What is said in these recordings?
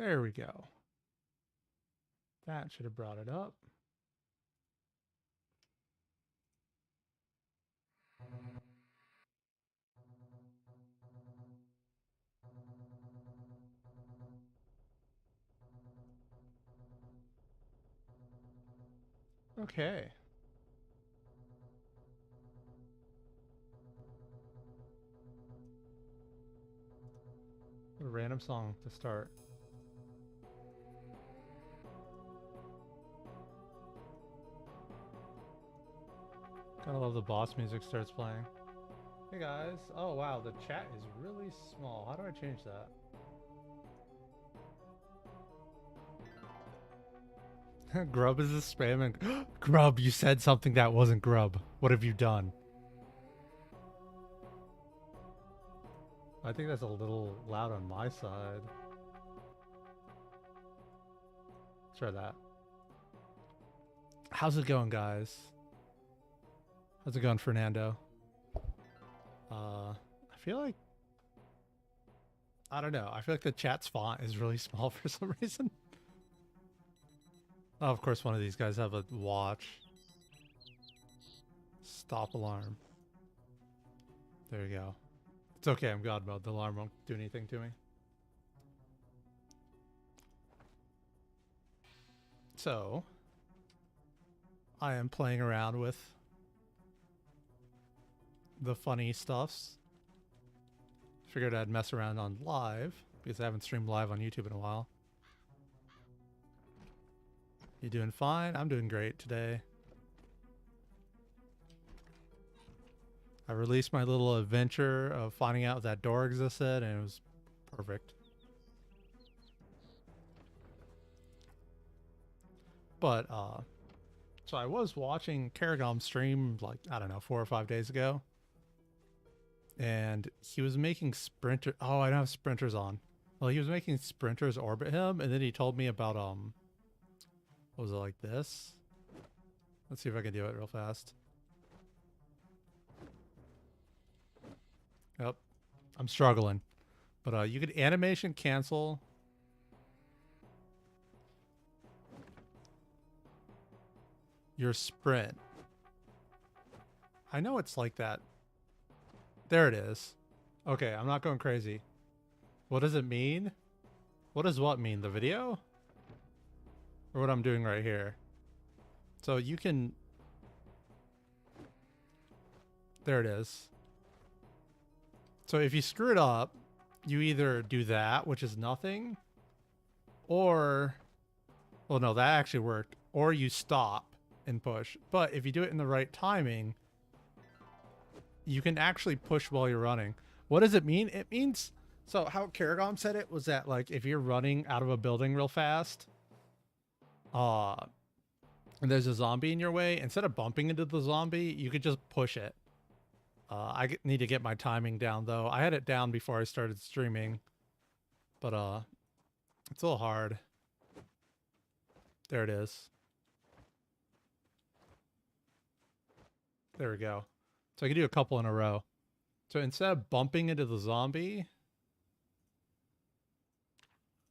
There we go. That should have brought it up. Okay. What a random song to start. Gotta love the boss music starts playing. Hey guys. Oh wow, the chat is really small. How do I change that? Grub is a spam and Grub, you said something that wasn't Grub. What have you done? I think that's a little loud on my side. Let's try that. How's it going, guys? How's it going, Fernando? I feel like I don't know. I feel like the chat's font is really small for some reason. Oh, of course, one of these guys have a watch. Stop alarm. There you go. It's okay. I'm God mode. The alarm won't do anything to me. So, I am playing around with the funny stuffs. Figured I'd mess around on live because I haven't streamed live on YouTube in a while. You doing fine? I'm doing great today. I released my little adventure of finding out that door existed, and it was perfect. But, so I was watching Karagom stream, like, I don't know, 4 or 5 days ago. And he was making sprinter. Oh, I don't have sprinters on. Well, he was making sprinters orbit him, and then he told me about, what was it, like this? Let's see if I can do it real fast. Yep. I'm struggling. But you could animation cancel. Your sprint. I know it's like that. There it is. Okay, I'm not going crazy. What does it mean? What does what mean? The video? Or what I'm doing right here? So you can... There it is. So if you screw it up, you either do that, which is nothing, or... Well, no, that actually worked. Or you stop and push. But if you do it in the right timing, you can actually push while you're running. What does it mean? It means... So how Karagom said it was that, like, if you're running out of a building real fast, and there's a zombie in your way, instead of bumping into the zombie, you could just push it. I need to get my timing down, though. I had it down before I started streaming, but it's a little hard. There it is. There we go. So I can do a couple in a row. So instead of bumping into the zombie,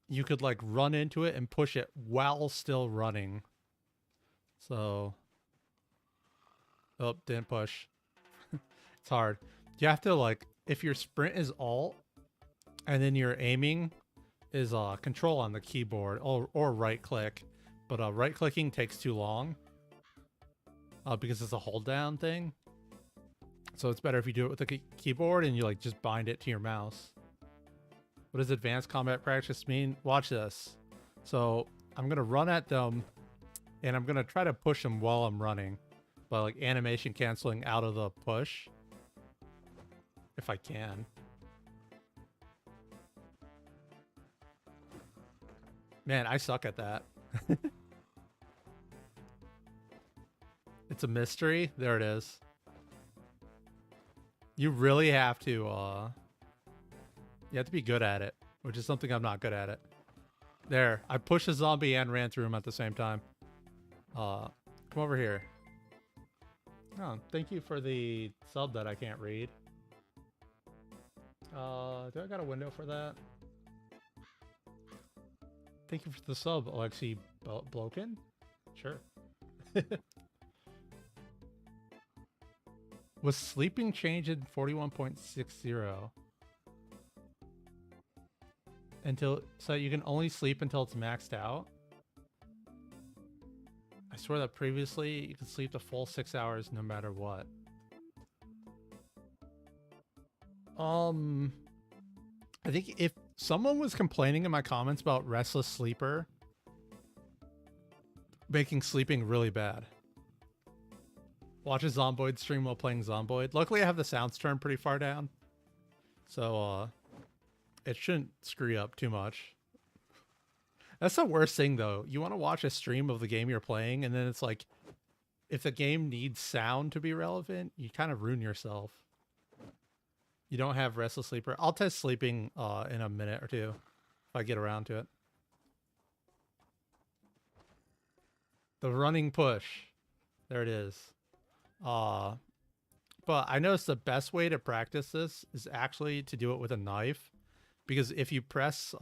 you could like run into it and push it while still running. So, oh, didn't push. It's hard. You have to like, if your sprint is alt and then your aiming is control on the keyboard or right click, but right clicking takes too long because it's a hold down thing. So it's better if you do it with the keyboard and you like just bind it to your mouse. What does advanced combat practice mean? Watch this. So I'm going to run at them and I'm going to try to push them while I'm running by like animation canceling out of the push. If I can. Man, I suck at that. It's a mystery. There it is. You really have to, you have to be good at it, which is something I'm not good at it. There, I pushed a zombie and ran through him at the same time. Come over here. Oh, thank you for the sub that I can't read. Do I got a window for that? Thank you for the sub, Alexi Bloken. Sure. Was sleeping changed in 41.60 until so you can only sleep until it's maxed out? I swear that previously you could sleep the full 6 hours no matter what. I think if someone was complaining in my comments about Restless Sleeper making sleeping really bad. Watch a Zomboid stream while playing Zomboid. Luckily I have the sounds turned pretty far down. So it shouldn't screw you up too much. That's the worst thing though. You want to watch a stream of the game you're playing and then it's like if the game needs sound to be relevant, you kind of ruin yourself. You don't have Restless Sleeper. I'll test sleeping in a minute or two if I get around to it. The running push. There it is. But I noticed the best way to practice this is actually to do it with a knife. Because if you press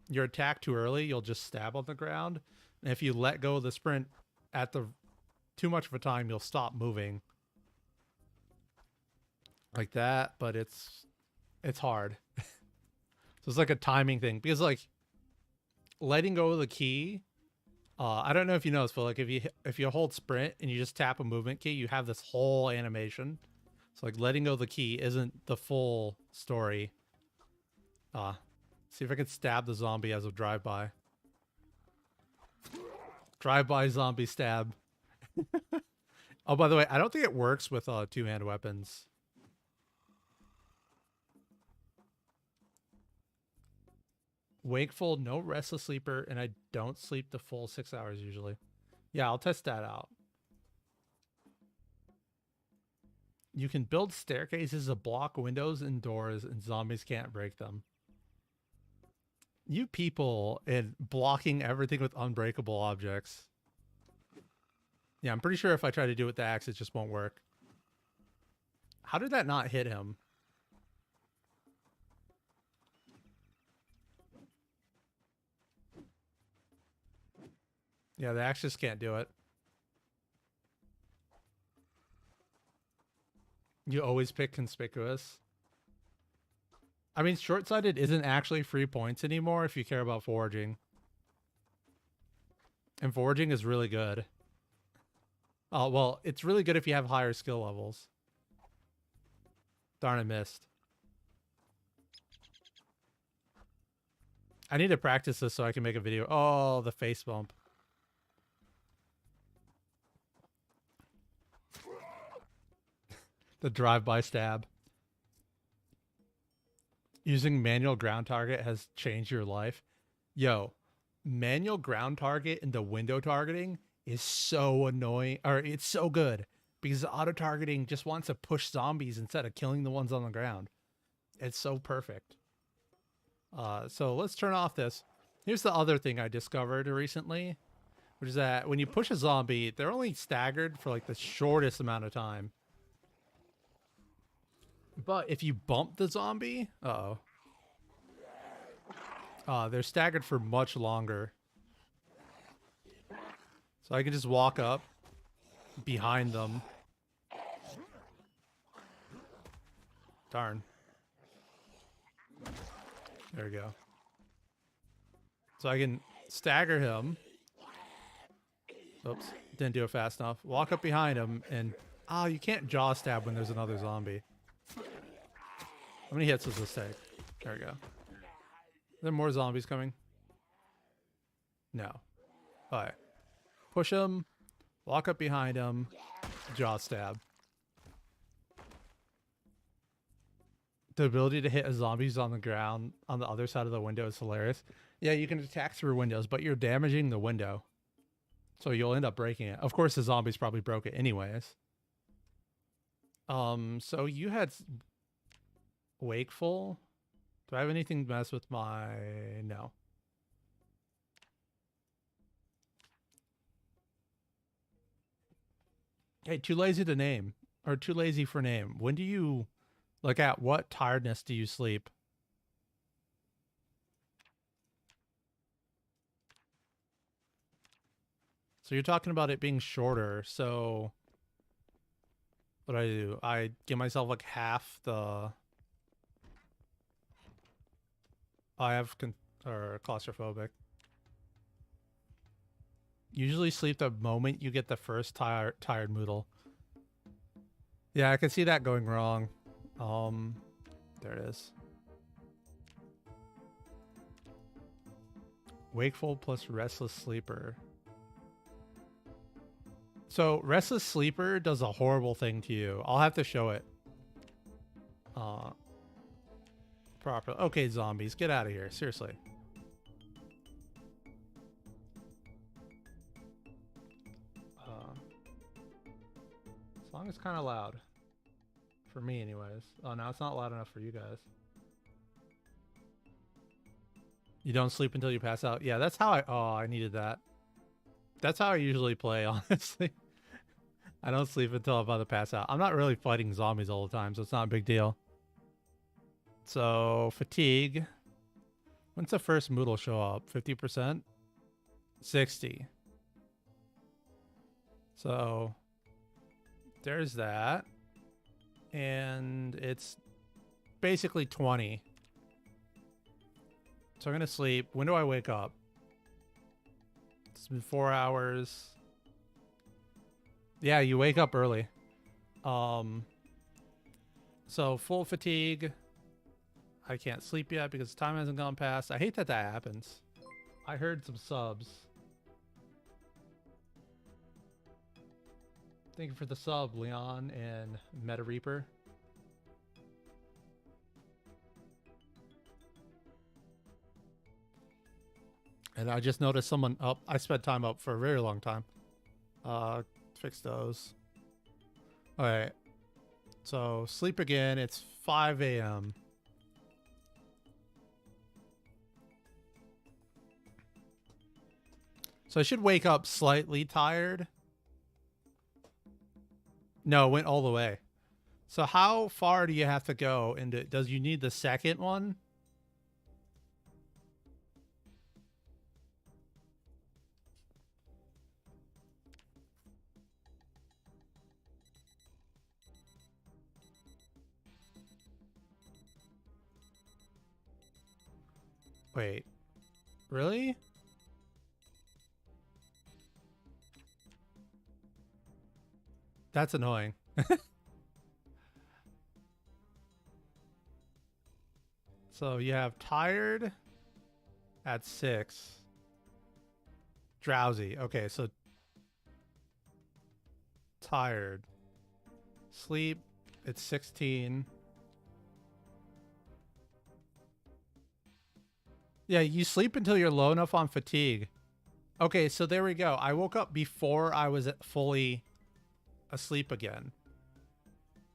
your attack too early, you'll just stab on the ground. And if you let go of the sprint at the too much of a time, you'll stop moving. Like that, but it's hard. So it's like a timing thing. Because like letting go of the key, I don't know if you know this, but like if you hold sprint and you just tap a movement key, you have this whole animation. So like letting go of the key isn't the full story. See if I can stab the zombie as a drive-by. Drive-by zombie stab. Oh, by the way, I don't think it works with two-hand weapons. Wakeful, no Restless Sleeper, and I don't sleep the full 6 hours usually. Yeah, I'll test that out. You can build staircases to block windows and doors, and zombies can't break them. You people and blocking everything with unbreakable objects. Yeah, I'm pretty sure if I try to do it with the axe, it just won't work. How did that not hit him? Yeah, the axe just can't do it. You always pick conspicuous. I mean, short-sighted isn't actually free points anymore if you care about foraging. And foraging is really good. Oh, well, it's really good if you have higher skill levels. Darn, I missed. I need to practice this so I can make a video. Oh, the face bump. The drive-by stab. Using manual ground target has changed your life. Yo, manual ground target in the window targeting is so annoying. Or it's so good. Because the auto targeting just wants to push zombies instead of killing the ones on the ground. It's so perfect. So let's turn off this. Here's the other thing I discovered recently. Which is that when you push a zombie, they're only staggered for like the shortest amount of time. But if you bump the zombie, they're staggered for much longer. So I can just walk up behind them. Darn. There we go. So I can stagger him. Oops, didn't do it fast enough. Walk up behind him and... Oh, you can't jaw stab when there's another zombie. How many hits does this take? There we go. Are there more zombies coming? No. Alright. Push him. Walk up behind him. Jaw stab. The ability to hit a zombies on the ground on the other side of the window is hilarious. Yeah, you can attack through windows, but you're damaging the window. So you'll end up breaking it. Of course, the zombies probably broke it anyways. So you had... Wakeful? Do I have anything to mess with my... No. Hey, too lazy to name. Or too lazy for name. When do you... Like, at what tiredness do you sleep? So you're talking about it being shorter. So what do? I give myself like half the. I have or claustrophobic. Usually sleep the moment you get the first tired moodle. Yeah, I can see that going wrong. There it is. Wakeful plus restless sleeper. So restless sleeper does a horrible thing to you. I'll have to show it. Properly. Okay, zombies, get out of here. Seriously. Song is kind of loud. For me, anyways. Oh, no, it's not loud enough for you guys. You don't sleep until you pass out? Yeah, that's how I... Oh, I needed that. That's how I usually play, honestly. I don't sleep until I'm about to pass out. I'm not really fighting zombies all the time, so it's not a big deal. So, fatigue. When's the first Moodle show up? 50%? 60. So, there's that. And it's basically 20. So I'm going to sleep. When do I wake up? It's been 4 hours. Yeah, you wake up early. So full fatigue. I can't sleep yet because time hasn't gone past. I hate that that happens. I heard some subs. Thank you for the sub, Leon and Meta Reaper. And I just noticed someone up. I spent time up for a very long time. Fix those. All right. So sleep again. It's 5 a.m. So I should wake up slightly tired. No, it went all the way. So how far do you have to go? And does you need the second one? Wait. Really? That's annoying. So you have tired at 6. Drowsy. Okay, so tired. Sleep, it's 16. Yeah, you sleep until you're low enough on fatigue. Okay, so there we go. I woke up before I was fully asleep again.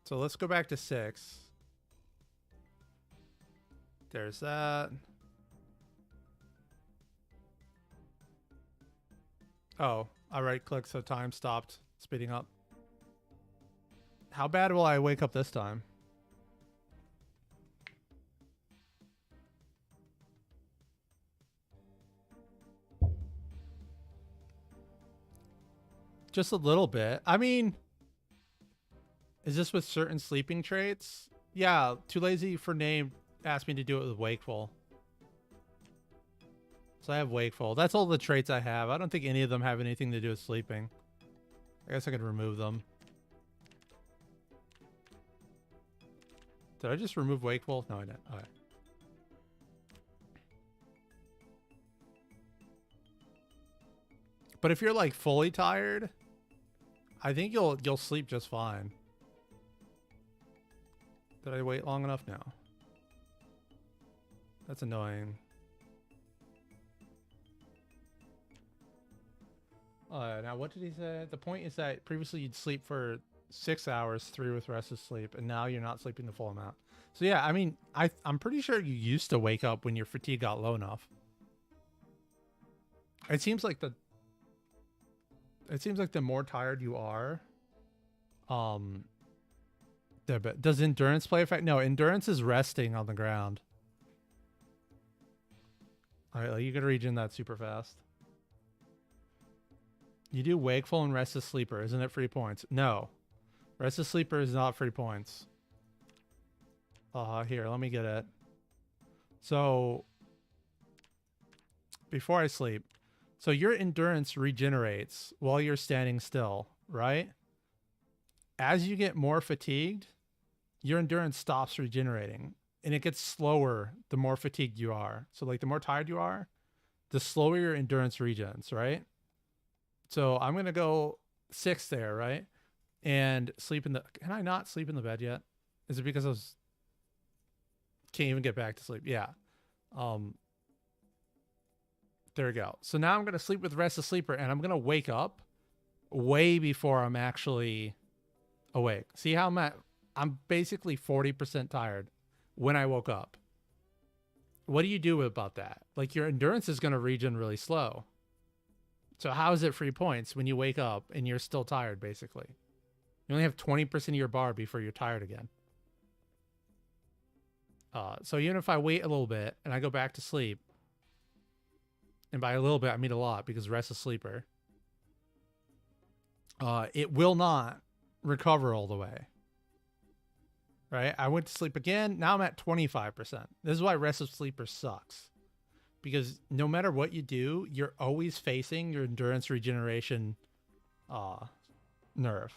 So let's go back to 6. There's that. Oh, I right click so time stopped speeding up. How bad will I wake up this time? Just a little bit. I mean, is this with certain sleeping traits? Yeah, too lazy for name asked me to do it with wakeful. So I have wakeful. That's all the traits I have. I don't think any of them have anything to do with sleeping. I guess I could remove them. Did I just remove wakeful? No, I didn't. Okay. But if you're like fully tired, I think you'll sleep just fine. Did I wait long enough? No. That's annoying. Now what did he say? The point is that previously you'd sleep for 6 hours, 3 with restless sleep, and now you're not sleeping the full amount. So yeah, I mean, I'm pretty sure you used to wake up when your fatigue got low enough. It seems like the more tired you are, does endurance play effect? No, endurance is resting on the ground. All right, you can regen that super fast. You do wakeful and restless sleeper. Isn't it free points? No. Restless sleeper is not free points. Here, let me get it. So, before I sleep. So your endurance regenerates while you're standing still, right? As you get more fatigued, your endurance stops regenerating. And it gets slower the more fatigued you are. So like the more tired you are, the slower your endurance regens, right? So I'm going to go 6 there, right? And sleep in the... Can I not sleep in the bed yet? Is it because I was... Can't even get back to sleep. Yeah. There we go. So now I'm going to sleep with restless sleeper, and I'm going to wake up way before I'm actually awake. See how I'm basically 40% tired when I woke up. What do you do about that? Like, your endurance is going to regen really slow. So how is it free points when you wake up and you're still tired, basically? You only have 20% of your bar before you're tired again. So even if I wait a little bit and I go back to sleep, and by a little bit I mean a lot because restless sleeper, it will not recover all the way. Right? I went to sleep again. Now I'm at 25%. This is why restless sleeper sucks. Because no matter what you do, you're always facing your endurance regeneration nerf.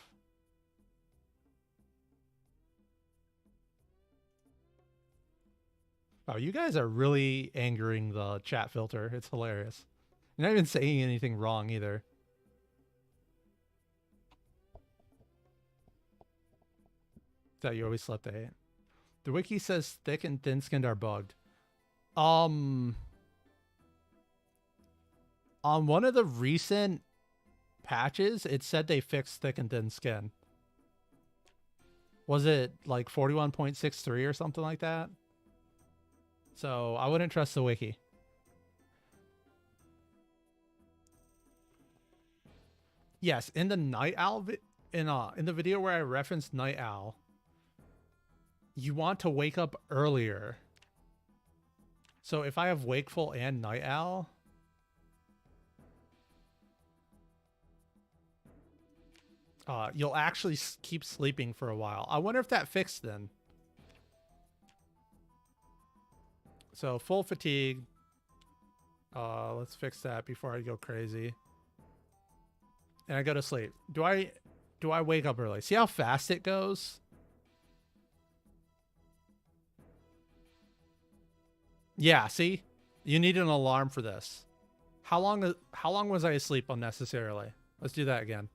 Oh, you guys are really angering the chat filter. It's hilarious. You're not even saying anything wrong either. That you always slept at 8. The wiki says thick and thin-skinned are bugged. On one of the recent patches, it said they fixed thick and thin skin. Was it like 41.63 or something like that? So I wouldn't trust the wiki. Yes, in the night owl in the video where I referenced night owl, you want to wake up earlier. So if I have wakeful and night owl, you'll actually keep sleeping for a while. I wonder if that fixed then. So full fatigue. Let's fix that before I go crazy. And I go to sleep. Do I wake up early? See how fast it goes? Yeah, see? You need an alarm for this. How long was I asleep unnecessarily? Let's do that again.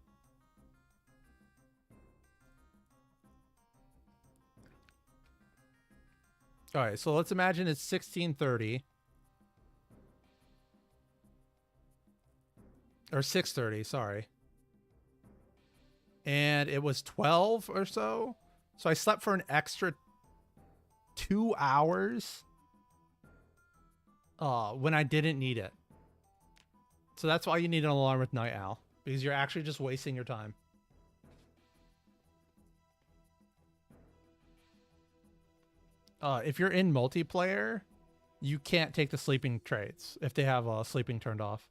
All right, so let's imagine it's 16:30 or 6:30, sorry. And it was 12 or so. So I slept for an extra 2 hours when I didn't need it. So that's why you need an alarm with night owl, because you're actually just wasting your time. If you're in multiplayer, you can't take the sleeping traits if they have sleeping turned off.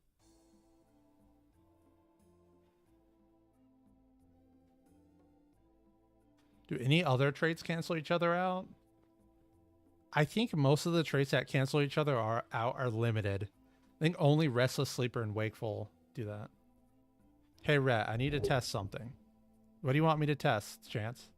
Do any other traits cancel each other out? I think most of the traits that cancel each other are limited. I think only restless sleeper and wakeful do that. Hey, Rhett, I need to test something. What do you want me to test, Chance?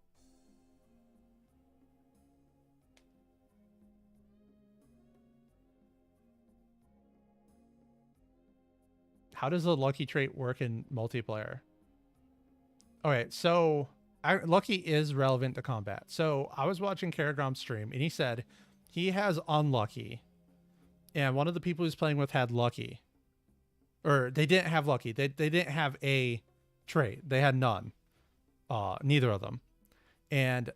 How does the lucky trait work in multiplayer? Okay, so lucky is relevant to combat. So I was watching Karagram's stream, and he said he has unlucky, and one of the people he's playing with had lucky, or they didn't have lucky. They didn't have a trait. They had none. Neither of them, and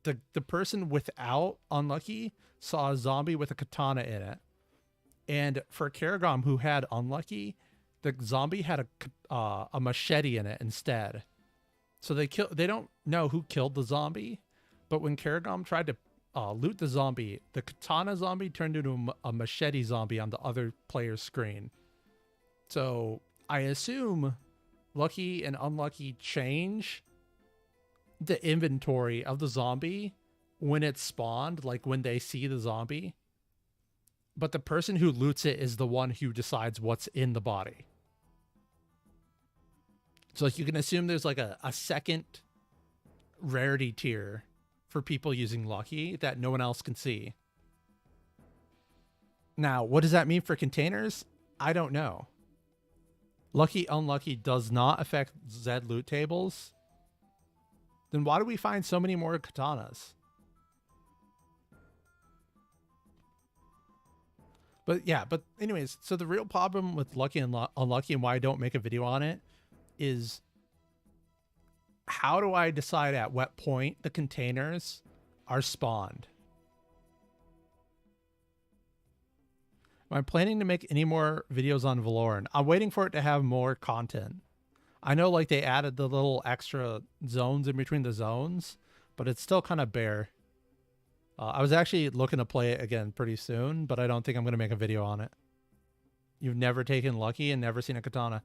the person without unlucky saw a zombie with a katana in it. And for Karagram, who had unlucky, the zombie had a machete in it instead. So they don't know who killed the zombie, but when Karagram tried to loot the zombie, the katana zombie turned into a machete zombie on the other player's screen. So I assume lucky and unlucky change the inventory of the zombie when it's spawned, like when they see the zombie. But the person who loots it is the one who decides what's in the body. So like you can assume there's like a second rarity tier for people using lucky that no one else can see. Now, what does that mean for containers? I don't know. Lucky, unlucky does not affect Zed loot tables. Then why do we find so many more katanas? But yeah, but anyways, so the real problem with lucky and unlucky and why I don't make a video on it is how do I decide at what point the containers are spawned? Am I planning to make any more videos on Valoran? I'm waiting for it to have more content. I know like they added the little extra zones in between the zones, but it's still kind of bare. I was actually looking to play it again pretty soon, but I don't think I'm going to make a video on it. You've never taken lucky and never seen a katana.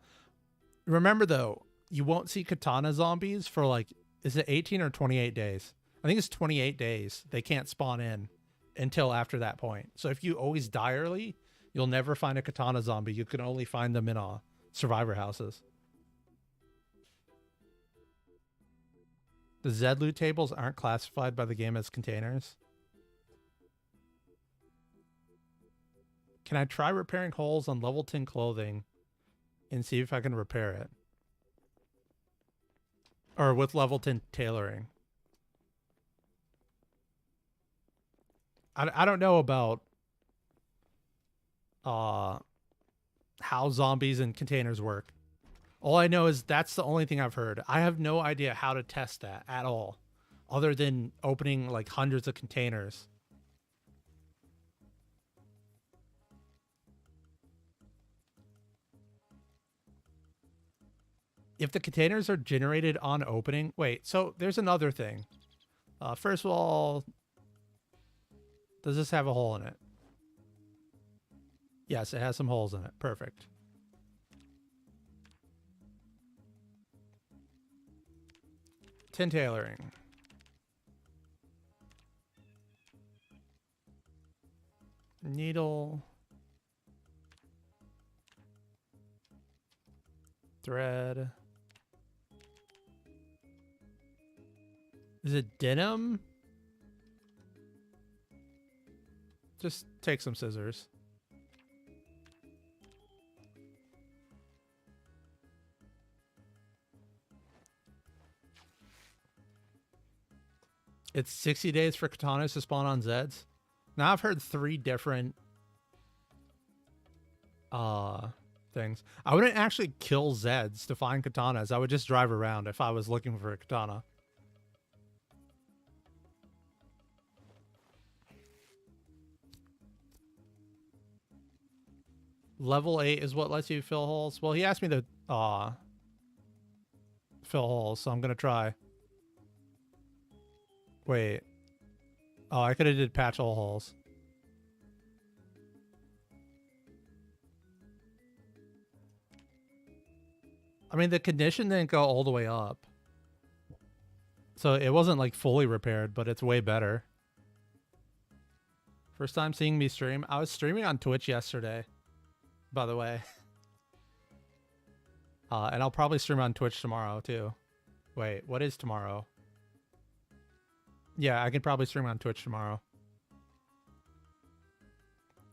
Remember though, you won't see katana zombies for like, is it 18 or 28 days? I think it's 28 days. They can't spawn in until after that point. So if you always die early, you'll never find a katana zombie. You can only find them in survivor houses. The Zed loot tables aren't classified by the game as containers. Can I try repairing holes on level 10 clothing and see if I can repair it? Or with level 10 tailoring. I don't know about how zombies and containers work. All I know is that's the only thing I've heard. I have no idea how to test that at all, other than opening like hundreds of containers. If the containers are generated on opening, wait, so there's another thing. First of all, does this have a hole in it? Yes, it has some holes in it. Perfect. Tin tailoring. Needle. Thread. Is it denim? Just take some scissors. It's 60 days for katanas to spawn on Zeds. Now I've heard 3 different things. I wouldn't actually kill Zeds to find katanas. I would just drive around if I was looking for a katana. Level 8 is what lets you fill holes. Well, he asked me to fill holes, so I'm gonna try. Wait. Oh, I could have did patch all holes. I mean, the condition didn't go all the way up. So it wasn't like fully repaired, but it's way better. First time seeing me stream. I was streaming on Twitch yesterday, by the way. And I'll probably stream on Twitch tomorrow too. Wait, what is tomorrow? Yeah, I can probably stream on Twitch tomorrow.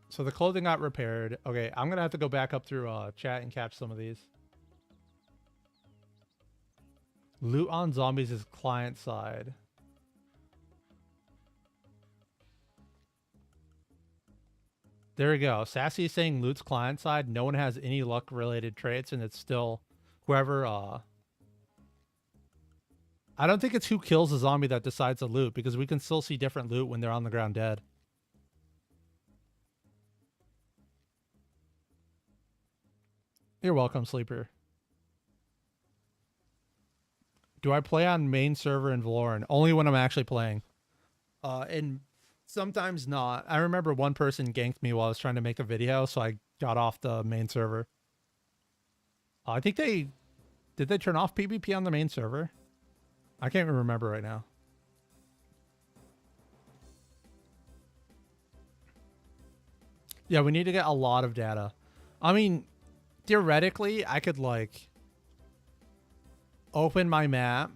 So the clothing got repaired. Okay, I'm gonna have to go back up through chat and catch some of these. Loot on zombies is client side. There we go. Sassy is saying loot's client side. No one has any luck related traits, and it's still whoever. I don't think it's who kills a zombie that decides to loot, because we can still see different loot when they're on the ground dead. You're welcome, Sleeper. Do I play on main server in Valoran? Only when I'm actually playing. And sometimes not. I remember one person ganked me while I was trying to make a video, so I got off the main server. I think did they turn off PvP on the main server? I can't even remember right now. Yeah, we need to get a lot of data. I mean, theoretically, I could like open my map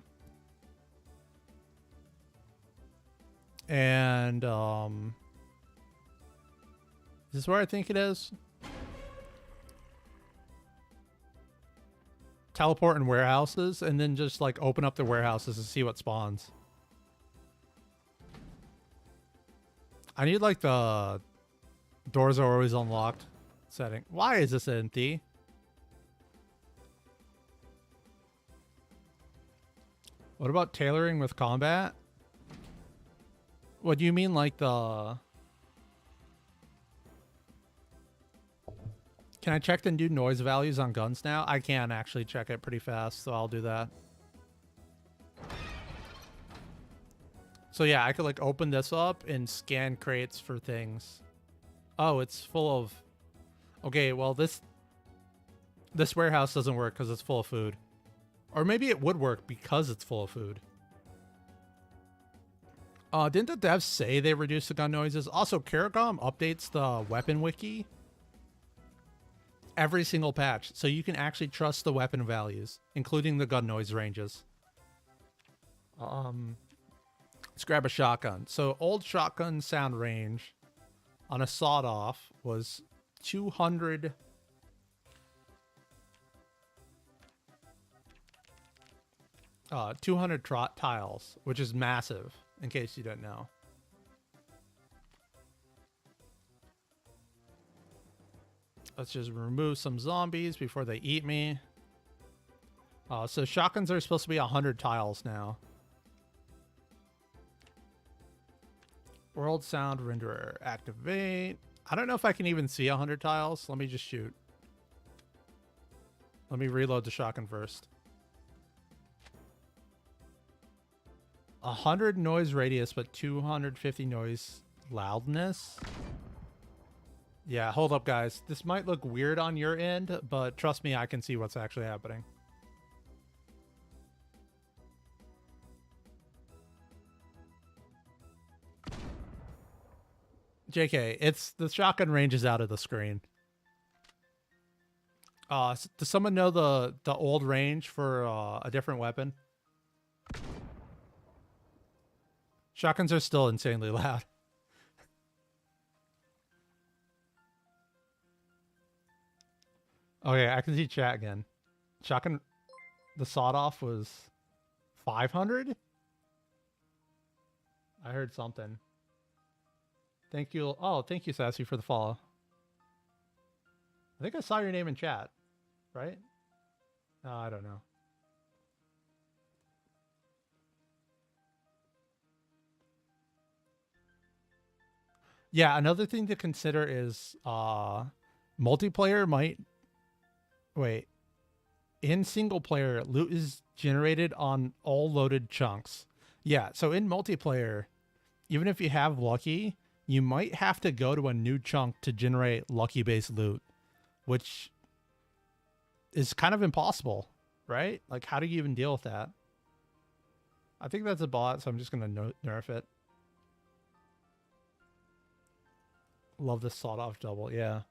and is this where I think it is? Teleport in warehouses and then just like open up the warehouses and see what spawns. I need like the doors are always unlocked setting. Why is this empty? What about tailoring with combat? What do you mean like the... Can I check the new noise values on guns now? I can actually check it pretty fast, so I'll do that. So yeah, I could like open this up and scan crates for things. Oh, it's full of... Okay, well this warehouse doesn't work because it's full of food. Or maybe it would work because it's full of food. Didn't the devs say they reduced the gun noises? Also, Caricom updates the weapon wiki every single patch, so you can actually trust the weapon values, including the gun noise ranges. Let's grab a shotgun. So old shotgun sound range on a sawed-off was 200... 200 tiles, which is massive, in case you don't know. Let's just remove some zombies before they eat me. So shotguns are supposed to be 100 tiles now. World sound renderer activate. I don't know if I can even see 100 tiles. Let me just shoot. Let me reload the shotgun first. 100 noise radius, but 250 noise loudness. Yeah, hold up, guys. This might look weird on your end, but trust me, I can see what's actually happening. JK, it's the shotgun range is out of the screen. Does someone know the old range for a different weapon? Shotguns are still insanely loud. Okay, I can see chat again. Shotgun, the sawed-off was 500? I heard something. Thank you. Oh, thank you, Sassy, for the follow. I think I saw your name in chat, right? I don't know. Yeah, another thing to consider is multiplayer might... Wait. In single player, loot is generated on all loaded chunks. Yeah, so in multiplayer, even if you have lucky, you might have to go to a new chunk to generate lucky-based loot, which is kind of impossible, right? Like, how do you even deal with that? I think that's a bot, so I'm just going to nerf it. Love this sawed-off double, yeah.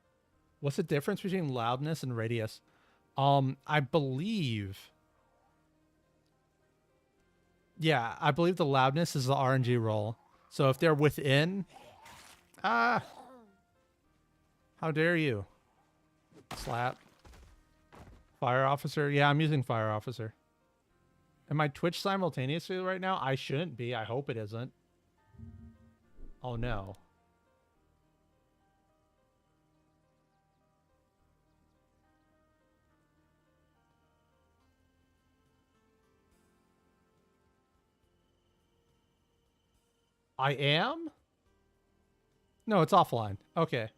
What's the difference between loudness and radius? I believe... Yeah, I believe the loudness is the RNG roll. So if they're within... Ah! How dare you? Slap. Fire officer? Yeah, I'm using fire officer. Am I Twitch simultaneously right now? I shouldn't be. I hope it isn't. Oh no. I am? No, it's offline. Okay.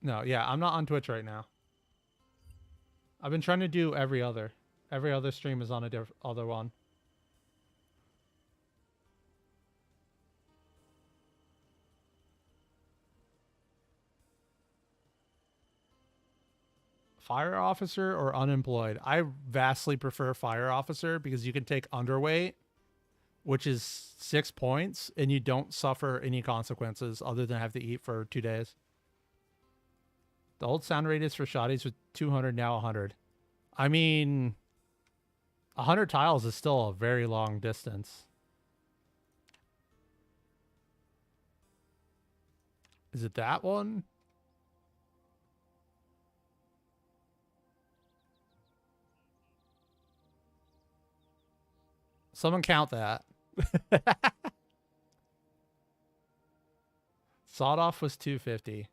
No, yeah, I'm not on Twitch right now. I've been trying to do every other. Every other stream is on a other one. Fire officer or unemployed? I vastly prefer fire officer because you can take underweight, which is 6 points, and you don't suffer any consequences other than have to eat for 2 days. The old sound radius for shotties was 200, now 100. I mean, 100 tiles is still a very long distance. Is it that one? Someone count that. Sawed off was 250.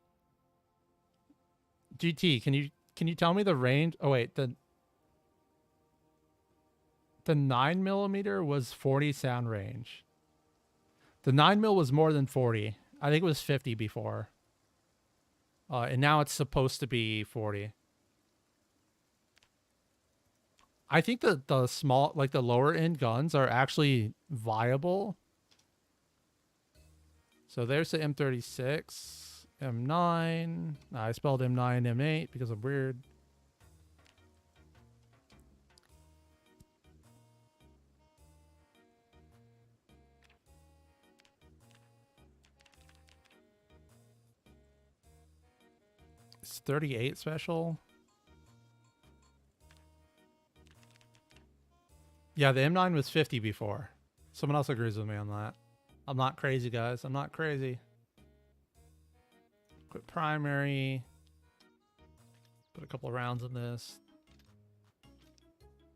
GT, can you tell me the range? Oh wait, the 9mm was 40 sound range. The 9mm was more than 40. I think it was 50 before. And now it's supposed to be 40. I think the small, like the lower end guns are actually viable. So there's the M36, M9. I spelled M9, M8 because I'm weird. It's 38 special. Yeah, the M9 was 50 before. Someone else agrees with me on that. I'm not crazy, guys. I'm not crazy. Quit primary. Put a couple of rounds in this.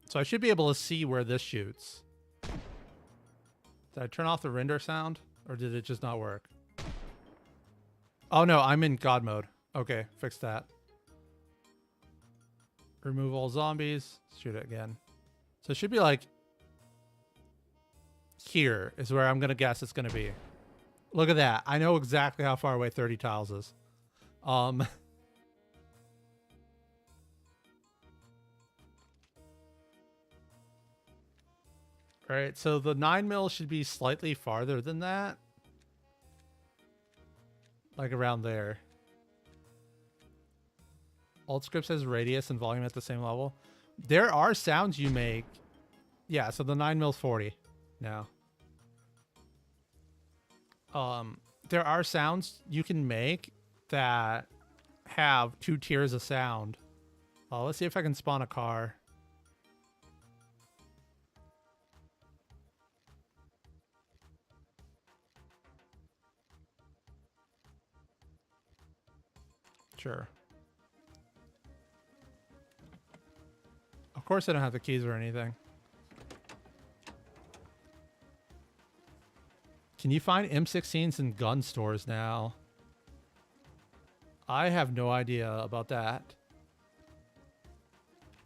So I should be able to see where this shoots. Did I turn off the render sound? Or did it just not work? Oh no, I'm in God mode. Okay, fix that. Remove all zombies. Shoot it again. So it should be like... here is where I'm going to guess it's going to be. Look at that. I know exactly how far away 30 tiles is. All right, so the 9mm should be slightly farther than that. Like around there. Alt script says radius and volume at the same level. There are sounds you make. Yeah, so the 9mm 40 now. There are sounds you can make that have 2 tiers of sound. Let's see if I can spawn a car. Sure. Of course I don't have the keys or anything. Can you find M16s in gun stores now? I have no idea about that.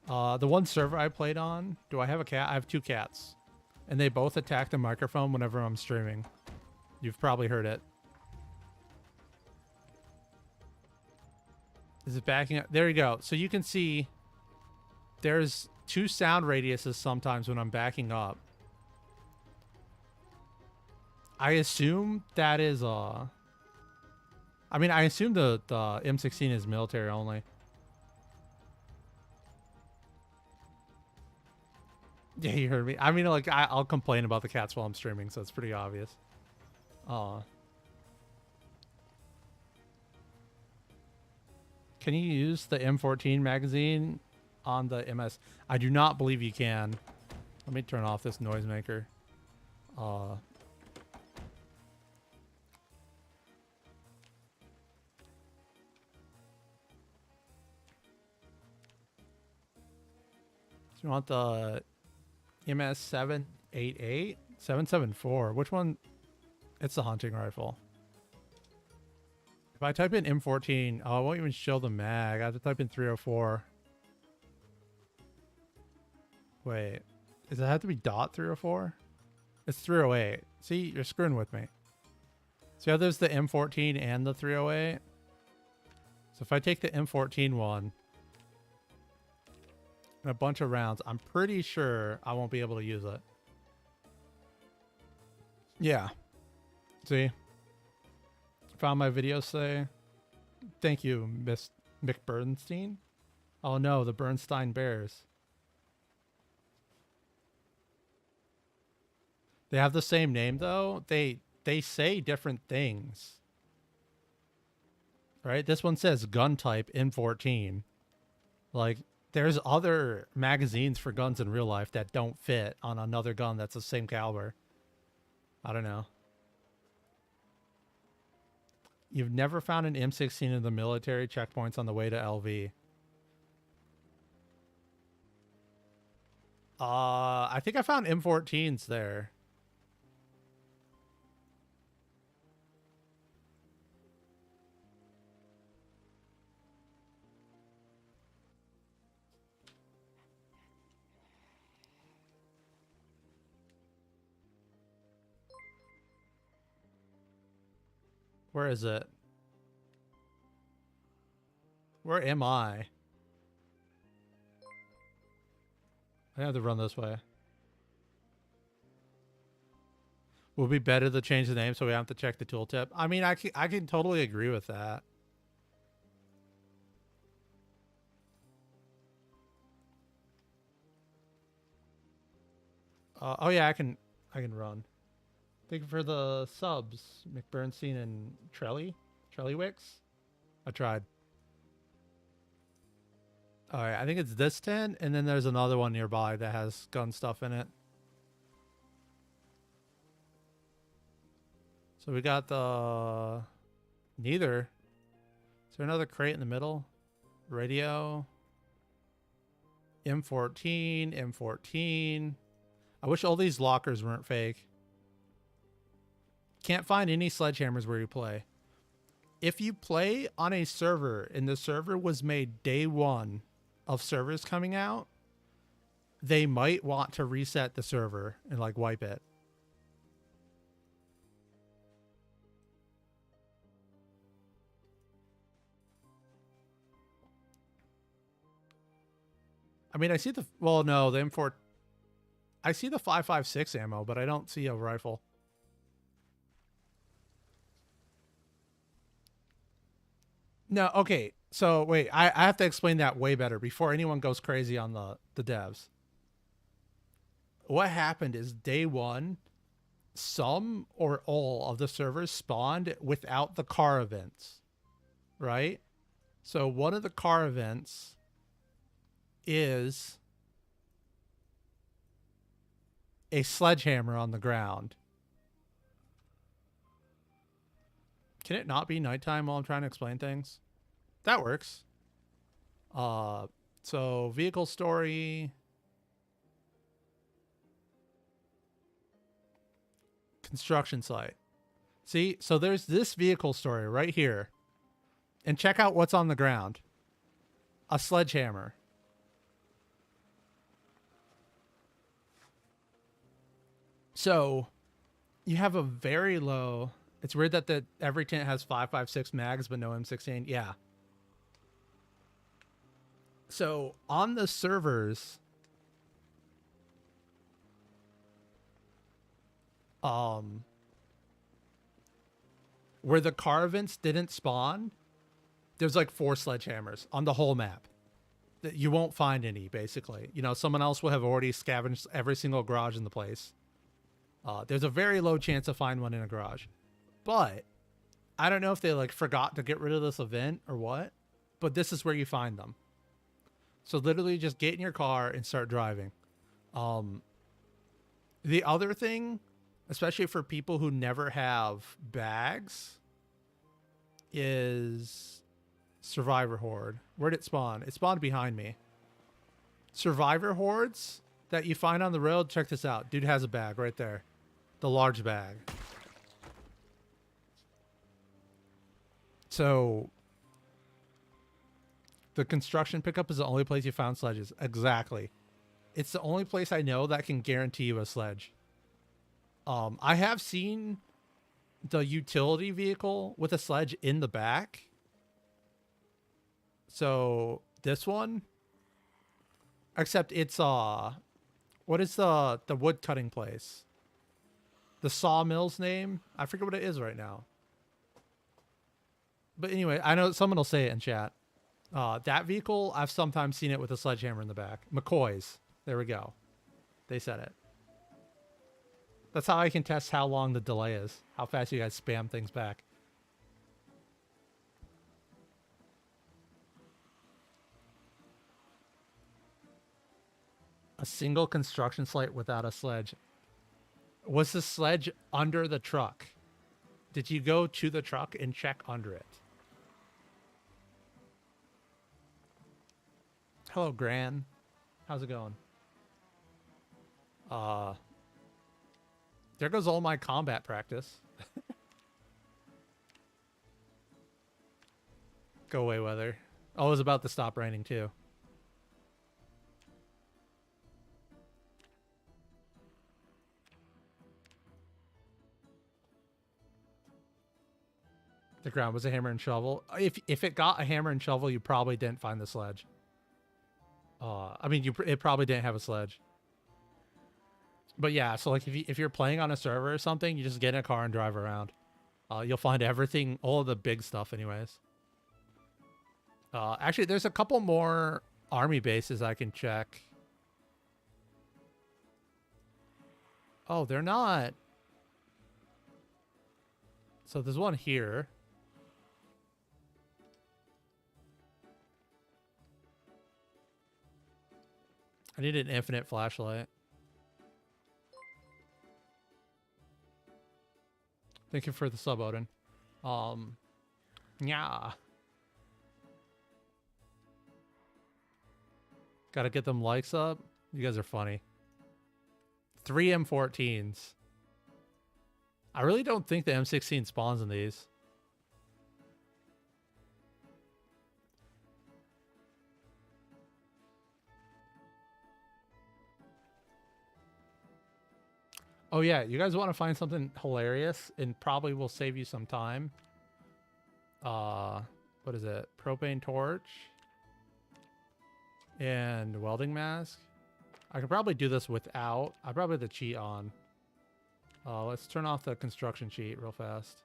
The one server I played on, do I have a cat? I have 2 cats. And they both attack the microphone whenever I'm streaming. You've probably heard it. Is it backing up? There you go. So you can see there's 2 sound radiuses sometimes when I'm backing up. I assume that is I mean, I assume the M16 is military only. Yeah, you heard me. I mean, like, I'll complain about the cats while I'm streaming, so it's pretty obvious. Can you use the M14 magazine on the MS? I do not believe you can. Let me turn off this noisemaker. You want the MS-788? 774. Which one? It's the hunting rifle. If I type in M14, oh, I won't even show the mag. I have to type in 304. Wait. Does it have to be .304? It's 308. See, you're screwing with me. So yeah, there's the M14 and the 308. So if I take the M14 one and a bunch of rounds, I'm pretty sure I won't be able to use it. Yeah. See? Found my video say. Thank you, Miss McBernstein. Oh no, the Bernstein Bears. They have the same name though. They say different things. Right? This one says gun type M14. Like there's other magazines for guns in real life that don't fit on another gun that's the same caliber. I don't know. You've never found an M16 in the military checkpoints on the way to LV. I think I found M14s there. Where is it? Where am I? I have to run this way. Would be better to change the name so we have to check the tooltip. I mean, I can totally agree with that. Oh yeah, I can run. Thank you for the subs, McBernstein and Trellywicks. I tried. All right, I think it's this tent, and then there's another one nearby that has gun stuff in it. So we got the neither. Is there another crate in the middle? Radio. M14, M14. I wish all these lockers weren't fake. Can't find any sledgehammers where you play. If you play on a server and the server was made day one of servers coming out, they might want to reset the server and like wipe it. I mean, I see the, well, no, the M4, I see the 5.56 ammo, but I don't see a rifle. No, okay. So wait, I have to explain that way better before anyone goes crazy on the devs. What happened is day one, some or all of the servers spawned without the car events, right? So one of the car events is a sledgehammer on the ground. Can it not be nighttime while I'm trying to explain things? That works. So vehicle story. Construction site. See, so there's this vehicle story right here. And check out what's on the ground. A sledgehammer. So you have a very low. It's weird that every tent has 5.56 mags, but no M16. Yeah. So on the servers, where the car events didn't spawn, there's like 4 sledgehammers on the whole map. That you won't find any, basically. You know, someone else will have already scavenged every single garage in the place. There's a very low chance to find one in a garage. But I don't know if they like forgot to get rid of this event or what, but this is where you find them. So literally just get in your car and start driving. The other thing, especially for people who never have bags, is Survivor Horde. Where'd it spawn? It spawned behind me. Survivor Hordes that you find on the road, check this out. Dude has a bag right there. The large bag. So the construction pickup is the only place you found sledges. Exactly. It's the only place I know that can guarantee you a sledge. I have seen the utility vehicle with a sledge in the back. So this one, except it's what is the wood cutting place? The sawmill's name? I forget what it is right now. But anyway, I know someone will say it in chat. That vehicle, I've sometimes seen it with a sledgehammer in the back. McCoy's. There we go. They said it. That's how I can test how long the delay is. How fast you guys spam things back. A single construction site without a sledge. Was the sledge under the truck? Did you go to the truck and check under it? Hello, Gran. How's it going? There goes all my combat practice. Go away, weather. Oh, it was about to stop raining, too. The ground was a hammer and shovel. If it got a hammer and shovel, you probably didn't find the sledge. I mean, it probably didn't have a sledge. But yeah, so like if you're playing on a server or something, you just get in a car and drive around. You'll find everything, all of the big stuff, anyways. Actually, there's a couple more army bases I can check. Oh, they're not. So there's one here. I need an infinite flashlight. Thank you for the sub, Odin. Yeah. Gotta get them likes up. You guys are funny. 3 M14s. I really don't think the M16 spawns in these. Oh yeah, you guys want to find something hilarious and probably will save you some time. What is it? Propane torch and welding mask. I could probably do this without. I probably have the cheat on. Let's turn off the construction cheat real fast.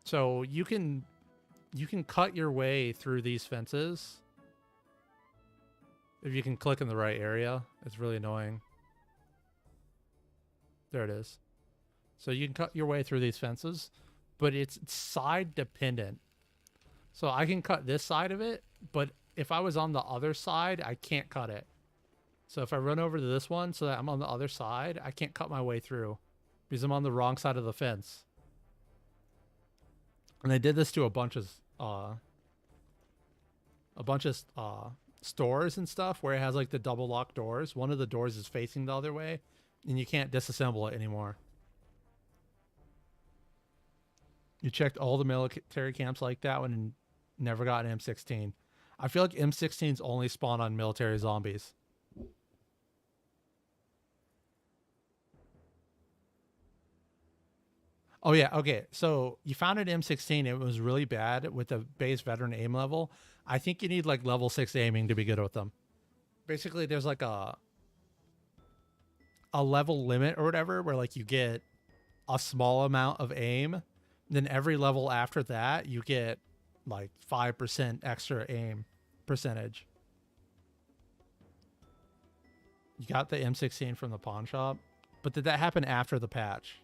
So you can cut your way through these fences. If you can click in the right area, it's really annoying. There it is. So you can cut your way through these fences, but it's side dependent. So I can cut this side of it, but if I was on the other side, I can't cut it. So if I run over to this one so that I'm on the other side, I can't cut my way through because I'm on the wrong side of the fence. And I did this to a bunch of stores and stuff where it has like the double lock doors. One of the doors is facing the other way and you can't disassemble it anymore. You checked all the military camps like that one and never got an M16. I feel like M16s only spawn on military zombies. Oh yeah, okay. So you found an M16. It was really bad with the base veteran aim level. I think you need like level 6 aiming to be good with them. Basically, there's like a level limit or whatever where like you get a small amount of aim. Then every level after that, you get like 5% extra aim percentage. You got the M16 from the pawn shop, but did that happen after the patch?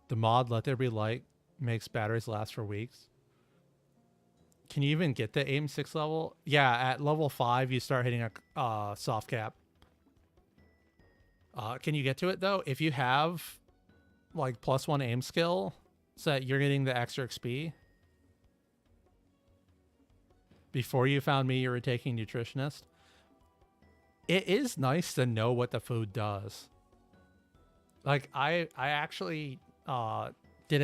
The mod Let There Be Light makes batteries last for weeks. Can you even get the aim 6 level? Yeah, at level 5 you start hitting a soft cap. Can you get to it though? If you have like +1 aim skill, so that you're getting the extra XP. Before you found me, you were taking nutritionist. It is nice to know what the food does. Like I actually did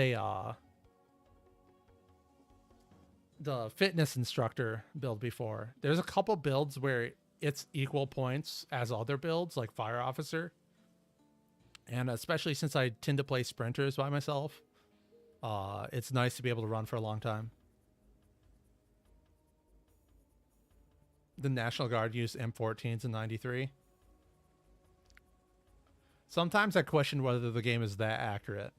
the fitness instructor build before. There's a couple builds where it's equal points as other builds, like fire officer. And especially since I tend to play sprinters by myself, it's nice to be able to run for a long time. The National Guard used M14s in '93. Sometimes I question whether the game is that accurate.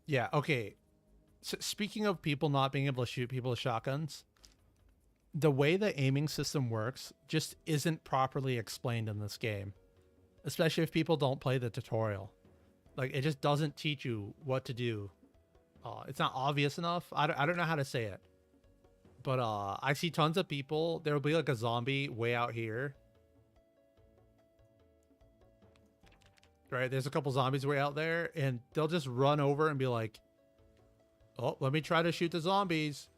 Yeah, okay. So speaking of people not being able to shoot people with shotguns, the way the aiming system works just isn't properly explained in this game, especially if people don't play the tutorial. Like, it just doesn't teach you what to do. It's not obvious enough. I don't know how to say it. But I see tons of people. There will be like a zombie way out here. Right? There's a couple zombies way out there. And they'll just run over and be like, oh, let me try to shoot the zombies.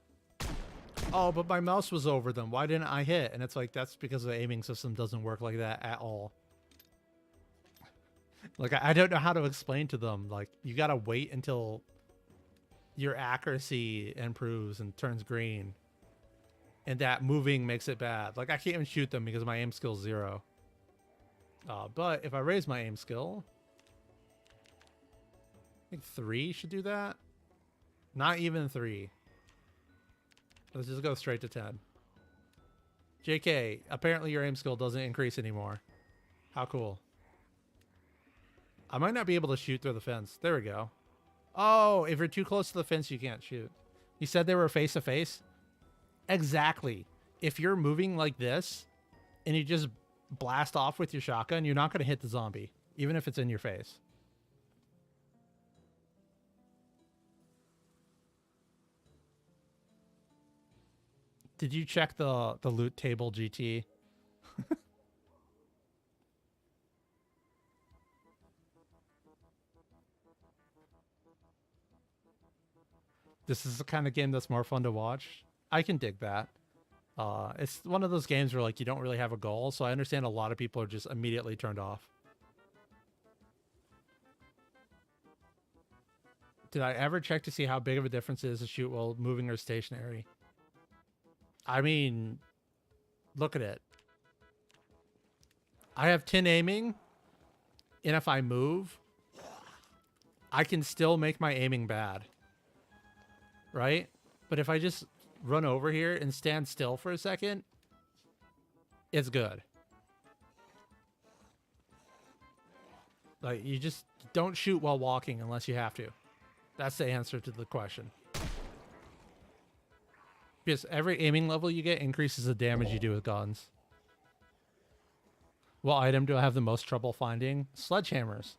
Oh, but my mouse was over them. Why didn't I hit? And it's like, that's because the aiming system doesn't work like that at all. Like, I don't know how to explain to them. Like, you gotta wait until your accuracy improves and turns green. And that moving makes it bad. Like, I can't even shoot them because my aim skill is 0. But if I raise my aim skill, I think 3 should do that. Not even 3. Let's just go straight to 10. JK, apparently your aim skill doesn't increase anymore. How cool. I might not be able to shoot through the fence. There we go. Oh, if you're too close to the fence, you can't shoot. You said they were face to face? Exactly. If you're moving like this and you just blast off with your shotgun, you're not going to hit the zombie, even if it's in your face. Did you check the loot table, GT? This is the kind of game that's more fun to watch. I can dig that. It's one of those games where like you don't really have a goal, so I understand a lot of people are just immediately turned off. Did I ever check to see how big of a difference it is to shoot while moving or stationary? I mean, look at it. I have 10 aiming, and if I move, I can still make my aiming bad. Right? But if I just run over here and stand still for a second, it's good. Like, you just don't shoot while walking unless you have to. That's the answer to the question. Because every aiming level you get increases the damage you do with guns. What item do I have the most trouble finding? Sledgehammers.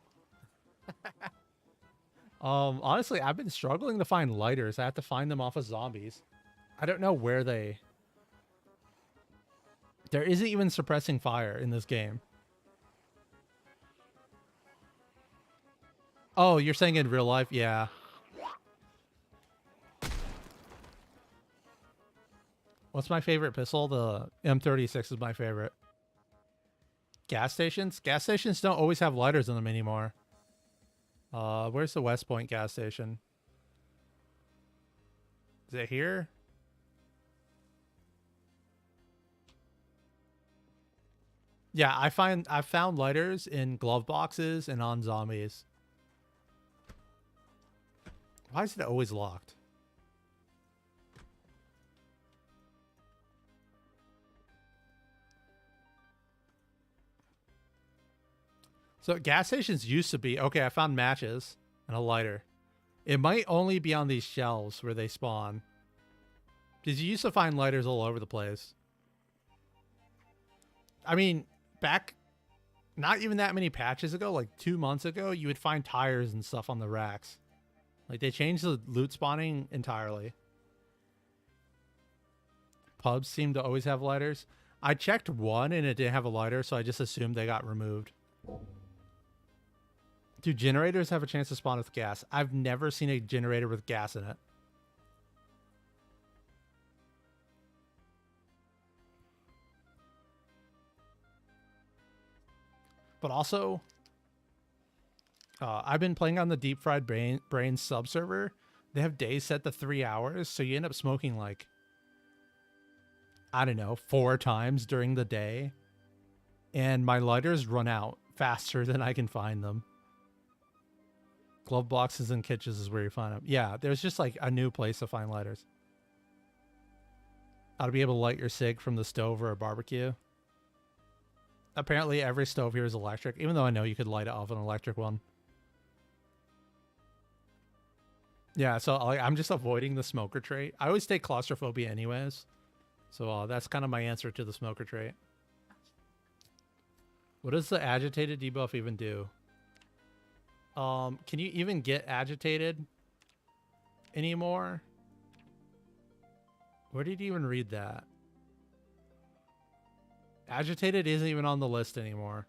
Honestly, I've been struggling to find lighters. I have to find them off of zombies. I don't know where they... There isn't even suppressing fire in this game. Oh, you're saying in real life? Yeah. What's my favorite pistol? The M36 is my favorite. Gas stations? Gas stations don't always have lighters in them anymore. Where's the West Point gas station? Is it here? Yeah, I've found lighters in glove boxes and on zombies. Why is it always locked? So gas stations used to be... Okay, I found matches and a lighter. It might only be on these shelves where they spawn. Because you used to find lighters all over the place. I mean, back... Not even that many patches ago, like 2 months ago, you would find tires and stuff on the racks. Like, they changed the loot spawning entirely. Pubs seem to always have lighters. I checked one and it didn't have a lighter, so I just assumed they got removed. Do generators have a chance to spawn with gas? I've never seen a generator with gas in it. But also, I've been playing on the Deep Fried Brain sub-server. They have days set to 3 hours, so you end up smoking like, I don't know, 4 times during the day. And my lighters run out faster than I can find them. Glove boxes and kitchens is where you find them. Yeah, there's just like a new place to find lighters. How to be able to light your cig from the stove or a barbecue. Apparently every stove here is electric, even though I know you could light it off an electric one. Yeah, so I'm just avoiding the smoker trait. I always take claustrophobia anyways. So that's kind of my answer to the smoker trait. What does the agitated debuff even do? Can you even get agitated anymore? Where did you even read that? Agitated isn't even on the list anymore.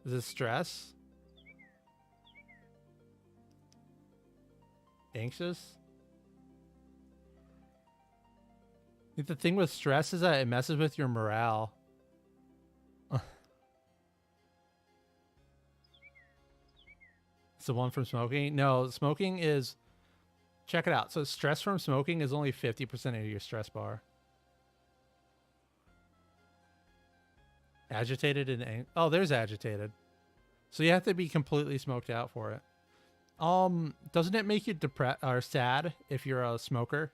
Is it stress? Anxious? I think the thing with stress is that it messes with your morale. It's the one from smoking? No, smoking is... Check it out. So stress from smoking is only 50% of your stress bar. Agitated and... Oh, there's agitated. So you have to be completely smoked out for it. Doesn't it make you depressed or sad if you're a smoker?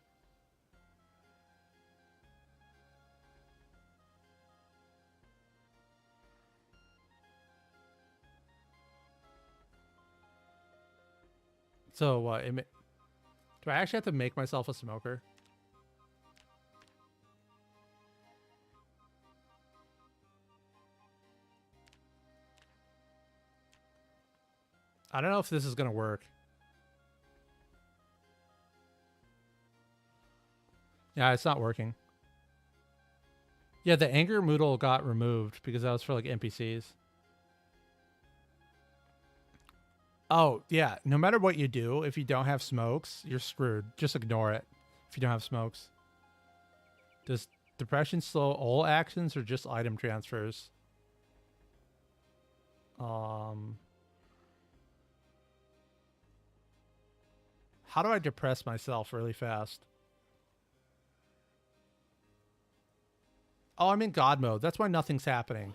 So what? Do I actually have to make myself a smoker? I don't know if this is gonna work. Yeah, it's not working. Yeah, the anger moodle got removed because that was for like NPCs. Oh, yeah. No matter what you do, if you don't have smokes, you're screwed. Just ignore it if you don't have smokes. Does depression slow all actions or just item transfers? How do I depress myself really fast? Oh, I'm in God mode. That's why nothing's happening.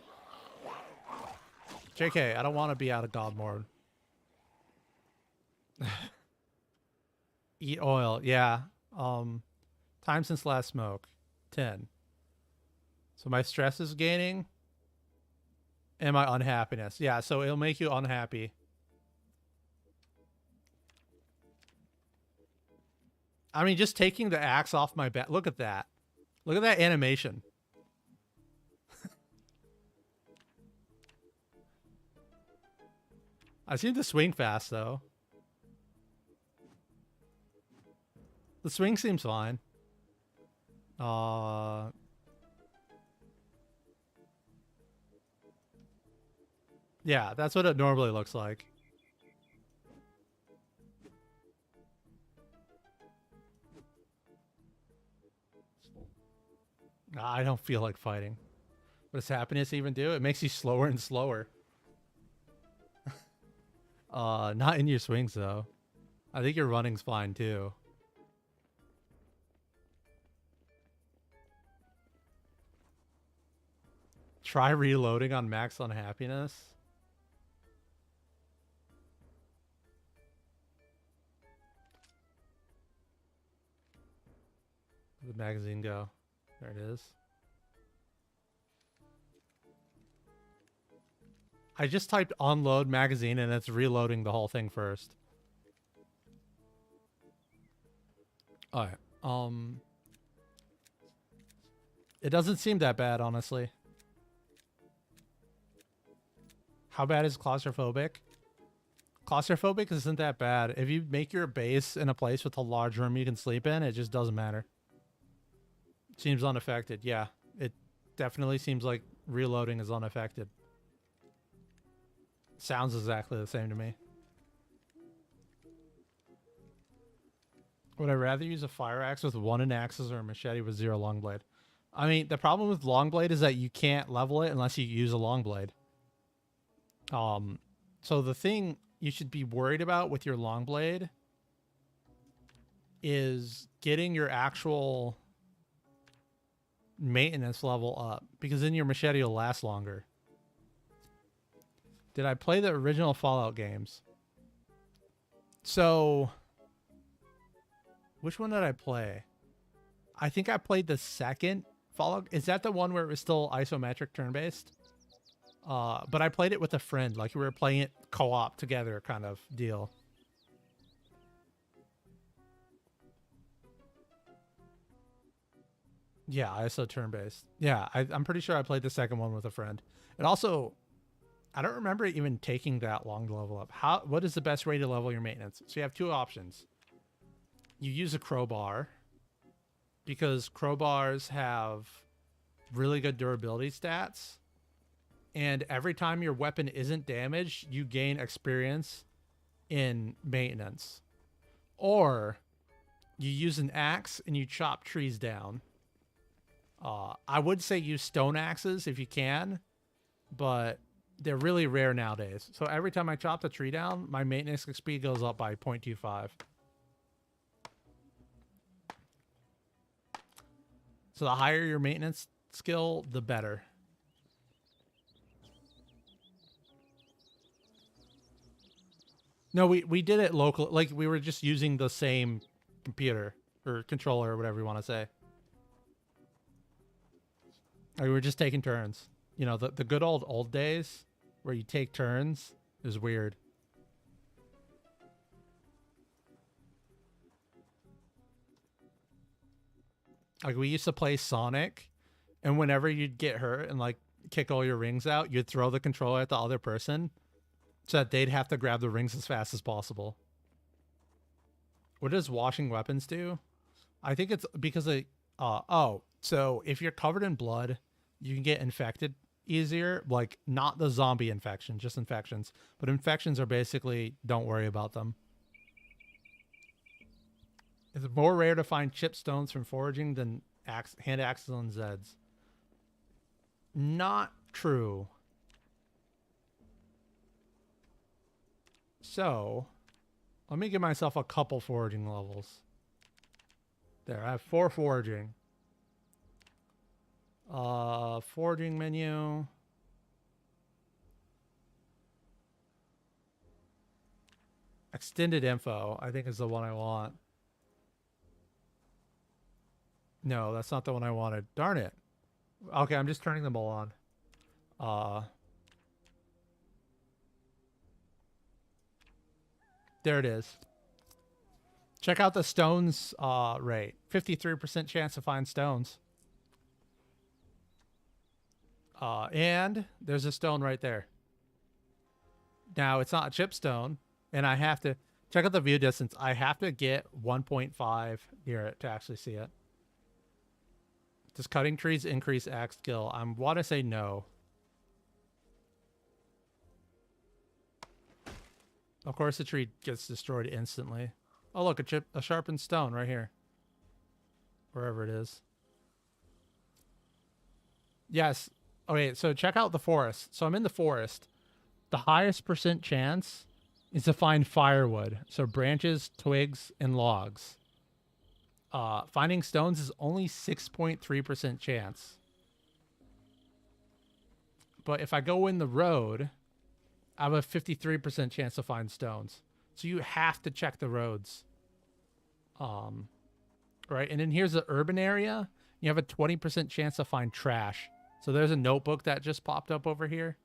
JK, I don't want to be out of God mode. Eat oil. Yeah. Time since last smoke. 10. So my stress is gaining. And my unhappiness. Yeah, so it'll make you unhappy. I mean, just taking the axe off my back. Look at that. Look at that animation. I seem to swing fast, though. The swing seems fine. Yeah, that's what it normally looks like. I don't feel like fighting. What does happiness even do? It makes you slower and slower. Not in your swings, though. I think your running's fine, too. Try reloading on max unhappiness. Where'd the magazine go? There it is. I just typed unload magazine and it's reloading the whole thing first. Alright. It doesn't seem that bad, honestly. How bad is claustrophobic? Claustrophobic isn't that bad. If you make your base in a place with a large room you can sleep in, it just doesn't matter. Seems unaffected. Yeah, it definitely seems like reloading is unaffected. Sounds exactly the same to me. Would I rather use a fire axe with 1 in axes or a machete with 0 long blade? I mean, the problem with long blade is that you can't level it unless you use a long blade. So the thing you should be worried about with your long blade is getting your actual maintenance level up, because then your machete will last longer. Did I play the original Fallout games? So, which one did I play? I think I played the second Fallout. Is that the one where it was still isometric turn-based? But I played it with a friend. Like we were playing it co-op together kind of deal. Yeah, ISO turn-based. Yeah, I'm pretty sure I played the second one with a friend. And also, I don't remember it even taking that long to level up. What is the best way to level your maintenance? So you have two options. You use a crowbar because crowbars have really good durability stats. And every time your weapon isn't damaged, you gain experience in maintenance. Or you use an axe and you chop trees down. I would say use stone axes if you can, but they're really rare nowadays. So every time I chop the tree down, my maintenance XP goes up by 0.25. So the higher your maintenance skill, the better. No, we did it local. Like we were just using the same computer or controller or whatever you want to say. Like we were just taking turns. You know, the good old days where you take turns is weird. Like we used to play Sonic, and whenever you'd get hurt and like kick all your rings out, you'd throw the controller at the other person so that they'd have to grab the rings as fast as possible. What does washing weapons do? I think it's because of so if you're covered in blood, you can get infected easier. Like not the zombie infection, just infections. But infections are basically don't worry about them. It's more rare to find chip stones from foraging than hand axes on Zeds. Not true. So, let me give myself a couple foraging levels. There, I have 4 foraging. Foraging menu. Extended info, I think is the one I want. No, that's not the one I wanted. Darn it. Okay, I'm just turning them all on. There it is. Check out the stones rate. 53% chance to find stones. And there's a stone right there. Now, it's not a chip stone, and I have to check out the view distance. I have to get 1.5 near it to actually see it. Does cutting trees increase axe skill? I want to say no. Of course, the tree gets destroyed instantly. Oh, look, a sharpened stone right here. Wherever it is. Yes. Okay, so check out the forest. So I'm in the forest. The highest percent chance is to find firewood. So branches, twigs, and logs. Finding stones is only 6.3% chance. But if I go in the road, I have a 53% chance to find stones. So you have to check the roads. Right? And then here's the urban area. You have a 20% chance to find trash. So there's a notebook that just popped up over here.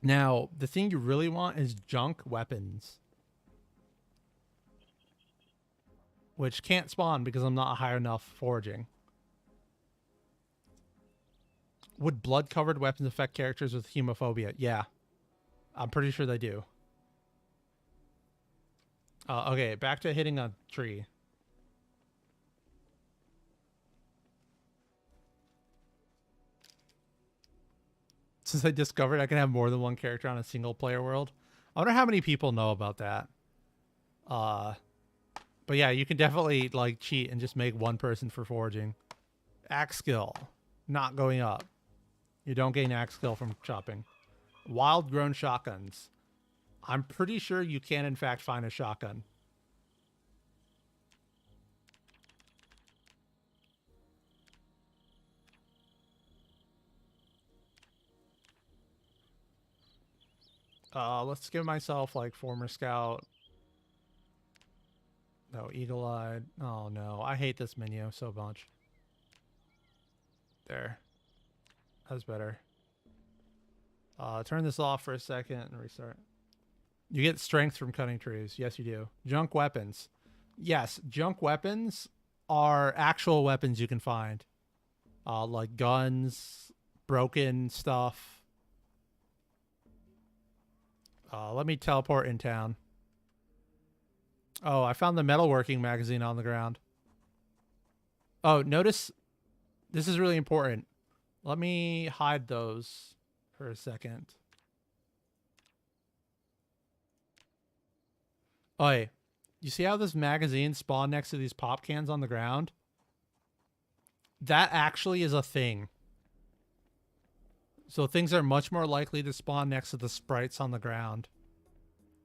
Now, the thing you really want is junk weapons. Which can't spawn because I'm not high enough foraging. Would blood-covered weapons affect characters with hemophobia? Yeah. I'm pretty sure they do. Okay, back to hitting a tree. Since I discovered I can have more than one character on a single-player world. I wonder how many people know about that. But yeah, you can definitely like cheat and just make one person for foraging. Axe skill, not going up. You don't gain axe skill from chopping. Wild grown shotguns. I'm pretty sure you can in fact find a shotgun. Let's give myself like former scout. No, eagle-eyed. Oh no, I hate this menu so much. There. That's better. Turn this off for a second and restart. You get strength from cutting trees. Yes, you do. Junk weapons. Yes, junk weapons are actual weapons you can find. Like guns, broken stuff. Let me teleport in town. Oh, I found the metalworking magazine on the ground. Oh, notice this is really important. Let me hide those for a second. Oh, hey, you see how this magazine spawned next to these pop cans on the ground? That actually is a thing. So things are much more likely to spawn next to the sprites on the ground.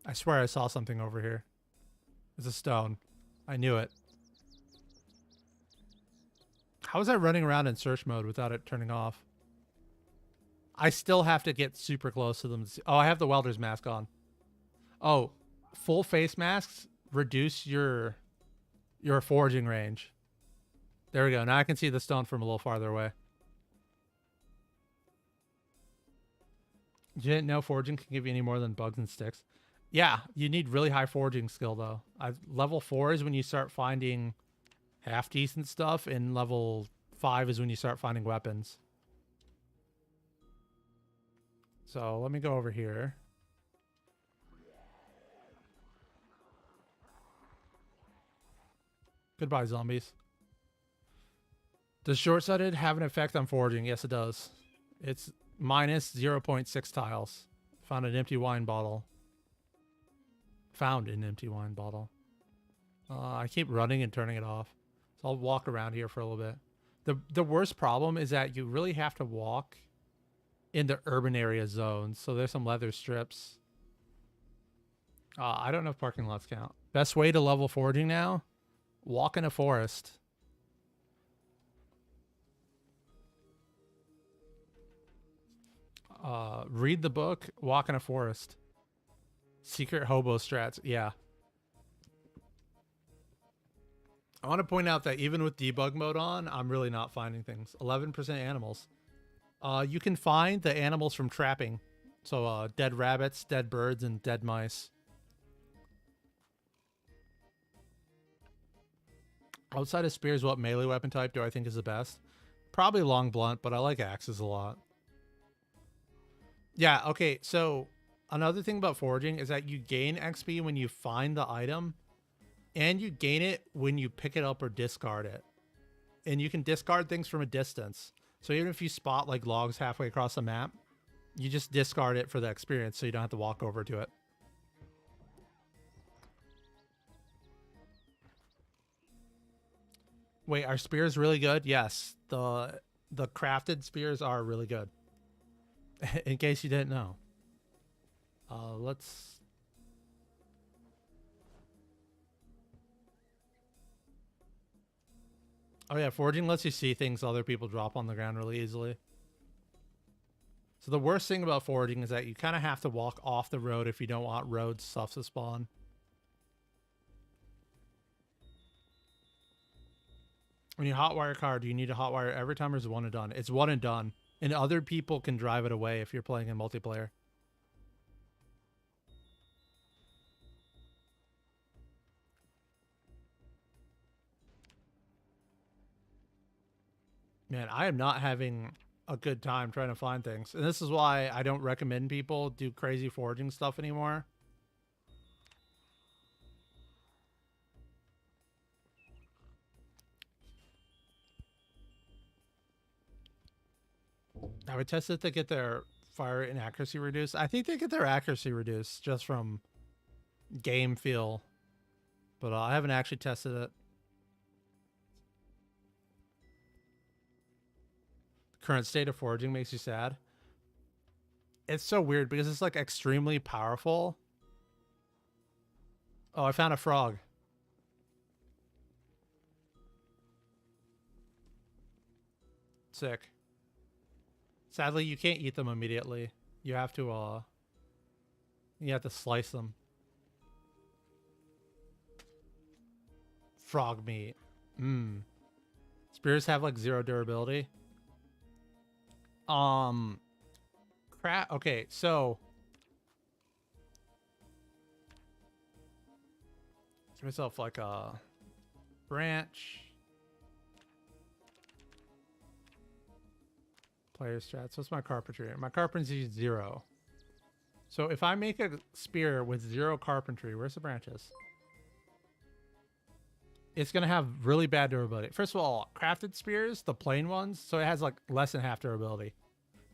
I swear I saw something over here. It's a stone. I knew it. How was I running around in search mode without it turning off? I still have to get super close to them. Oh, I have the welder's mask on. Oh, full face masks reduce your foraging range. There we go. Now I can see the stone from a little farther away. You didn't know foraging can give you any more than bugs and sticks? Yeah, you need really high foraging skill, though. Level 4 is when you start finding half-decent stuff, and level 5 is when you start finding weapons. So let me go over here. Goodbye, zombies. Does short-sighted have an effect on foraging? Yes, it does. It's minus 0.6 tiles. Found an empty wine bottle. Found an empty wine bottle. I keep running and turning it off. So I'll walk around here for a little bit. The worst problem is that you really have to walk in the urban area zones. So there's some leather strips. I don't know if parking lots count. Best way to level foraging now? Walk in a forest. Read the book, walk in a forest. Secret hobo strats, yeah. I want to point out that even with debug mode on, I'm really not finding things. 11% animals. You can find the animals from trapping. So dead rabbits, dead birds, and dead mice. Outside of spears, what melee weapon type do I think is the best? Probably long blunt, but I like axes a lot. Yeah, okay, so another thing about foraging is that you gain XP when you find the item, and you gain it when you pick it up or discard it. And you can discard things from a distance. So even if you spot like logs halfway across the map, you just discard it for the experience so you don't have to walk over to it. Wait, are spears really good? Yes, the crafted spears are really good. In case you didn't know. Let's... Oh yeah, foraging lets you see things other people drop on the ground really easily. So the worst thing about foraging is that you kind of have to walk off the road if you don't want road stuff to spawn. When you hotwire a car, do you need to hotwire every time or is it one and done? It's one and done. And other people can drive it away if you're playing in multiplayer. Man, I am not having a good time trying to find things. And this is why I don't recommend people do crazy foraging stuff anymore. I would test it to get their fire and accuracy reduced. I think they get their accuracy reduced just from game feel. But I haven't actually tested it. The current state of foraging makes you sad. It's so weird because it's like extremely powerful. Oh, I found a frog. Sick. Sadly, you can't eat them immediately. You have to slice them. frog meat. Spears have like 0 durability. Crap. Okay, so give myself like a branch. Player strats. What's my carpentry? My carpentry is 0. So if I make a spear with 0 carpentry, where's the branches? It's going to have really bad durability. First of all, crafted spears, the plain ones, so it has like less than half durability.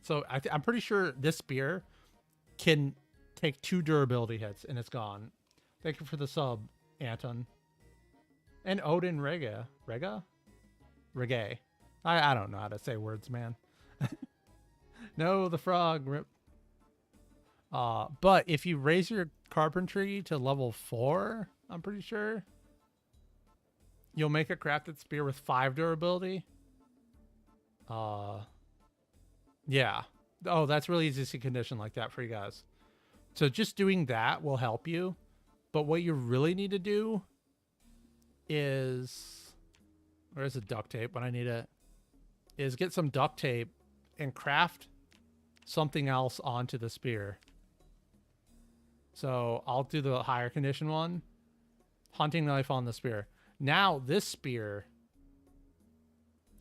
So I'm pretty sure this spear can take 2 durability hits and it's gone. Thank you for the sub, Anton. And Odin Rega. Rega? Reggae. I don't know how to say words, man. No, the frog. Rip. But if you raise your carpentry to level 4, I'm pretty sure, you'll make a crafted spear with 5 durability. Yeah. Oh, that's really easy to see condition like that for you guys. So just doing that will help you. But what you really need to do is, where's the duct tape when I need it? Is get some duct tape and craft something else onto the spear. So I'll do the higher condition one. Hunting knife on the spear. Now this spear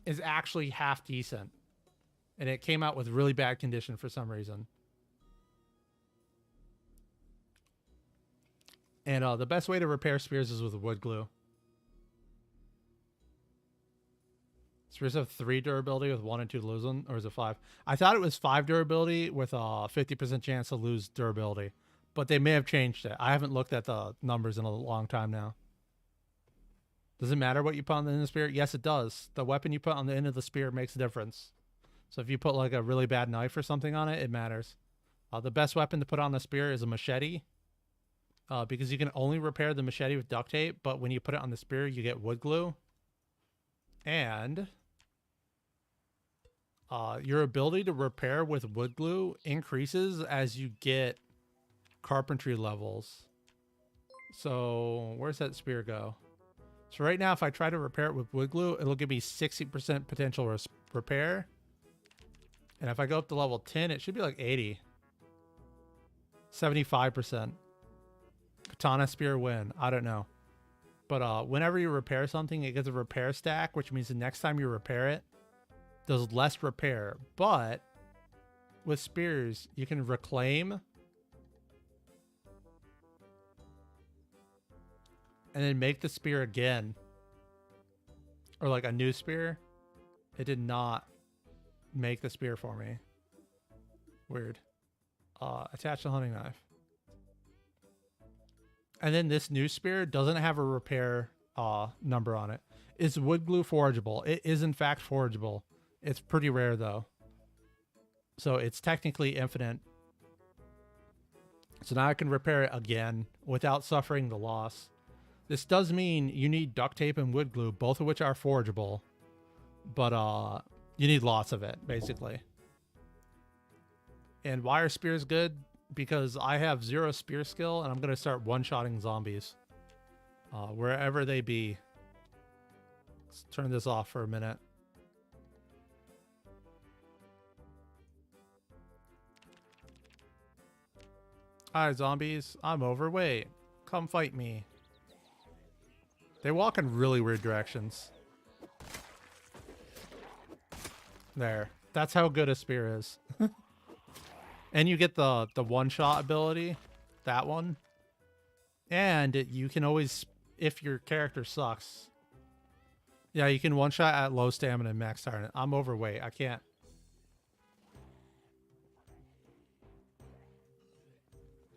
is actually half decent. And it came out with really bad condition for some reason. And the best way to repair spears is with wood glue. Spears have 3 durability with 1 and 2 losing, or is it 5? I thought it was 5 durability with a 50% chance to lose durability. But they may have changed it. I haven't looked at the numbers in a long time now. Does it matter what you put on the end of the spear? Yes, it does. The weapon you put on the end of the spear makes a difference. So if you put like a really bad knife or something on it, it matters. The best weapon to put on the spear is a machete. Because you can only repair the machete with duct tape, but when you put it on the spear, you get wood glue. And your ability to repair with wood glue increases as you get carpentry levels. So where's that spear go? So right now, if I try to repair it with wood glue, it'll give me 60% potential repair. And if I go up to level 10, it should be like 80. 75%. Katana spear win. I don't know. But whenever you repair something, it gets a repair stack, which means the next time you repair it, does less repair. But with spears, you can reclaim and then make the spear again. Or like a new spear. It did not make the spear for me. Weird. Attach the hunting knife. And then this new spear doesn't have a repair number on it. Is wood glue forageable? It is in fact forageable. It's pretty rare though. So it's technically infinite. So now I can repair it again without suffering the loss. This does mean you need duct tape and wood glue, both of which are forageable. But you need lots of it, basically. And why are spears good? Because I have 0 spear skill, and I'm going to start one-shotting zombies. Wherever they be. Let's turn this off for a minute. Hi, zombies. I'm overweight. Come fight me. They walk in really weird directions. There. That's how good a spear is. And you get the one-shot ability. That one. And you can always, if your character sucks. Yeah, you can one-shot at low stamina and max target. I'm overweight. I can't.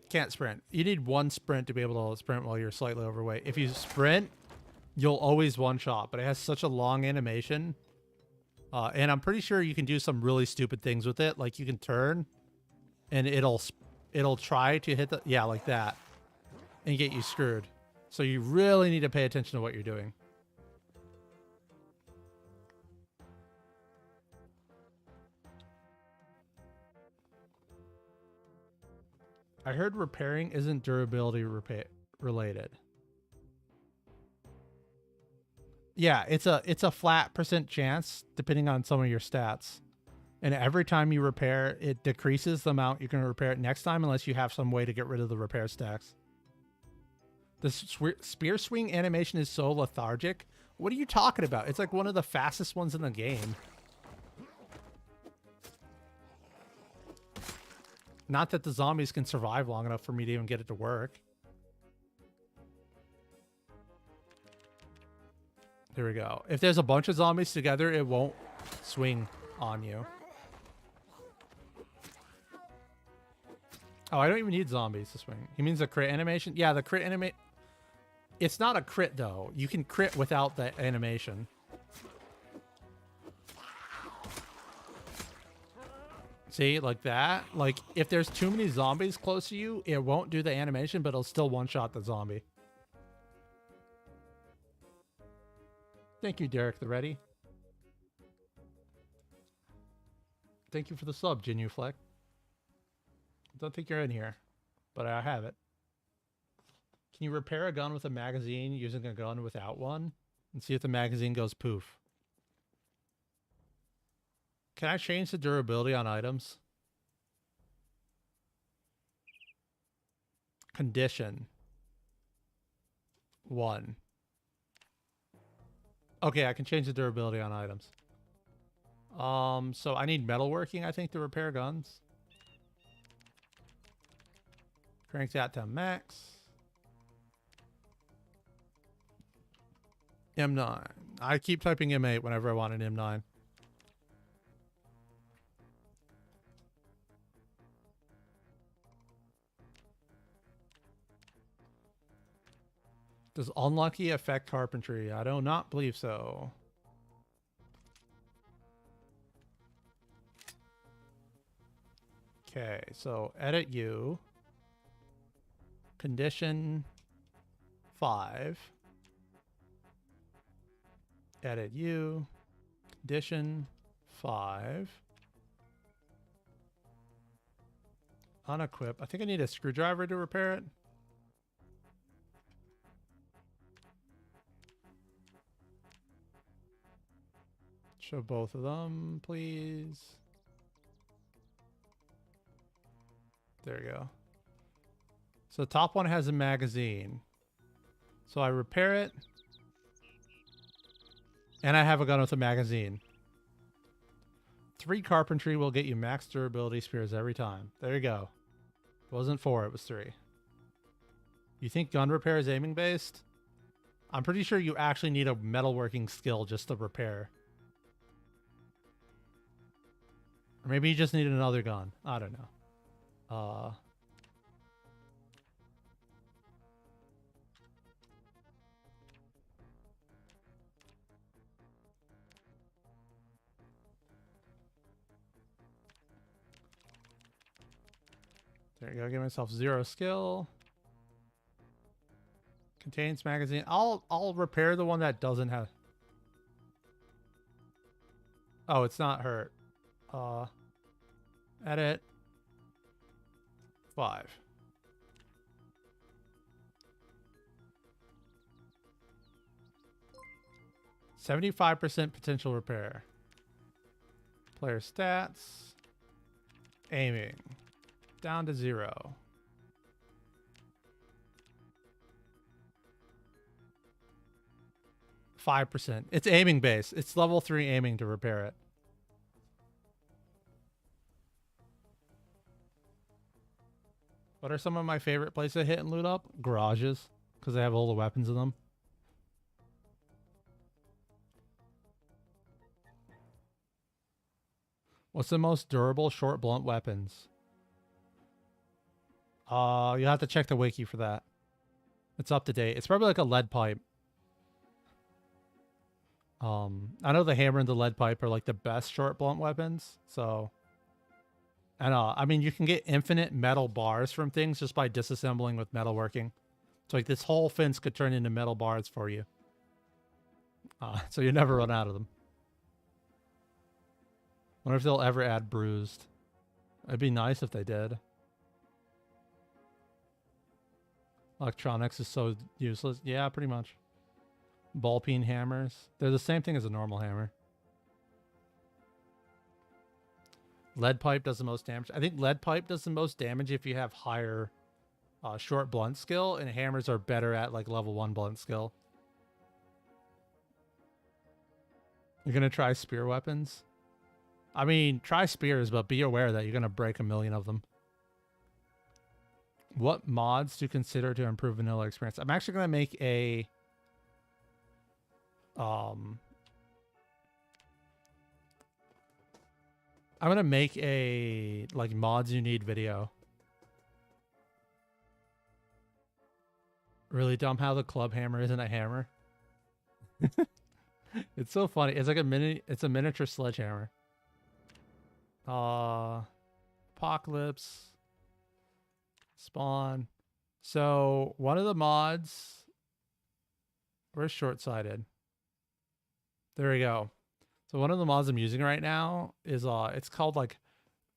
Can't sprint. You need 1 sprint to be able to sprint while you're slightly overweight. If you sprint, you'll always one-shot. But it has such a long animation. And I'm pretty sure you can do some really stupid things with it. Like you can turn. And it'll try to hit the, yeah, like that, and get you screwed. So you really need to pay attention to what you're doing. I heard repairing isn't durability related. Yeah, it's a flat percent chance depending on some of your stats. And every time you repair, it decreases the amount you can repair it next time unless you have some way to get rid of the repair stacks. The spear swing animation is so lethargic. What are you talking about? It's like one of the fastest ones in the game. Not that the zombies can survive long enough for me to even get it to work. There we go. If there's a bunch of zombies together, it won't swing on you. Oh, I don't even need zombies to swing. He means the crit animation? Yeah, the crit animation. It's not a crit, though. You can crit without the animation. See, like that? Like, if there's too many zombies close to you, it won't do the animation, but it'll still one-shot the zombie. Thank you, Derek the Ready. Thank you for the sub, Genufleck. Don't think you're in here, but I have it. Can you repair a gun with a magazine using a gun without one? And see if the magazine goes poof. Can I change the durability on items? Condition. 1. Okay, I can change the durability on items. So I need metalworking, I think, to repair guns. Crank that to max. M9. I keep typing M8 whenever I want an M9. Does unlucky affect carpentry? I do not believe so. Okay, so edit you. Condition 5. Edit you. Condition 5. Unequip. I think I need a screwdriver to repair it. Show both of them, please. There you go. So the top one has a magazine. So I repair it. And I have a gun with a magazine. 3 carpentry will get you max durability spears every time. There you go. It wasn't 4, it was 3. You think gun repair is aiming based? I'm pretty sure you actually need a metalworking skill just to repair. Or maybe you just need another gun. I don't know. There you go. Give myself 0 skill. Contains magazine. I'll repair the one that doesn't have. Oh, it's not hurt. Edit 5. %75 potential repair. Player stats. Aiming. Down to 0. %5. It's aiming base. It's level 3 aiming to repair it. What are some of my favorite places to hit and loot up? Garages, because they have all the weapons in them. What's the most durable short blunt weapons? You'll have to check the wiki for that. It's up to date. It's probably like a lead pipe. I know the hammer and the lead pipe are like the best short blunt weapons, so... And I mean, you can get infinite metal bars from things just by disassembling with metalworking. So like this whole fence could turn into metal bars for you. So you never run out of them. Wonder if they'll ever add bruised. It'd be nice if they did. Electronics is so useless. Yeah, pretty much. Ball peen hammers. They're the same thing as a normal hammer. Lead pipe does the most damage. I think lead pipe does the most damage if you have higher short blunt skill, and hammers are better at like level 1 blunt skill. You're gonna try spear weapons? I mean, try spears, but be aware that you're gonna break a million of them. What mods to consider to improve vanilla experience? I'm actually gonna make a I'm gonna make a like mods you need video. Really dumb how the club hammer isn't a hammer. It's so funny. It's like it's a miniature sledgehammer. Apocalypse. Spawn. So one of the mods. Where's short-sighted? There we go. So one of the mods I'm using right now is it's called like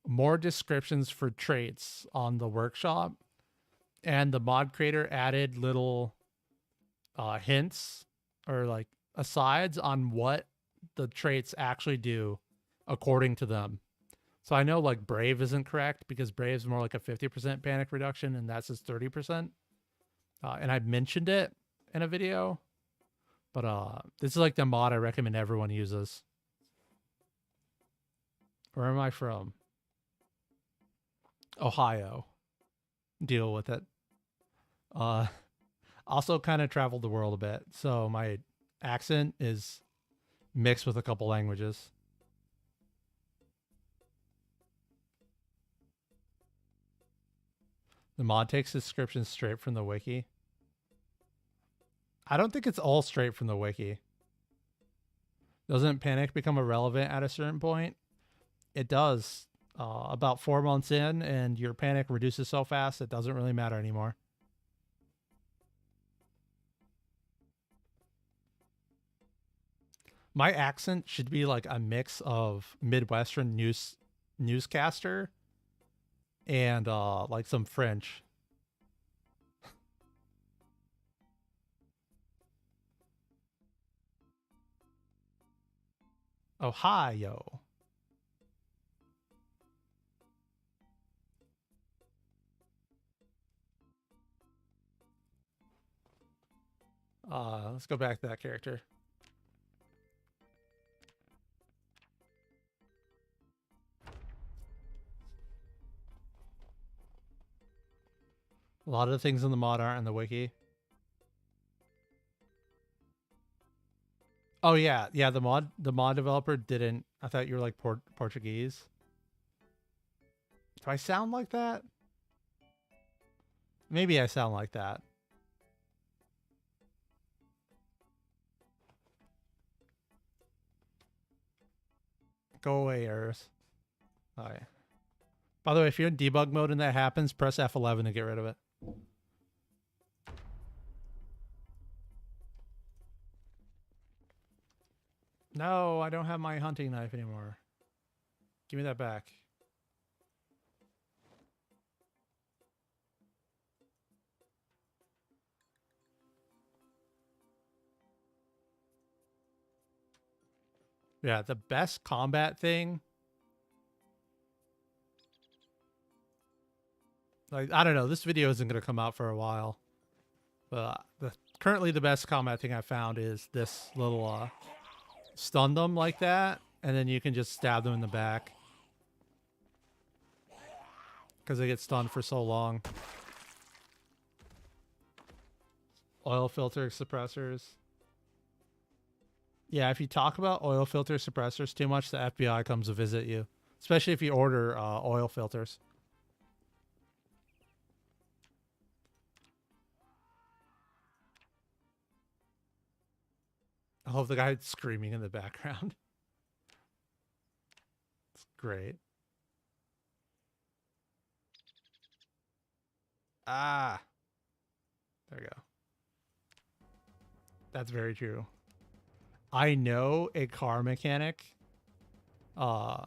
more descriptions for traits on the workshop. And the mod creator added little hints or like asides on what the traits actually do according to them. So I know like Brave isn't correct because Brave's more like a 50% panic reduction and that's just 30%. And I mentioned it in a video, but this is like the mod I recommend everyone uses. Where am I from? Ohio. Deal with it. Also kind of traveled the world a bit, so my accent is mixed with a couple languages. The mod takes descriptions straight from the wiki. I don't think it's all straight from the wiki. Doesn't panic become irrelevant at a certain point? It does. About 4 months in, and your panic reduces so fast it doesn't really matter anymore. My accent should be like a mix of Midwestern newscaster and like some French. Ohio. Let's go back to that character. A lot of the things in the mod aren't in the wiki. Oh yeah, yeah. The mod developer didn't. I thought you were like Portuguese. Do I sound like that? Maybe I sound like that. Go away, errors. All right. By the way, if you're in debug mode and that happens, press F11 to get rid of it. No, I don't have my hunting knife anymore. Give me that back. Yeah, the best combat thing. Like, I don't know. This video isn't going to come out for a while. But currently the best combat thing I found is this little stun them like that. And then you can just stab them in the back. Because they get stunned for so long. Oil filter suppressors. Yeah, if you talk about oil filter suppressors too much, the FBI comes to visit you. Especially if you order oil filters. I love the guy screaming in the background. It's great. Ah. There we go. That's very true. I know a car mechanic. So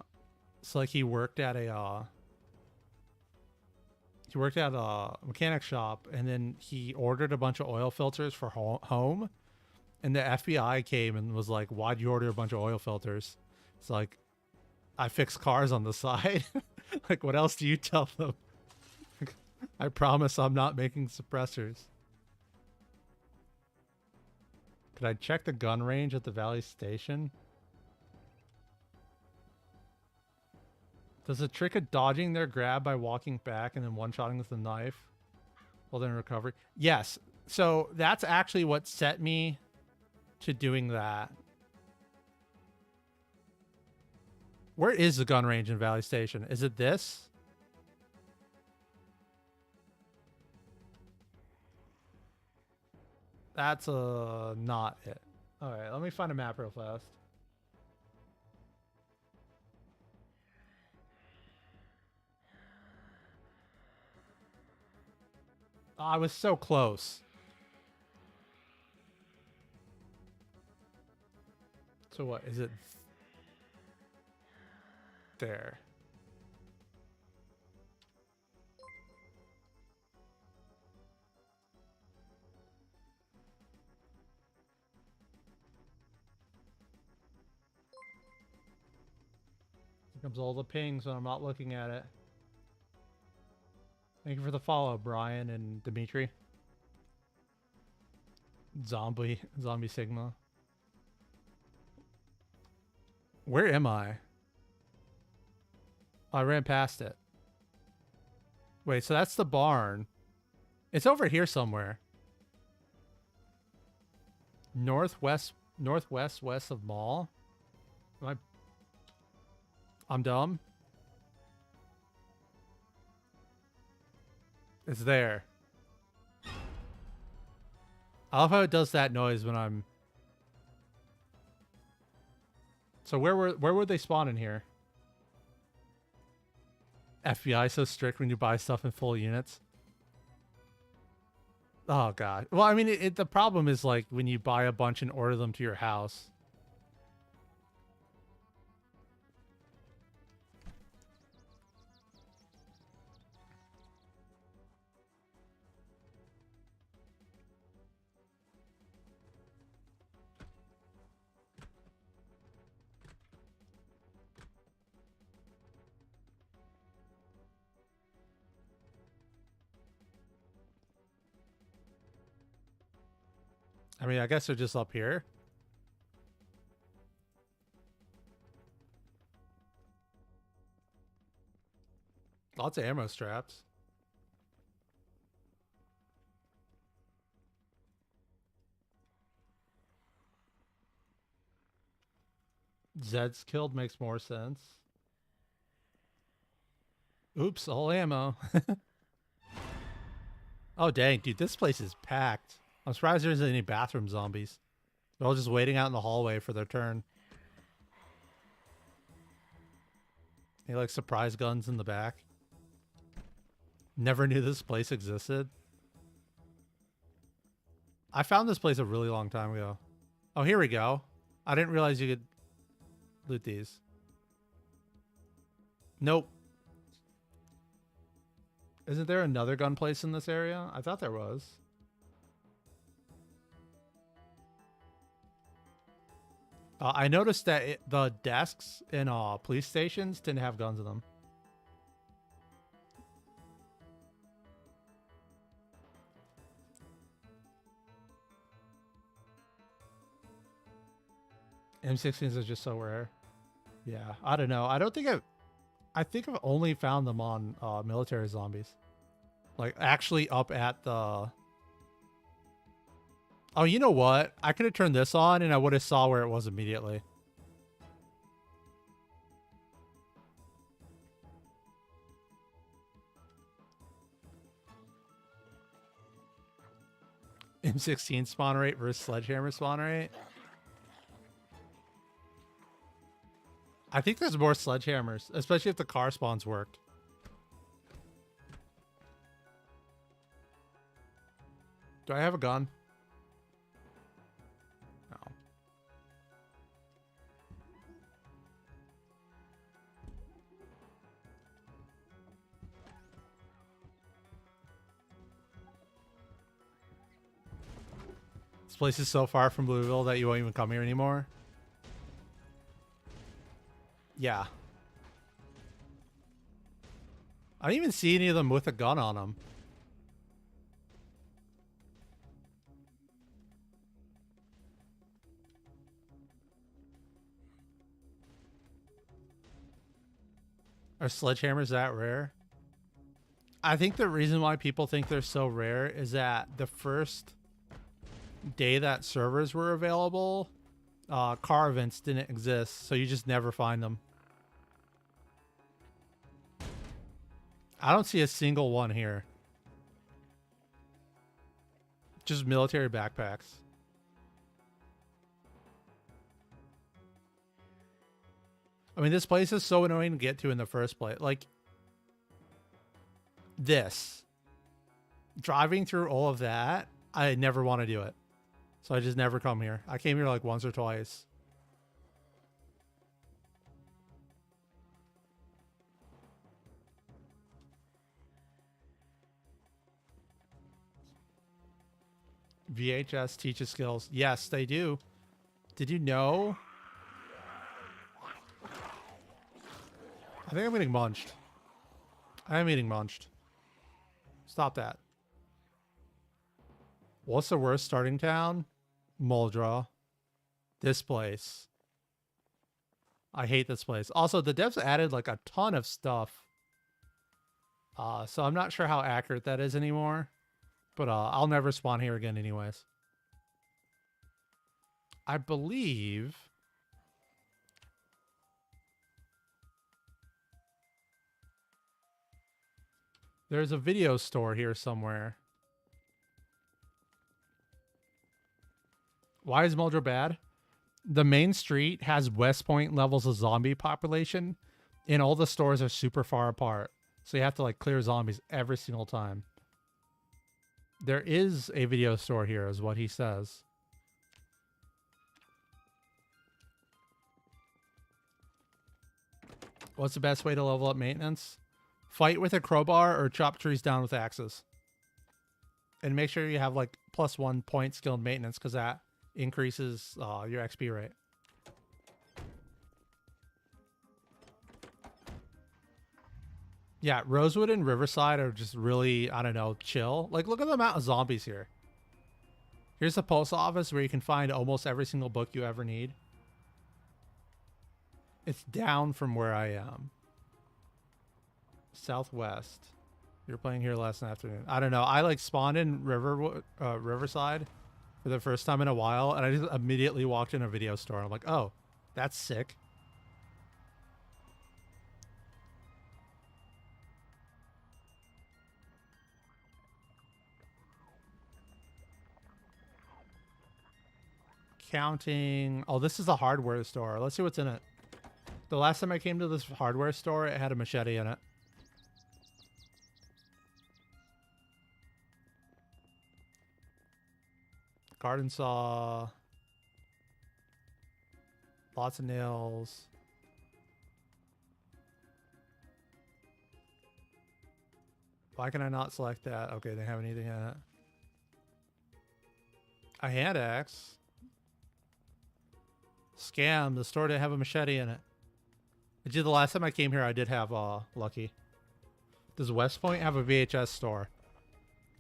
like he worked at a mechanic shop, and then he ordered a bunch of oil filters for home, And the FBI came and was like, why'd you order a bunch of oil filters? It's like, I fix cars on the side. Like, what else do you tell them? I promise I'm not making suppressors. Could I check the gun range at the Valley Station? Does the trick of dodging their grab by walking back and then one-shotting with the knife while they're in recovery? Yes. So that's actually what set me to doing that. Where is the gun range in Valley Station? Is it this? That's not it. All right, let me find a map real fast. Oh, I was so close. So what is it? There. Here comes all the pings when I'm not looking at it. Thank you for the follow, Brian and Dimitri. Zombie Sigma. Where am I? I ran past it. Wait, so that's the barn. It's over here somewhere. Northwest west of mall. I'm dumb. It's there. I love how it does that noise when I'm... So where would they spawn in here? FBI so strict when you buy stuff in full units. Oh god. Well, I mean, the problem is like when you buy a bunch and order them to your house. I mean, I guess they're just up here. Lots of ammo straps. Zed's killed makes more sense. Oops, all ammo. Oh, dang, dude, this place is packed. I'm surprised there isn't any bathroom zombies. They're all just waiting out in the hallway for their turn. They like surprise guns in the back. Never knew this place existed. I found this place a really long time ago. Oh, here we go. I didn't realize you could loot these. Nope. Isn't there another gun place in this area? I thought there was. I noticed that the desks in police stations didn't have guns in them. M16s are just so rare. Yeah, I don't know. I think I've only found them on military zombies. Like, actually up at the... Oh, you know what? I could have turned this on and I would have saw where it was immediately. M16 spawn rate versus Sledgehammer spawn rate. I think there's more Sledgehammers, especially if the car spawns worked. Do I have a gun? No. This place is so far from Louisville that you won't even come here anymore. Yeah. I didn't even see any of them with a gun on them. Are sledgehammers that rare? I think the reason why people think they're so rare is that the first day that servers were available, car events didn't exist, so you just never find them. I don't see a single one here. Just military backpacks. I mean, this place is so annoying to get to in the first place. Like, this. Driving through all of that, I never want to do it. So I just never come here. I came here like once or twice. VHS teaches skills. Yes, they do. Did you know? I think I'm getting munched. I am eating munched. Stop that. What's the worst starting town? Muldra. This place. I hate this place. Also, the devs added like a ton of stuff. So I'm not sure how accurate that is anymore. But I'll never spawn here again anyways. I believe... there's a video store here somewhere. Why is Muldra bad? The main street has West Point levels of zombie population, and all the stores are super far apart. So you have to like clear zombies every single time. There is a video store here, is what he says. What's the best way to level up maintenance? Fight with a crowbar or chop trees down with axes. And make sure you have like +1 point skilled maintenance because that increases your XP rate. Yeah, Rosewood and Riverside are just really, I don't know, chill. Like, look at the amount of zombies here. Here's a post office where you can find almost every single book you ever need. It's down from where I am. Southwest. You were playing here last afternoon. I don't know. I like spawned in Riverside for the first time in a while, and I just immediately walked in a video store. I'm like, oh, that's sick. Counting. Oh, this is a hardware store. Let's see what's in it. The last time I came to this hardware store, it had a machete in it. Garden saw. Lots of nails. Why can I not select that? Okay, they have anything in it. A hand axe. Scam. The store didn't have a machete in it. The last time I came here, I did have Lucky. Does West Point have a VHS store?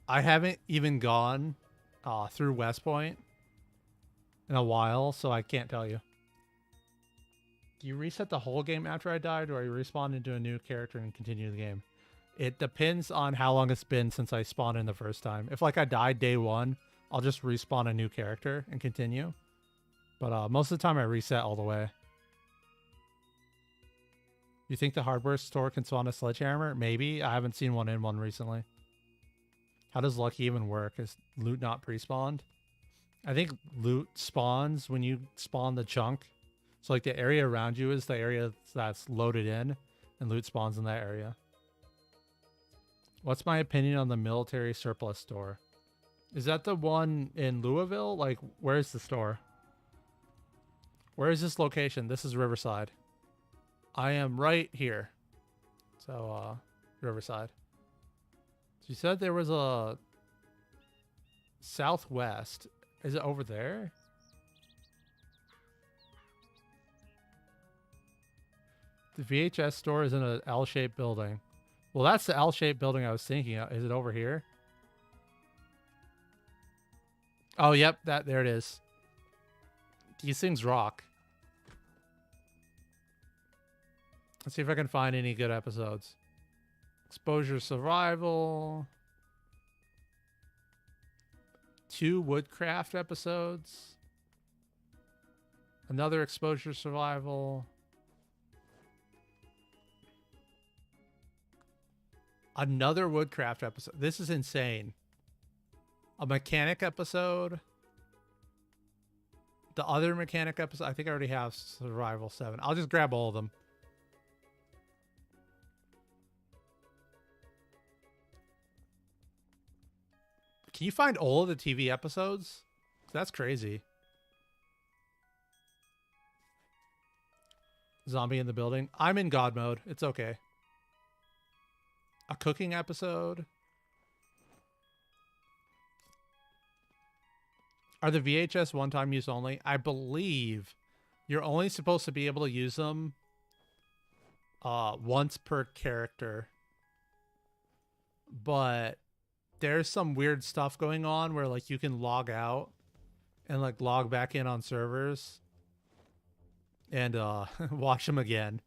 I haven't even gone through West Point in a while, so I can't tell you. Do you reset the whole game after I died, or you respawn into a new character and continue the game? It depends on how long it's been since I spawned in the first time. If like I died day one, I'll just respawn a new character and continue. But most of the time I reset all the way. You think the hardware store can spawn a sledgehammer? Maybe. I haven't seen one in one recently. How does Lucky even work? Is loot not pre-spawned? I think loot spawns when you spawn the chunk. So like the area around you is the area that's loaded in, and loot spawns in that area. What's my opinion on the military surplus store? Is that the one in Louisville? Like, where's the store? Where is this location? This is Riverside. I am right here. So, Riverside. She said there was a Southwest Is it over there? The VHS store is in an L-shaped building. Well, that's the L-shaped building I was thinking of. Is it over here? Oh, yep. There it is. These things rock. Let's see if I can find any good episodes. Exposure survival. 2 woodcraft episodes. Another exposure survival. Another woodcraft episode. This is insane. A mechanic episode. The other mechanic episode. I think I already have survival 7. I'll just grab all of them. Can you find all of the TV episodes? That's crazy. Zombie in the building. I'm in God mode. It's okay. A cooking episode. Are the VHS one-time use only? I believe you're only supposed to be able to use them once per character. But there's some weird stuff going on where like you can log out and like log back in on servers and watch them again.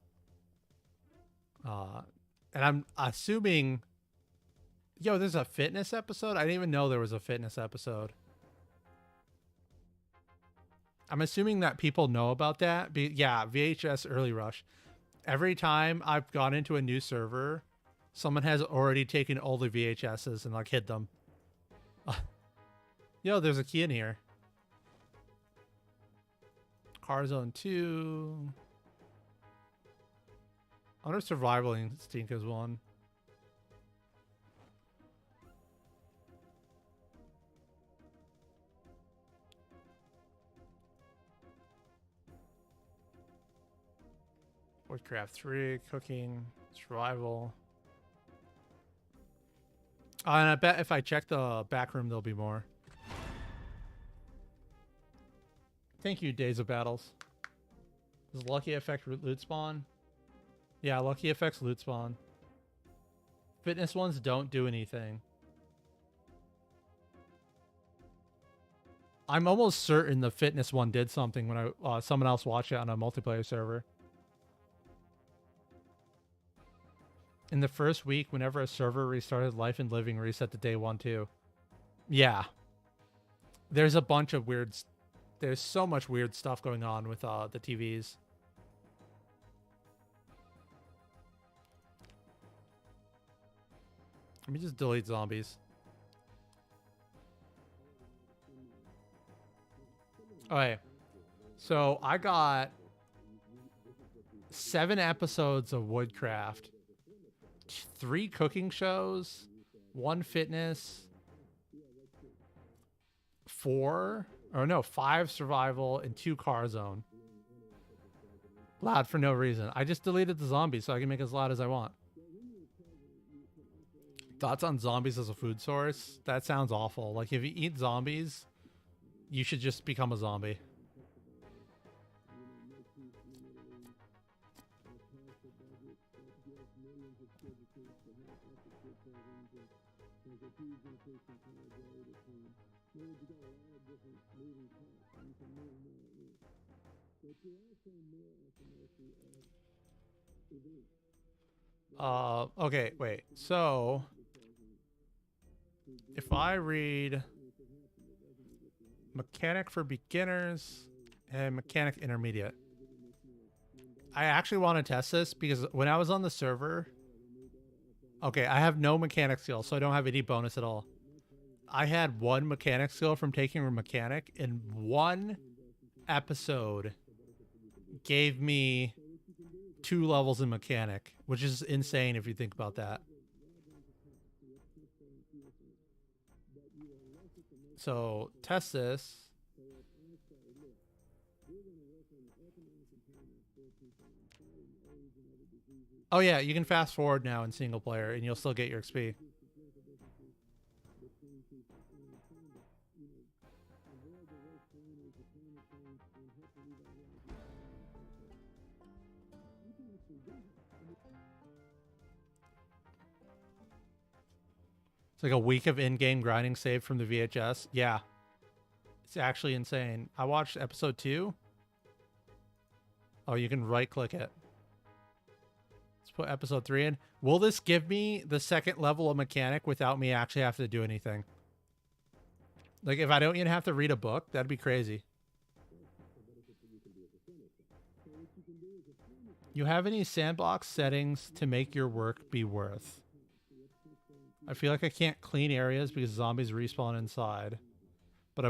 And I'm assuming, yo, there's a fitness episode? I didn't even know there was a fitness episode. I'm assuming that people know about that. Yeah, VHS Early Rush. Every time I've gone into a new server, someone has already taken all the VHSs and like hid them. Yo, there's a key in here. Car Zone 2. I wonder if Survival Instinct is one. Woodcraft 3, cooking, survival. And I bet if I check the back room, there'll be more. Thank you, Days of Battles. Does Lucky affect loot spawn? Yeah, Lucky affects loot spawn. Fitness ones don't do anything. I'm almost certain the fitness one did something when someone else watched it on a multiplayer server. In the first week, whenever a server restarted, Life and Living reset to day 1 too. Yeah. There's a bunch of weird... There's so much weird stuff going on with the TVs. Let me just delete zombies. Okay. So I got 7 episodes of Woodcraft. 3 cooking shows, 1 fitness, 5 survival, and 2 car zone. Loud for no reason. I just deleted the zombies so I can make as loud as I want. Thoughts on zombies as a food source? That sounds awful. Like if you eat zombies, you should just become a zombie. Okay, wait. So if I read Mechanic for Beginners and Mechanic Intermediate, I actually want to test this because when I was on the server, okay, I have no mechanic skill, so I don't have any bonus at all. I had 1 mechanic skill from taking a mechanic, and 1 episode gave me 2 levels in mechanic, which is insane if you think about that. So test this. Oh yeah, you can fast forward now in single player and you'll still get your XP. It's like a week of in-game grinding saved from the VHS. Yeah. It's actually insane. I watched episode 2. Oh, you can right-click it. Let's put episode 3 in. Will this give me the second level of mechanic without me actually having to do anything? Like, if I don't even have to read a book, that'd be crazy. You have any sandbox settings to make your work be worth? I feel like I can't clean areas because zombies respawn inside. But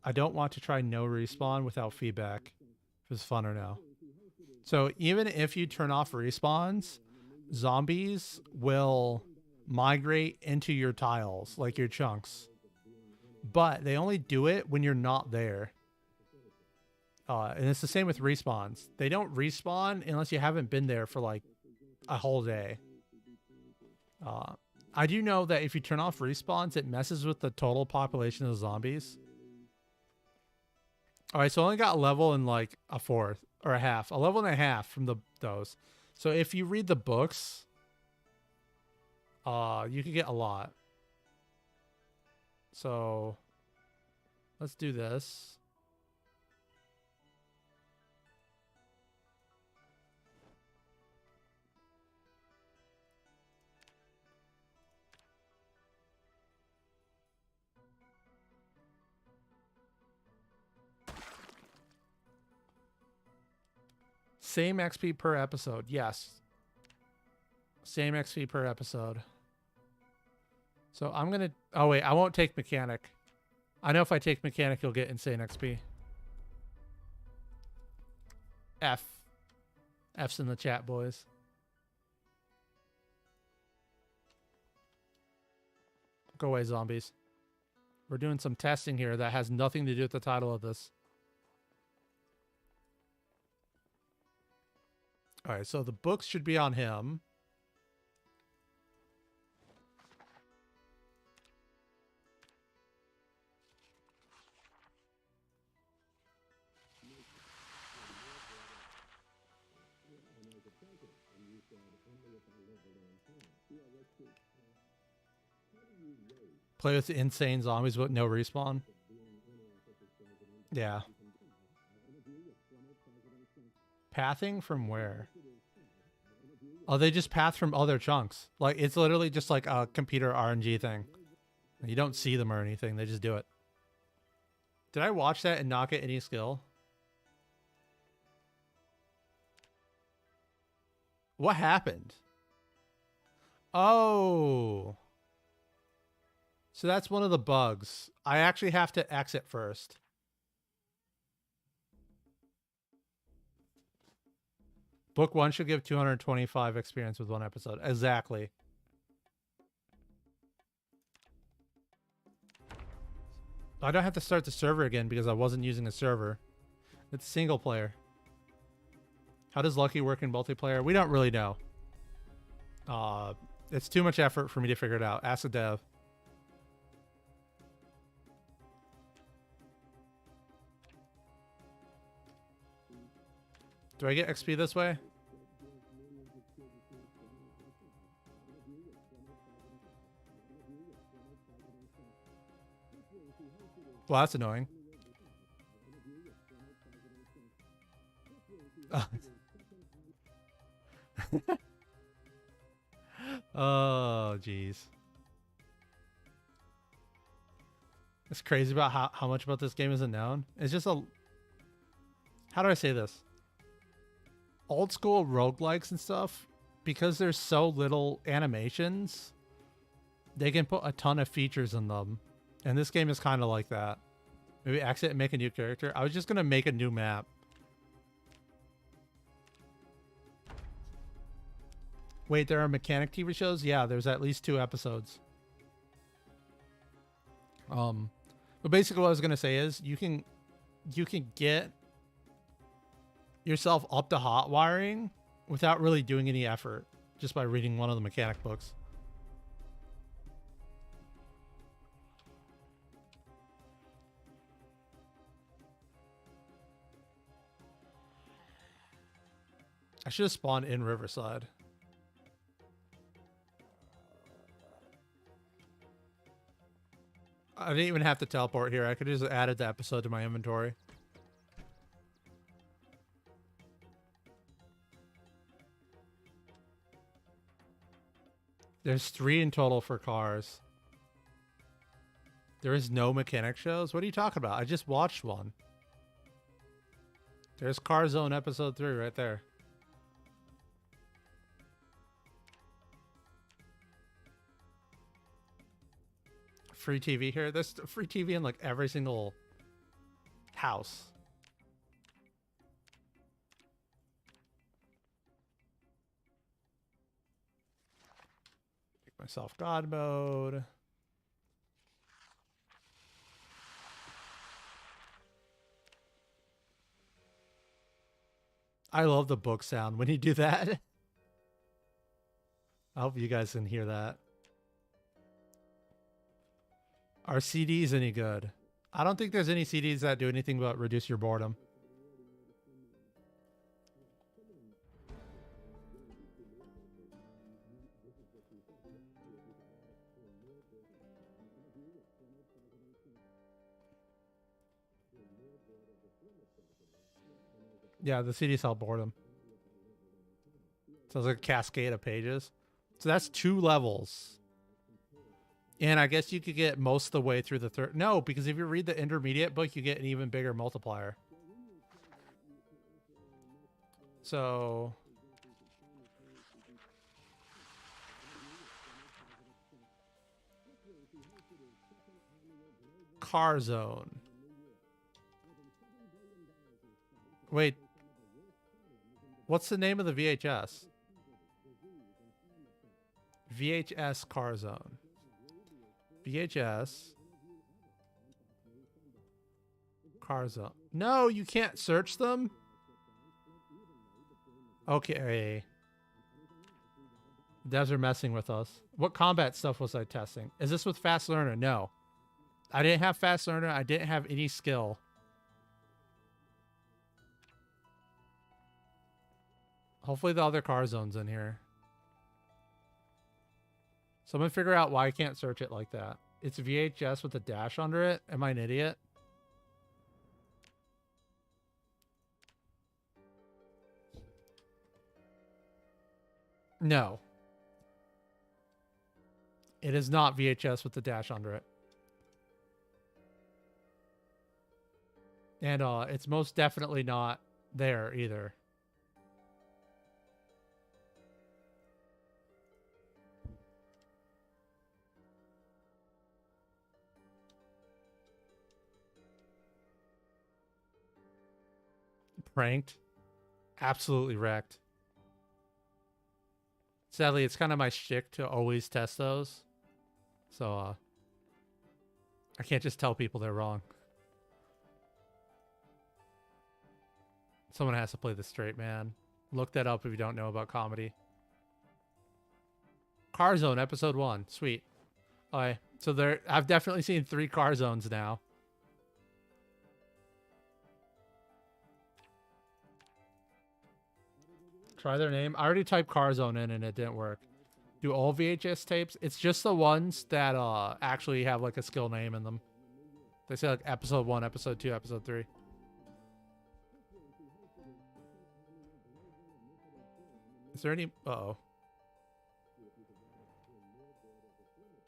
I don't want to try no respawn without feedback. If it's fun or no. So even if you turn off respawns, zombies will migrate into your tiles, like your chunks. But they only do it when you're not there. And it's the same with respawns. They don't respawn unless you haven't been there for like a whole day. I do know that if you turn off respawns, it messes with the total population of zombies. All right, so I only got a level in like a fourth or a half. A level and a half from those. So if you read the books, you can get a lot. So let's do this. Same XP per episode. Yes. Same XP per episode. So I'm going to... Oh, wait. I won't take mechanic. I know if I take mechanic, you'll get insane XP. F. F's in the chat, boys. Go away, zombies. We're doing some testing here that has nothing to do with the title of this. All right, so the books should be on him. Play with insane zombies with no respawn. Yeah. Pathing from where? Oh, they just path from other chunks. Like, it's literally just like a computer RNG thing. You don't see them or anything. They just do it. Did I watch that and not get any skill? What happened? Oh. So that's one of the bugs. I actually have to exit first. Book 1 should give 225 experience with 1 episode. Exactly. I don't have to start the server again because I wasn't using a server. It's single player. How does Lucky work in multiplayer? We don't really know. It's too much effort for me to figure it out. Ask a dev. Do I get XP this way? Well, that's annoying. Oh, jeez. It's crazy about how much about this game isn't known. It's just a... How do I say this? Old school roguelikes and stuff, because there's so little animations, they can put a ton of features in them. And this game is kind of like that. Maybe exit and make a new character. I was just going to make a new map. Wait, there are mechanic TV shows? Yeah, there's at least 2 episodes. But basically what I was going to say is you can get yourself up to hot wiring without really doing any effort, just by reading one of the mechanic books. I should have spawned in Riverside. I didn't even have to teleport here. I could have just added the episode to my inventory. There's 3 in total for cars. There is no mechanic shows? What are you talking about? I just watched one. There's Car Zone episode 3 right there. Free TV here. There's free TV in like every single house. Make myself God mode. I love the book sound when you do that. I hope you guys can hear that. Are CDs any good? I don't think there's any CDs that do anything but reduce your boredom. Yeah, the CDs help boredom. So it's like a cascade of pages. So that's 2 levels. And I guess you could get most of the way through the third. No, because if you read the intermediate book, you get an even bigger multiplier. So Car Zone. Wait. What's the name of the VHS? VHS Car Zone. VHS Car Zone. No, you can't search them? Okay. Devs are messing with us. What combat stuff was I testing? Is this with Fast Learner? No. I didn't have Fast Learner. I didn't have any skill. Hopefully the other Car Zone's in here. So I'm going to figure out why I can't search it like that. It's VHS with a dash under it. Am I an idiot? No. It is not VHS with the dash under it. And it's most definitely not there either. Pranked. Absolutely wrecked. Sadly, it's kind of my shtick to always test those. So, I can't just tell people they're wrong. Someone has to play the straight man. Look that up if you don't know about comedy. Car Zone, episode 1. Sweet. Okay, so there, I've definitely seen 3 Car Zones now. Try their name. I already typed Car Zone in and it didn't work. Do all VHS tapes? It's just the ones that actually have like a skill name in them. They say like episode 1, episode 2, episode 3. Is there any... Uh-oh.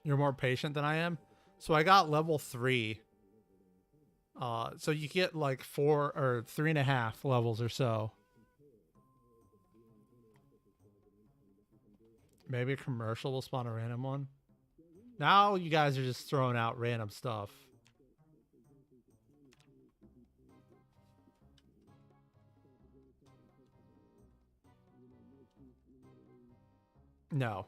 You're more patient than I am? So I got level 3. So you get like 4 or 3.5 levels or so. Maybe a commercial will spawn a random one. Now you guys are just throwing out random stuff. No.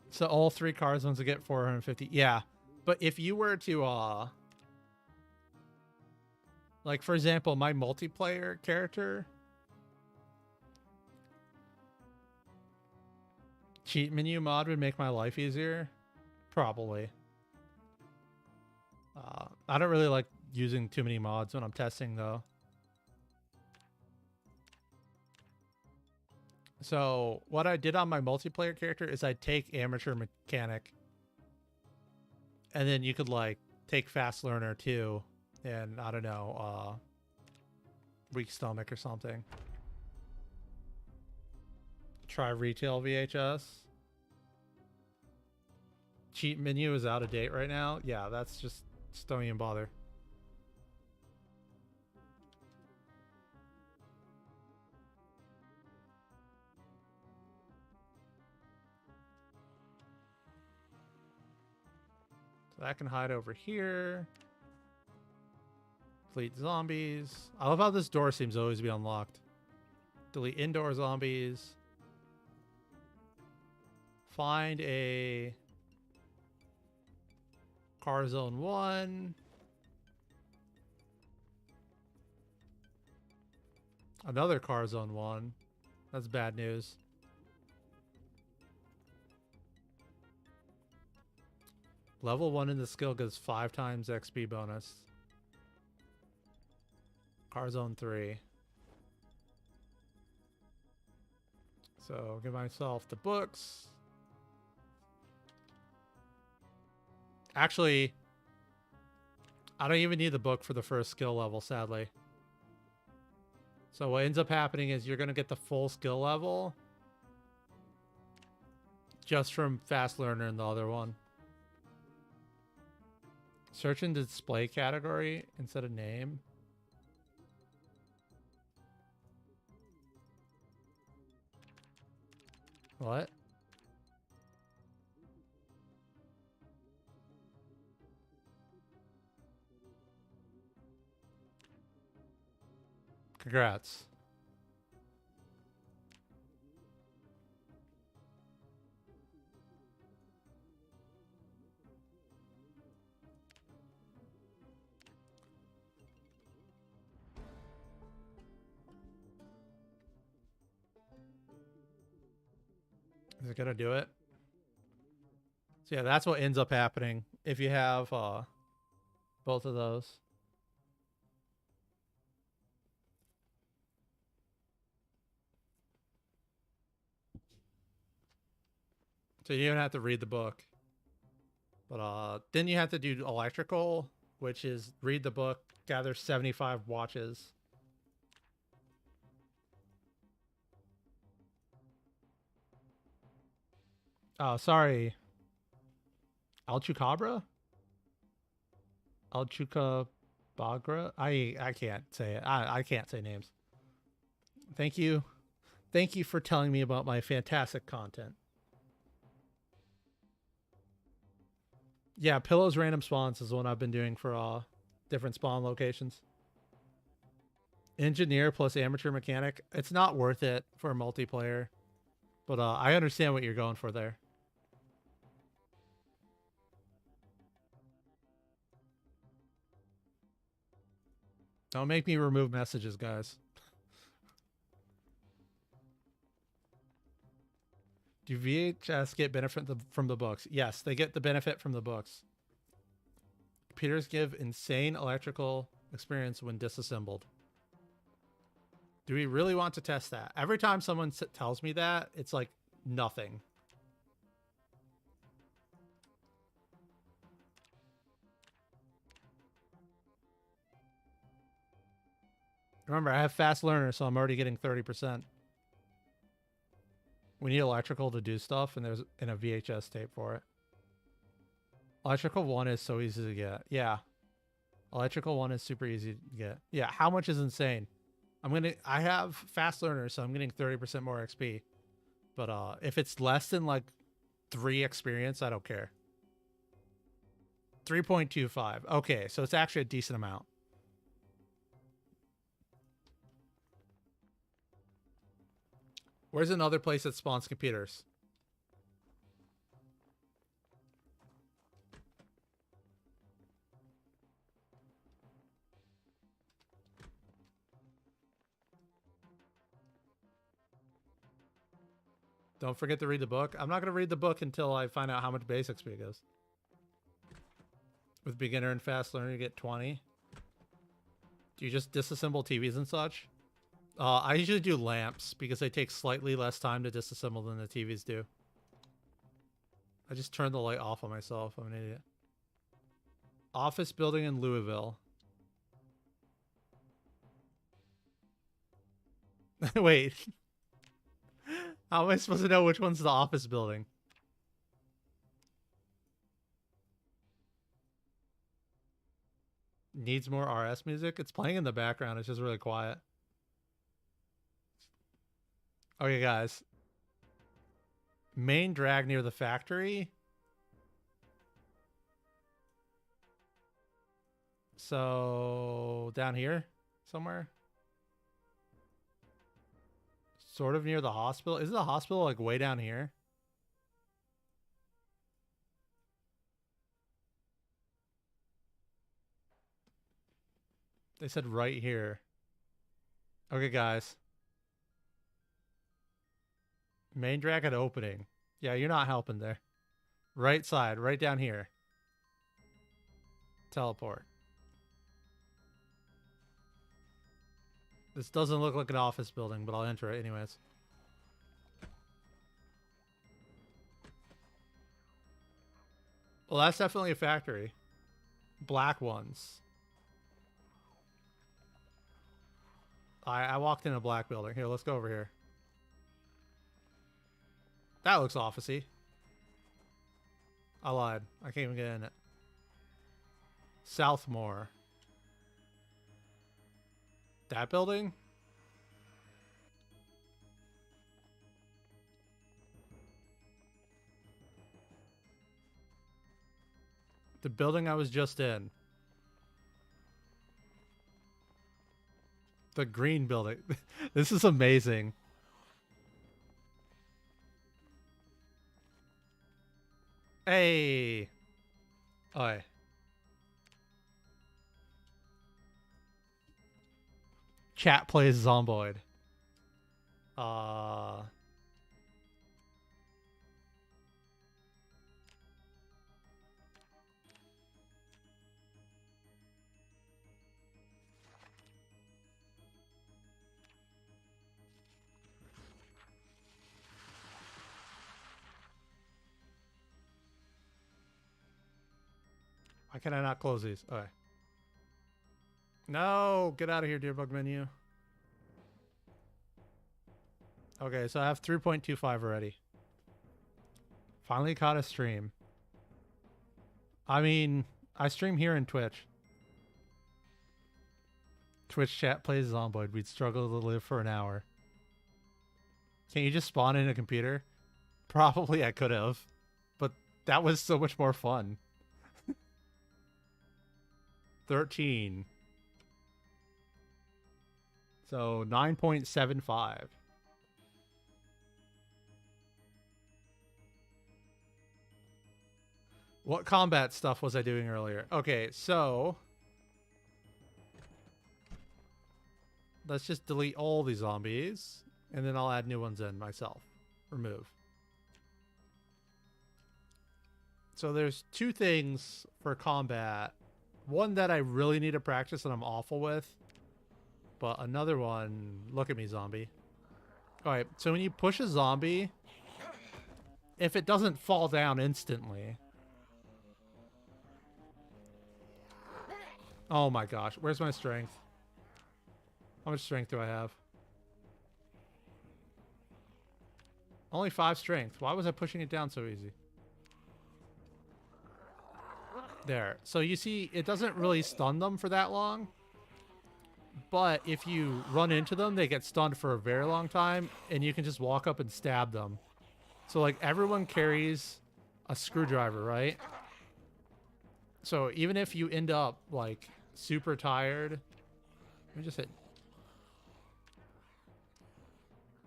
So all 3 Car Zones will get 450. Yeah. But if you were to like, for example, my multiplayer character, cheat menu mod would make my life easier. Probably. I don't really like using too many mods when I'm testing, though. So what I did on my multiplayer character is I take amateur mechanic, and then you could like take fast learner too, and I don't know, weak stomach or something. Try retail VHS. Cheat menu is out of date right now. Yeah, that's just don't even bother. So that can hide over here. Delete zombies. I love how this door seems to always be unlocked. Delete indoor zombies. Find a car zone 1. Another car zone 1. That's bad news. Level 1 in the skill gives 5 times XP bonus. Car zone 3. So give myself the books. Actually, I don't even need the book for the first skill level, sadly. So what ends up happening is you're going to get the full skill level just from fast learner and the other one. Search and display category instead of name. What? Congrats. Is it gonna do it? So yeah, that's what ends up happening if you have both of those. So you don't have to read the book. But then you have to do electrical, which is read the book, gather 75 watches. Oh, sorry. Alchucabra? Alchucabagra? I can't say it. I can't say names. Thank you. Thank you for telling me about my fantastic content. Yeah, Pillows Random Spawns is the one I've been doing for different spawn locations. Engineer plus amateur mechanic. It's not worth it for multiplayer. But I understand what you're going for there. Don't make me remove messages, guys. Do VHS get benefit from the books? Yes, they get the benefit from the books. Computers give insane electrical experience when disassembled. Do we really want to test that? Every time someone tells me that, it's like nothing. Remember, I have fast learner, so I'm already getting 30%. We need electrical to do stuff, and there's in a VHS tape for it. Electrical 1 is so easy to get. Yeah. Electrical 1 is super easy to get. Yeah, how much is insane? I have fast learner, so I'm getting 30% more XP. But if it's less than like 3 experience, I don't care. 3.25. Okay, so it's actually a decent amount. Where's another place that spawns computers? Don't forget to read the book. I'm not going to read the book until I find out how much base XP it goes. With beginner and fast learner, you get 20. Do you just disassemble TVs and such? I usually do lamps because they take slightly less time to disassemble than the TVs do. I just turned the light off on myself. I'm an idiot. Office building in Louisville. Wait. How am I supposed to know which one's the office building? Needs more RS music? It's playing in the background. It's just really quiet. Okay, guys. Main drag near the factory. So, down here somewhere? Sort of near the hospital. Isn't the hospital like way down here? They said right here. Okay, guys. Main drag at opening. Yeah, you're not helping there. Right side, right down here. Teleport. This doesn't look like an office building, but I'll enter it anyways. Well, that's definitely a factory. Black ones. I walked in a black building. Here, let's go over here. That looks officey. I lied. I can't even get in it. Southmore. That building? The building I was just in. The green building. This is amazing. Hey. Oi. Chat plays Zomboid. Why can I not close these? Okay. No, get out of here, Dearbug menu. Okay, so I have 3.25 already. Finally caught a stream. I mean, I stream here in Twitch. Twitch chat plays Zomboid. We'd struggle to live for an hour. Can't you just spawn in a computer? Probably I could have. But that was so much more fun. 13. So 9.75. What combat stuff was I doing earlier? Okay, so let's just delete all these zombies, and then I'll add new ones in myself. Remove. So there's two things for combat. One that I really need to practice and I'm awful with. But another one... Look at me, zombie. Alright, so when you push a zombie, if it doesn't fall down instantly... Oh my gosh, where's my strength? How much strength do I have? Only 5 strength. Why was I pushing it down so easy? There. So you see, it doesn't really stun them for that long. But if you run into them, they get stunned for a very long time. And you can just walk up and stab them. So like everyone carries a screwdriver, right? So even if you end up like super tired. Let me just hit.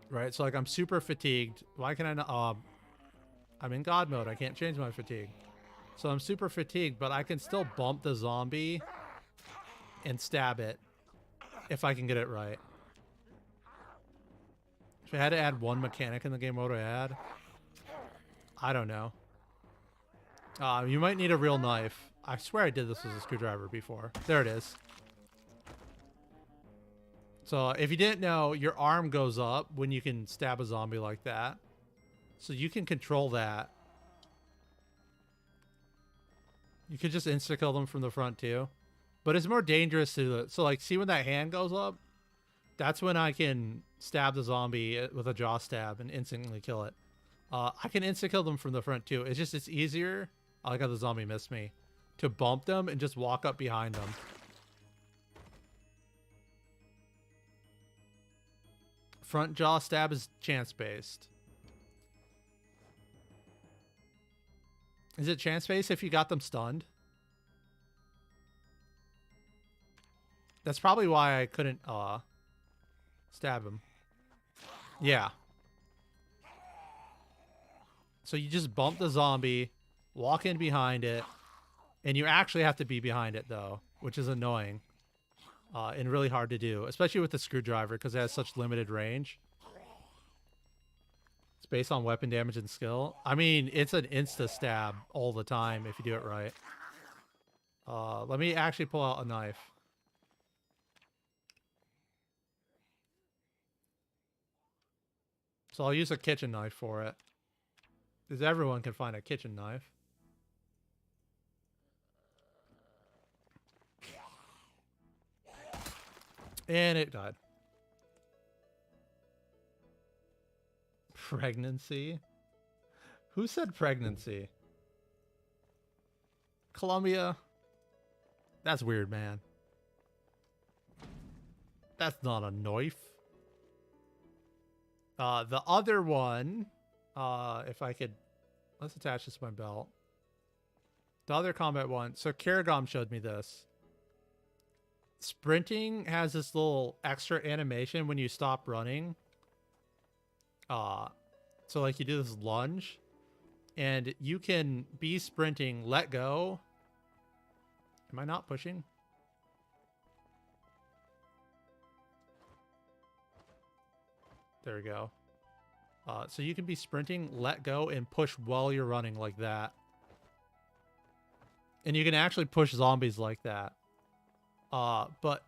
Right, so like I'm super fatigued. Why can I not? I'm in God mode. I can't change my fatigue. So I'm super fatigued, but I can still bump the zombie and stab it if I can get it right. If I had to add one mechanic in the game, what would I add? I don't know. You might need a real knife. I swear I did this with a screwdriver before. There it is. So if you didn't know, your arm goes up when you can stab a zombie like that. So you can control that. You could just insta-kill them from the front too. But it's more dangerous to do it. So like, see when that hand goes up? That's when I can stab the zombie with a jaw stab and instantly kill it. I can insta-kill them from the front too. It's just, it's easier. I like how the zombie missed me. To bump them and just walk up behind them. Front jaw stab is chance-based. Is it chance-based if you got them stunned? That's probably why I couldn't stab him. Yeah. So you just bump the zombie, walk in behind it, and you actually have to be behind it though, which is annoying. And really hard to do, especially with the screwdriver because it has such limited range. It's based on weapon damage and skill. I mean, it's an insta stab all the time if you do it right. Let me actually pull out a knife. So I'll use a kitchen knife for it. Because everyone can find a kitchen knife. And it died. Pregnancy? Who said pregnancy? Colombia? That's weird, man. That's not a knife. The other one, if I could, let's attach this to my belt. The other combat one, so Karagom showed me this. Sprinting has this little extra animation when you stop running. So like you do this lunge and you can be sprinting, let go. Am I not pushing? There we go. So you can be sprinting, let go, and push while you're running like that. And you can actually push zombies like that. But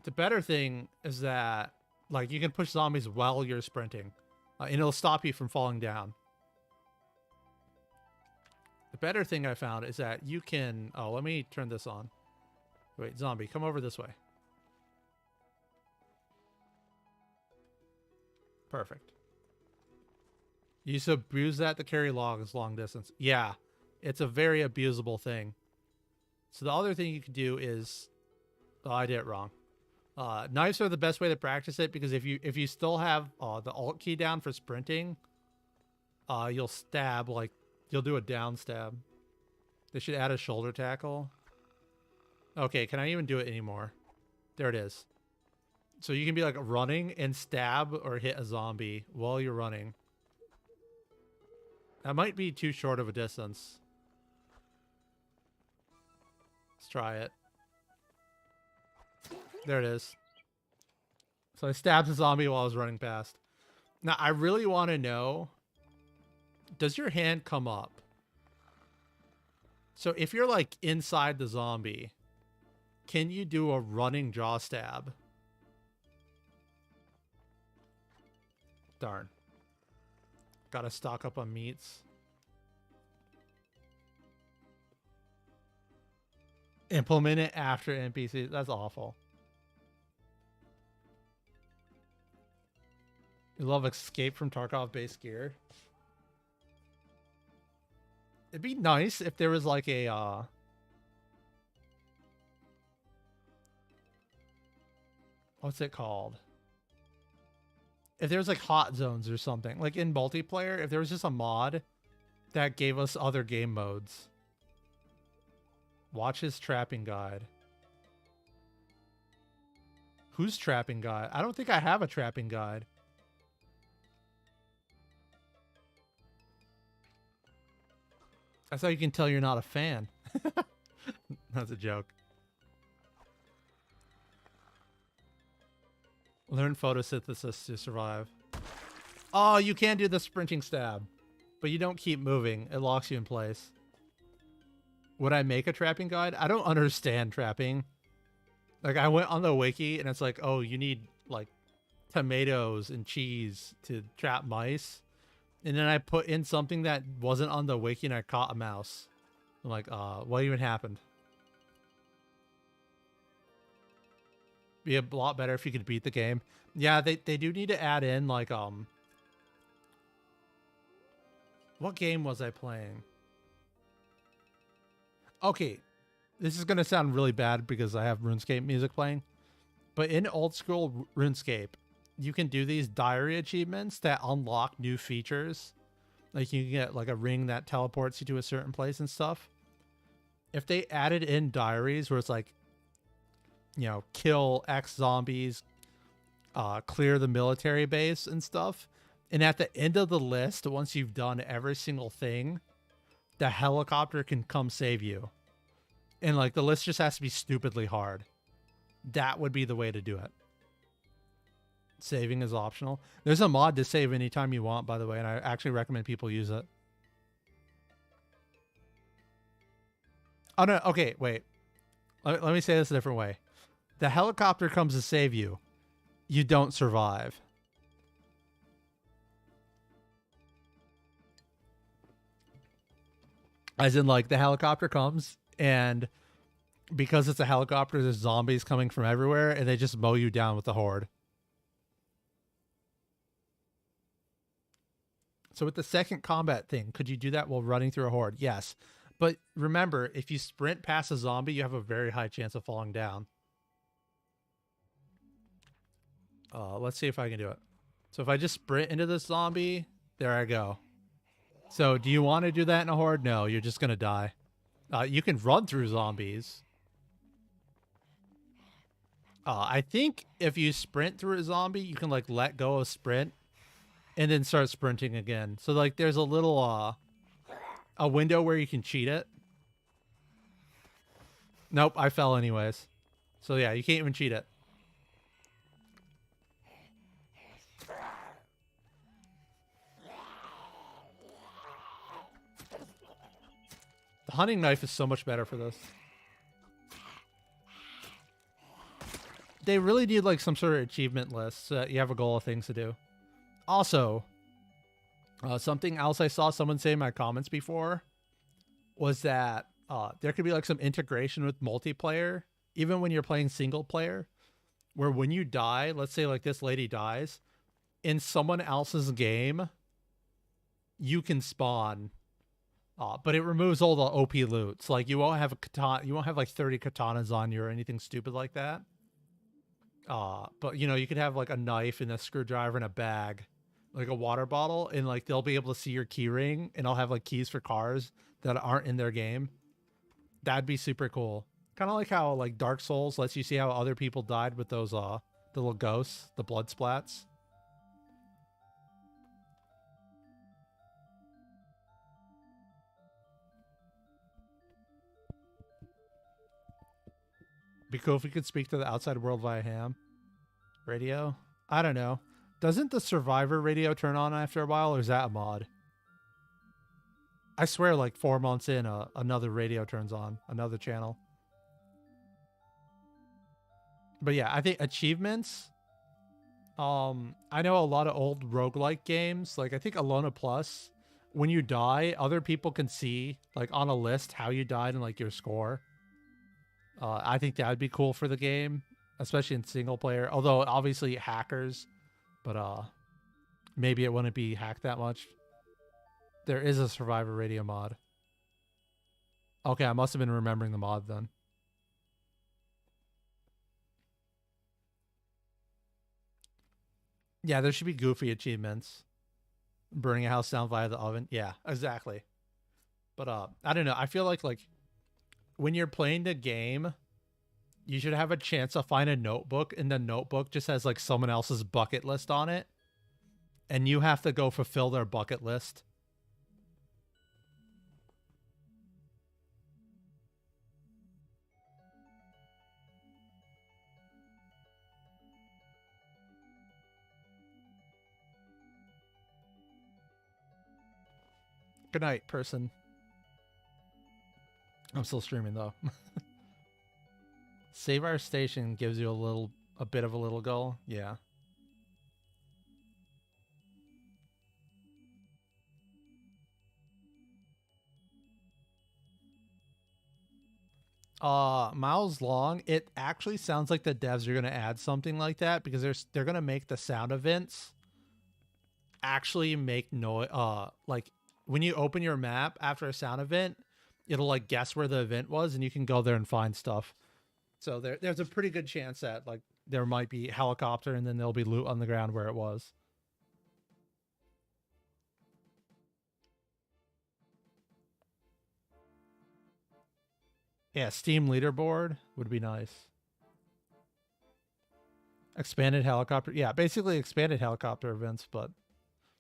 the better thing is that, like, you can push zombies while you're sprinting. And it'll stop you from falling down. The better thing I found is that you can... Oh, let me turn this on. Wait, zombie, come over this way. Perfect. You used to abuse that to carry logs long distance. Yeah, it's a very abusable thing. So the other thing you can do is... Oh, I did it wrong. Knives are the best way to practice it because if you still have the alt key down for sprinting, you'll stab, like, you'll do a down stab. They should add a shoulder tackle. Okay, can I even do it anymore? There it is. So you can be like running and stab or hit a zombie while you're running. That might be too short of a distance. Let's try it. There it is. So I stabbed a zombie while I was running past. Now, I really want to know, does your hand come up? So if you're like inside the zombie, can you do a running jaw stab? Darn. Gotta stock up on meats. Implement it after NPCs. That's awful. You love Escape from Tarkov base gear. It'd be nice if there was like a what's it called? If there was like hot zones or something, like in multiplayer, if there was just a mod that gave us other game modes. Watch his trapping guide. Whose trapping guide? I don't think I have a trapping guide. That's how you can tell you're not a fan. That's a joke. Learn photosynthesis to survive. Oh, you can do the sprinting stab, but you don't keep moving. It locks you in place. Would I make a trapping guide? I don't understand trapping. Like I went on the wiki and it's like, oh, you need like tomatoes and cheese to trap mice. And then I put in something that wasn't on the wiki and I caught a mouse. I'm like, what even happened? Be a lot better if you could beat the game. Yeah, they do need to add in like what game was I playing? Okay, this is gonna sound really bad because I have RuneScape music playing. But in old school RuneScape, you can do these diary achievements that unlock new features. Like you can get like a ring that teleports you to a certain place and stuff. If they added in diaries where it's like, you know, kill X zombies, clear the military base and stuff, and at the end of the list, once you've done every single thing, the helicopter can come save you. And like the list just has to be stupidly hard. That would be the way to do it. Saving is optional. There's a mod to save anytime you want, by the way, and I actually recommend people use it. Oh no, okay, wait. Let me say this a different way. The helicopter comes to save you. You don't survive. As in, like, the helicopter comes, and because it's a helicopter, there's zombies coming from everywhere, and they just mow you down with the horde. So with the second combat thing, could you do that while running through a horde? Yes. But remember, if you sprint past a zombie, you have a very high chance of falling down. Let's see if I can do it. So if I just sprint into this zombie, there I go. So do you want to do that in a horde? No, you're just going to die. You can run through zombies. I think if you sprint through a zombie, you can like let go of sprint and then start sprinting again. So like there's a little a window where you can cheat it. Nope, I fell anyways. So yeah, you can't even cheat it. The hunting knife is so much better for this. They really need like some sort of achievement list so that you have a goal of things to do. Also, something else I saw someone say in my comments before was that there could be like some integration with multiplayer, even when you're playing single player, where when you die, let's say like this lady dies, in someone else's game, you can spawn. But it removes all the OP loot. So like you won't have a katana, you won't have like 30 katanas on you or anything stupid like that. But you know, you could have like a knife and a screwdriver and a bag, like a water bottle, and like they'll be able to see your key ring, and I'll have like keys for cars that aren't in their game. That'd be super cool. Kind of like how like Dark Souls lets you see how other people died with those the little ghosts, the blood splats. Be cool if we could speak to the outside world via ham radio. I don't know. Doesn't the survivor radio turn on after a while, or is that a mod? I swear, like 4 months in, another radio turns on, another channel. But yeah, I think achievements. I know a lot of old roguelike games, like I think Alona Plus, when you die, other people can see like on a list how you died and like your score. I think that would be cool for the game, especially in single player. Although obviously hackers, but maybe it wouldn't be hacked that much. There is a Survivor Radio mod. Okay, I must have been remembering the mod then. Yeah, there should be goofy achievements. Burning a house down via the oven. Yeah, exactly. But I don't know. I feel like when you're playing the game, you should have a chance to find a notebook, and the notebook just has like someone else's bucket list on it, and you have to go fulfill their bucket list. Good night, person. I'm still streaming though. Save our station gives you a bit of a little goal. Yeah. Miles long. It actually sounds like the devs are gonna add something like that because they're gonna make the sound events actually make noise. Like when you open your map after a sound event, it'll like guess where the event was, and you can go there and find stuff. So there's a pretty good chance that like there might be helicopter, and then there'll be loot on the ground where it was. Yeah, Steam leaderboard would be nice. Expanded helicopter. Yeah, basically expanded helicopter events, but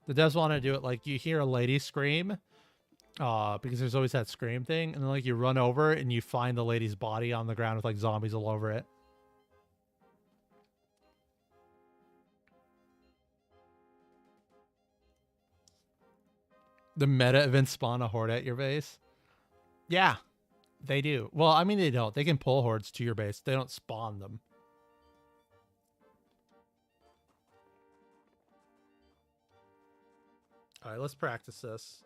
the devs want to do it like you hear a lady scream, because there's always that scream thing, and then like you run over and you find the lady's body on the ground with like zombies all over it. The meta events spawn a horde at your base. Yeah, they do. Well, I mean, they don't. They can pull hordes to your base. They don't spawn them. All right, let's practice this.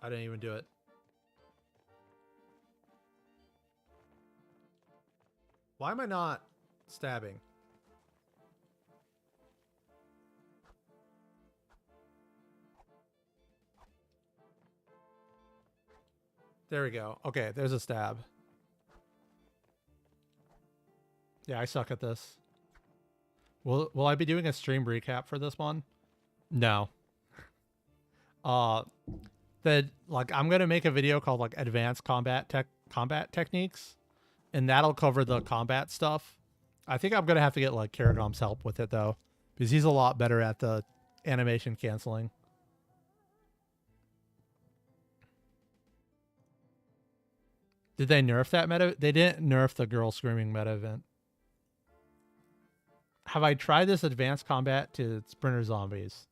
I didn't even do it. Why am I not stabbing? There we go. Okay, there's a stab. Yeah, I suck at this. Will I be doing a stream recap for this one? No. That like I'm gonna make a video called like advanced combat techniques, and that'll cover the combat stuff. I think I'm gonna have to get like Karagam's help with it though, because he's a lot better at the animation canceling. Did they nerf that meta? They didn't nerf the girl screaming meta event. Have I tried this advanced combat to sprinter zombies?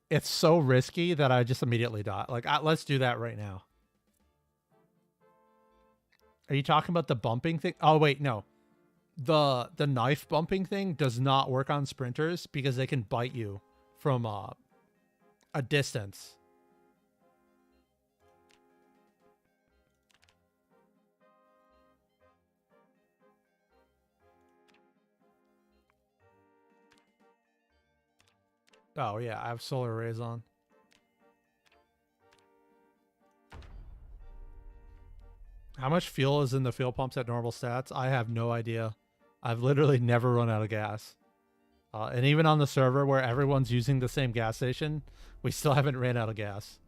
It's so risky that I just immediately die. Like, let's do that right now. Are you talking about the bumping thing? Oh, wait, no. The knife bumping thing does not work on sprinters because they can bite you from a distance. Oh, yeah, I have solar arrays on. How much fuel is in the fuel pumps at normal stats? I have no idea. I've literally never run out of gas. And even on the server where everyone's using the same gas station, we still haven't ran out of gas.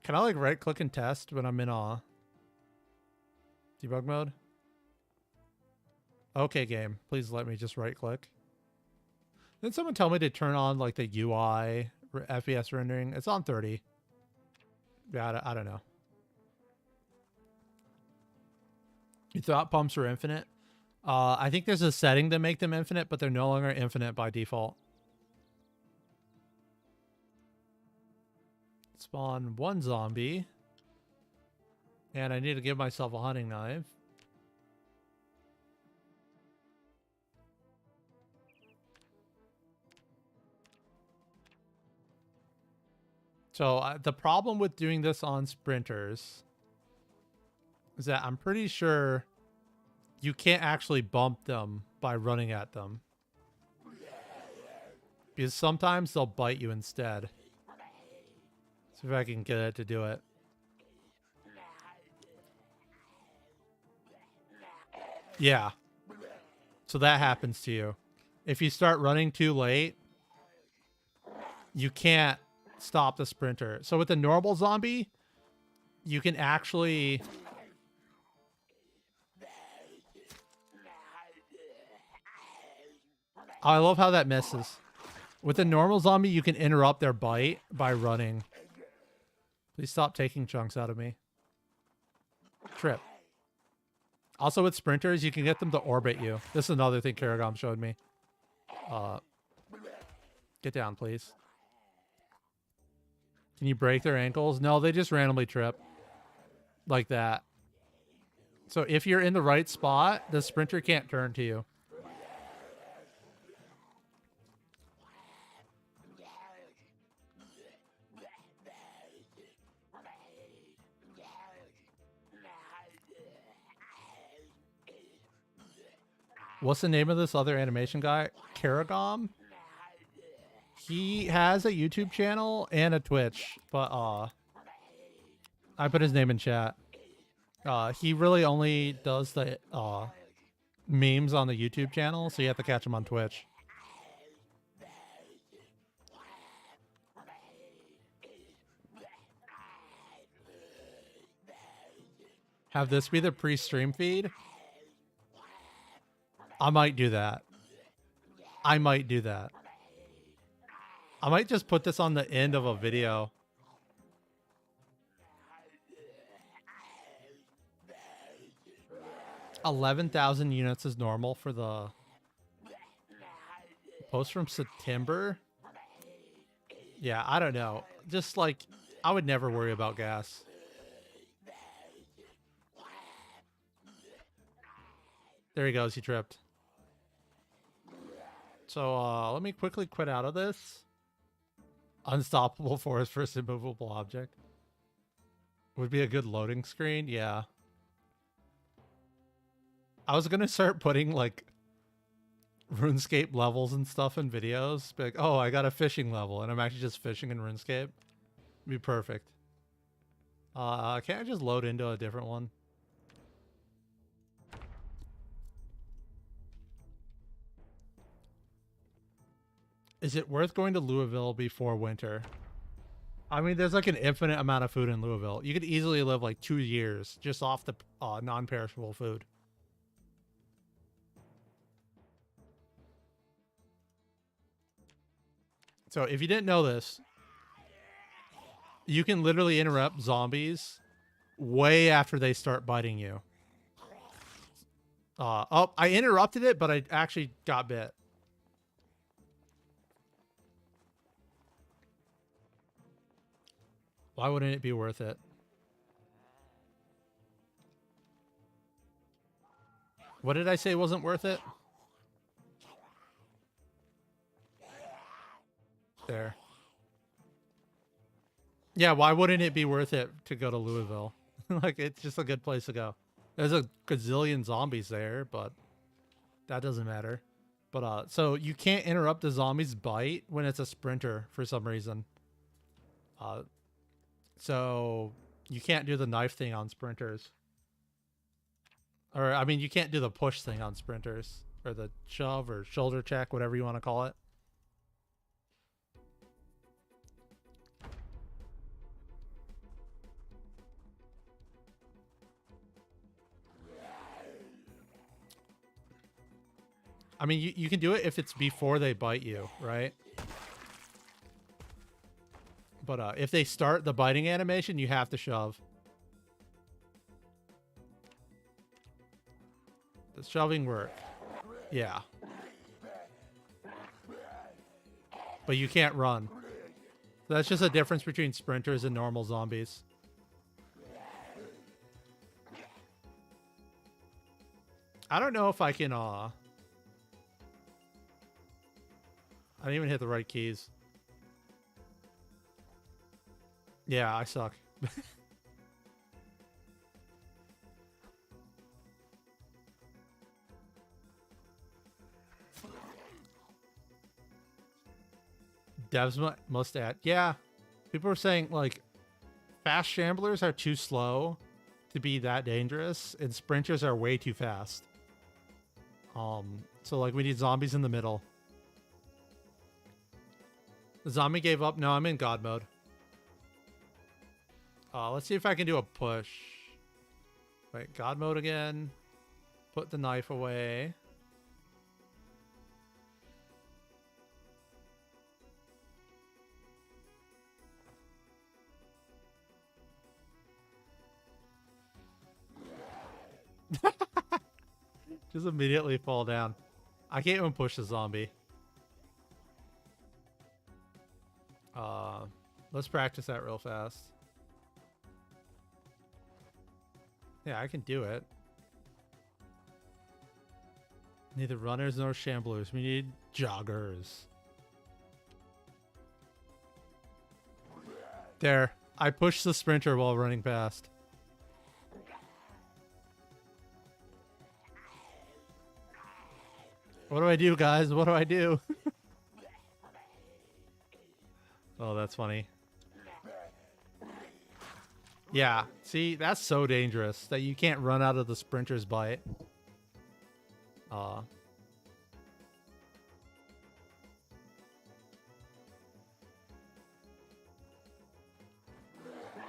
Can I like right click and test when I'm in debug mode? Okay, game. Please let me just right click. Didn't someone tell me to turn on like the UI FPS rendering? It's on 30. Yeah, I don't know. You thought pumps were infinite? I think there's a setting to make them infinite, but they're no longer infinite by default. Spawn one zombie. And I need to give myself a hunting knife. So the problem with doing this on sprinters is that I'm pretty sure you can't actually bump them by running at them. Because sometimes they'll bite you instead. See if I can get it to do it. Yeah. So that happens to you. If you start running too late, you can't stop the sprinter. So with the normal zombie, you can actually... I love how that misses. With a normal zombie, you can interrupt their bite by running. Please stop taking chunks out of me. Trip. Also with sprinters, you can get them to orbit you. This is another thing Karagam showed me. Get down, please. Can you break their ankles? No, they just randomly trip. Like that. So if you're in the right spot, the sprinter can't turn to you. What's the name of this other animation guy? Karagom? He has a YouTube channel and a Twitch, but I put his name in chat. He really only does the memes on the YouTube channel, so you have to catch him on Twitch. Have this be the pre-stream feed? I might do that. I might do that. I might just put this on the end of a video. $11,000 units is normal for the post from September. Yeah, I don't know. Just like, I would never worry about gas. There he goes. He tripped. So let me quickly quit out of this. Unstoppable forest first immovable object. Would be a good loading screen. Yeah. I was going to start putting like RuneScape levels and stuff in videos. Be like, oh, I got a fishing level and I'm actually just fishing in RuneScape. Be perfect. Can't I just load into a different one? Is it worth going to Louisville before winter? I mean, there's like an infinite amount of food in Louisville. You could easily live like 2 years just off the non-perishable food. So if you didn't know this, you can literally interrupt zombies way after they start biting you. Oh, I interrupted it, but I actually got bit. Why wouldn't it be worth it? What did I say wasn't worth it? There. Yeah, why wouldn't it be worth it to go to Louisville? Like, it's just a good place to go. There's a gazillion zombies there, but that doesn't matter. But, so you can't interrupt the zombie's bite when it's a sprinter for some reason. So you can't do the knife thing on sprinters. Or, I mean, you can't do the push thing on sprinters. Or the shove or shoulder check, whatever you want to call it. I mean, you can do it if it's before they bite you, right? But if they start the biting animation, you have to shove. Does shoving work? Yeah. But you can't run. So that's just a difference between sprinters and normal zombies. I don't know if I can, I didn't even hit the right keys. Yeah, I suck. Devs must add. Yeah. People are saying, like, fast shamblers are too slow to be that dangerous, and sprinters are way too fast. So, like, we need zombies in the middle. The zombie gave up. No, I'm in God mode. Let's see if I can do a push. Wait, God mode again. Put the knife away. Just immediately fall down. I can't even push the zombie. Let's practice that real fast. Yeah, I can do it. Neither runners nor shamblers. We need joggers. There. I pushed the sprinter while running past. What do I do, guys? What do I do? Oh, that's funny. Yeah, see, that's so dangerous that you can't run out of the sprinter's bite.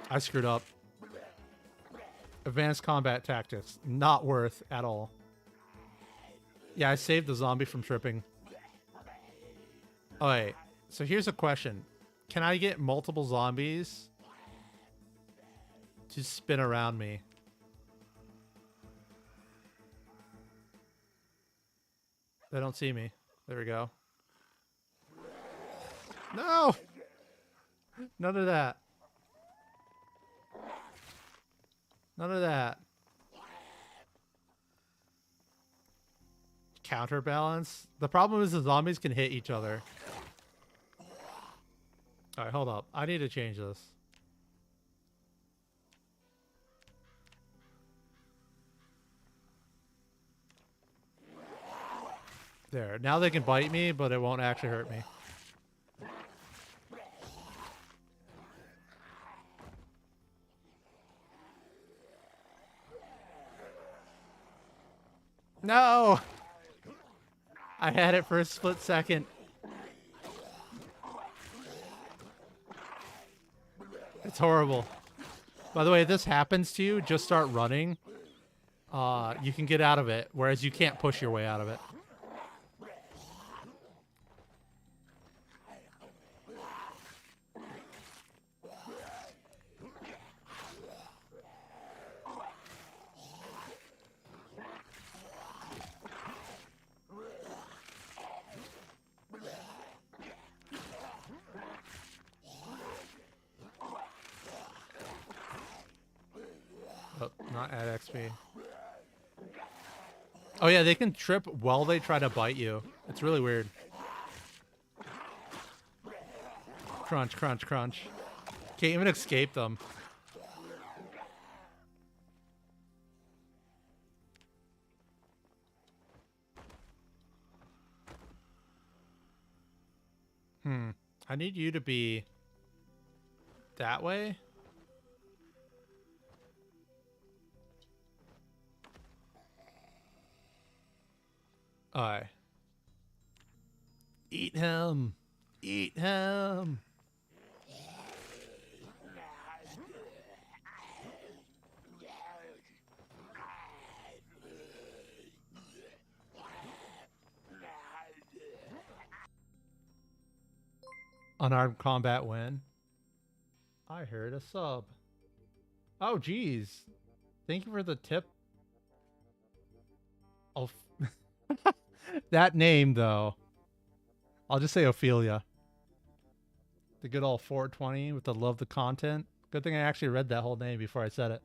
I screwed up. Advanced combat tactics. Not worth at all. Yeah, I saved the zombie from tripping. Oh, wait. So here's a question. Can I get multiple zombies to spin around me? They don't see me. There we go. No! None of that. None of that. Counterbalance? The problem is the zombies can hit each other. Alright, hold up. I need to change this. There. Now they can bite me, but it won't actually hurt me. No! I had it for a split second. It's horrible. By the way, if this happens to you, just start running. You can get out of it, whereas you can't push your way out of it. Oh, not add XP. Oh yeah, they can trip while they try to bite you. It's really weird. Crunch, crunch, crunch. Can't even escape them. I need you to be that way. Alright. Eat him. Eat him. Unarmed combat win. I heard a sub. Oh, geez. Thank you for the tip. Oh, that name, though. I'll just say Ophelia. The good old 420 with the love the content. Good thing I actually read that whole name before I said it.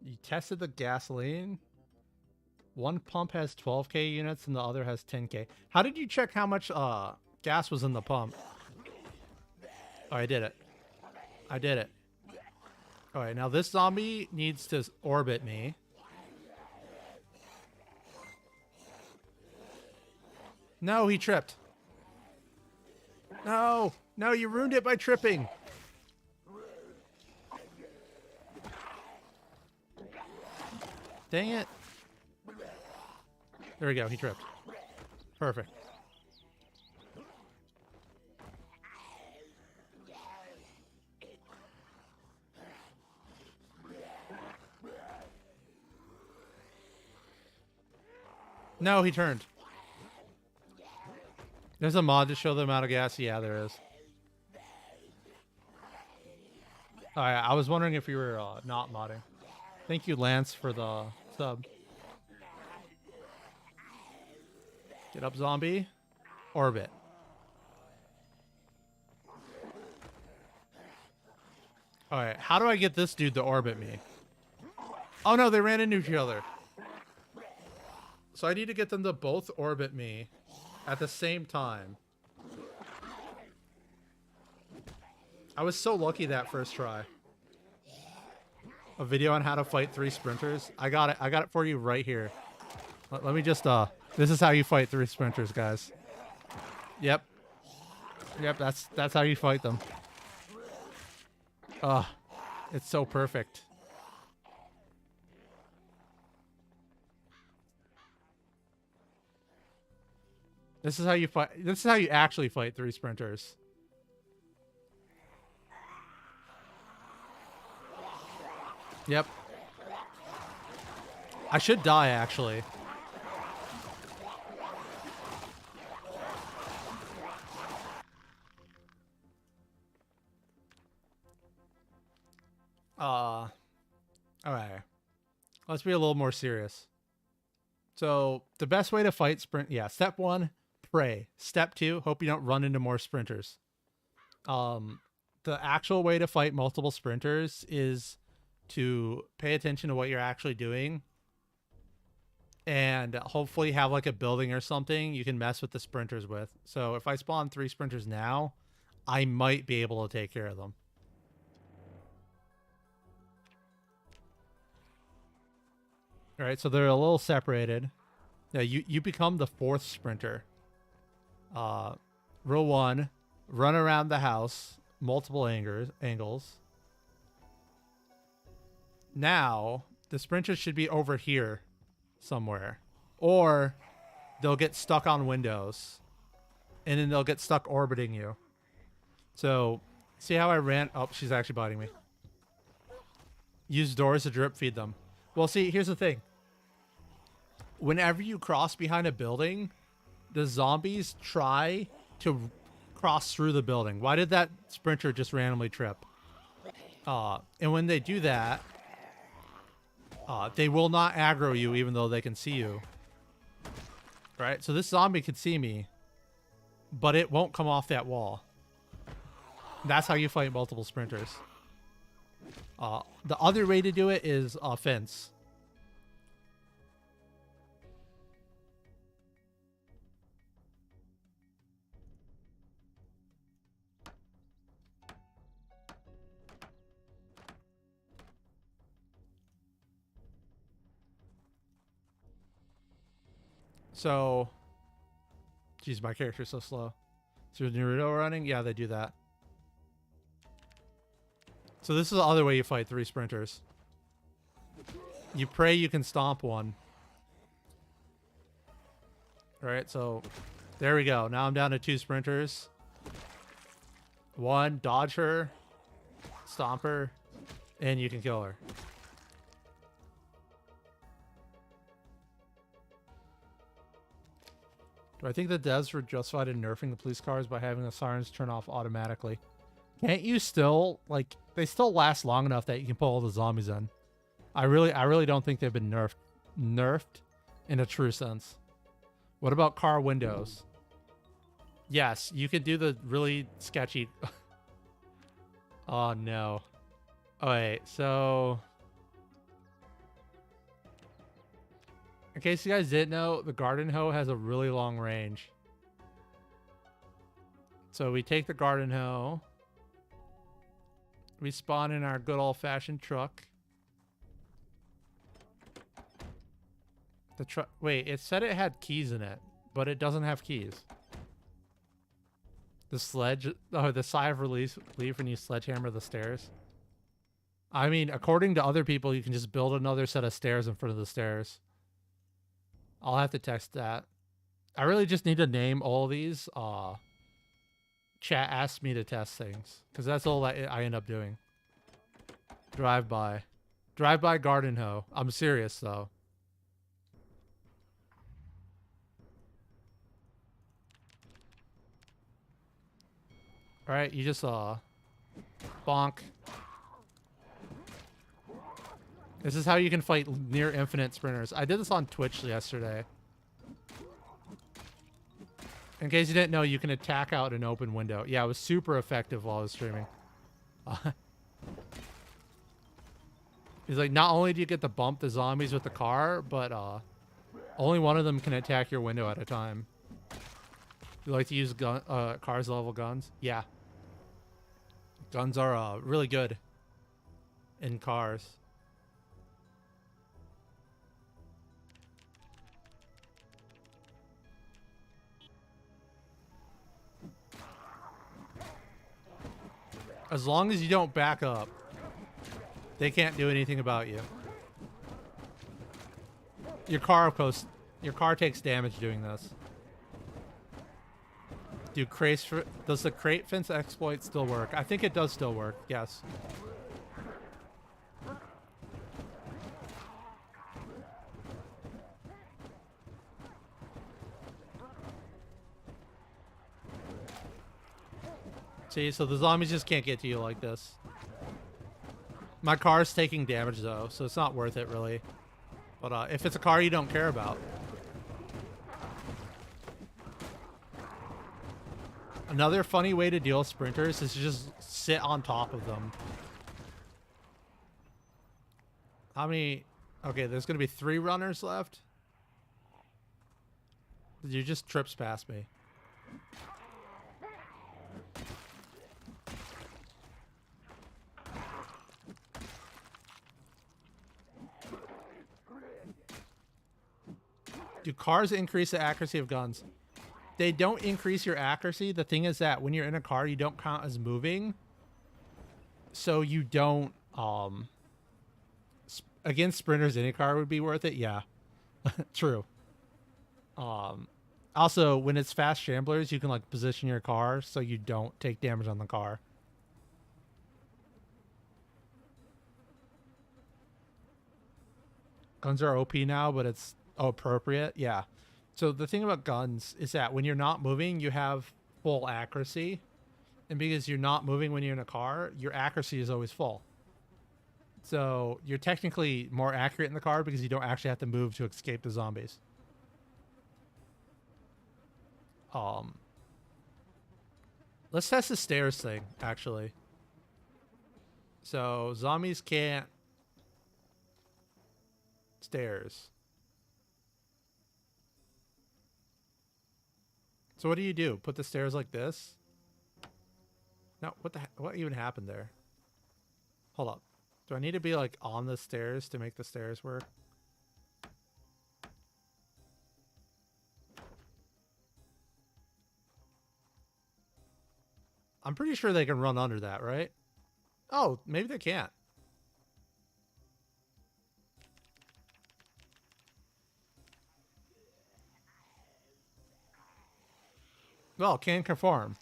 You tested the gasoline? One pump has 12k units and the other has 10k. How did you check how much gas was in the pump? Oh, I did it. I did it. Alright, now this zombie needs to orbit me. No, he tripped. No! No, you ruined it by tripping! Dang it. There we go, he tripped. Perfect. No, he turned. There's a mod to show the amount of gas. Yeah, there is. Alright, I was wondering if you were not modding. Thank you, Lance, for the sub. Get up, zombie. Orbit. Alright, how do I get this dude to orbit me? Oh no, they ran into each other. So I need to get them to both orbit me at the same time. I was so lucky that first try. A video on how to fight 3 sprinters. I got it. I got it for you right here. Let me just, this is how you fight 3 sprinters, guys. Yep. Yep, that's how you fight them. It's so perfect. This is how you fight. This is how you actually fight 3 sprinters. Yep. I should die, actually. Alright. Let's be a little more serious. So, the best way to fight sprint... Yeah, step 1, pray. Step 2, hope you don't run into more sprinters. The actual way to fight multiple sprinters is to pay attention to what you're actually doing. And hopefully have like a building or something you can mess with the sprinters with. So, if I spawn 3 sprinters now, I might be able to take care of them. All right, so they're a little separated. Yeah, you become the 4th sprinter. Rule 1, run around the house, multiple angles. Now, the sprinters should be over here somewhere. Or they'll get stuck on windows. And then they'll get stuck orbiting you. So, see how I ran? Oh, she's actually biting me. Use doors to drip feed them. Well, see, here's the thing. Whenever you cross behind a building, the zombies try to cross through the building. Why did that sprinter just randomly trip? And when they do that, they will not aggro you even though they can see you. Right? So this zombie can see me, but it won't come off that wall. That's how you fight multiple sprinters. The other way to do it is fence. So, geez, my character's so slow. So Naruto running? Yeah, they do that. So this is the other way you fight 3 sprinters. You pray you can stomp one. Alright, so there we go. Now I'm down to 2 sprinters. 1, dodge her, stomp her, and you can kill her. Do I think the devs were justified in nerfing the police cars by having the sirens turn off automatically? Can't you still, like, they still last long enough that you can pull all the zombies in. I really don't think they've been nerfed in a true sense. What about car windows? Yes, you could do the really sketchy... Oh, no. Oh, wait, so... In case you guys didn't know, the garden hoe has a really long range. So we take the garden hoe. We spawn in our good old-fashioned truck. The truck... Wait, it said it had keys in it, but it doesn't have keys. The sledge... Oh, the sigh of relief when you sledgehammer the stairs. I mean, according to other people, you can just build another set of stairs in front of the stairs. I'll have to text that. I really just need to name all these. Chat asked me to test things, because that's all that I end up doing. Drive-by. Drive-by garden hoe. I'm serious, though. Alright, you just, bonk. This is how you can fight near infinite sprinters. I did this on Twitch yesterday. In case you didn't know, you can attack out an open window. Yeah, it was super effective while I was streaming. He's like, not only do you get to bump the zombies with the car, but only one of them can attack your window at a time. You like to use cars level guns? Yeah. Guns are really good in cars. As long as you don't back up, they can't do anything about you. Your car, of course, your car takes damage doing this. Does the crate fence exploit still work? I think it does still work, yes. See, so the zombies just can't get to you like this. My car's taking damage though, so it's not worth it really. But if it's a car you don't care about. Another funny way to deal with sprinters is to just sit on top of them. How many? Okay, there's gonna be 3 runners left. You just trips past me. Do cars increase the accuracy of guns? They don't increase your accuracy. The thing is that when you're in a car, you don't count as moving. So you don't, against sprinters, any car would be worth it. Yeah, true. Also, when it's fast shamblers, you can like position your car so you don't take damage on the car. Guns are OP now, but it's appropriate. Yeah. So the thing about guns is that when you're not moving, you have full accuracy. And because you're not moving when you're in a car, your accuracy is always full. So you're technically more accurate in the car because you don't actually have to move to escape the zombies. Let's test the stairs thing, actually. So zombies can't stairs. So what do? Put the stairs like this? No, what even happened there? Hold up. Do I need to be like on the stairs to make the stairs work? I'm pretty sure they can run under that, right? Oh, maybe they can't. Well, can conform.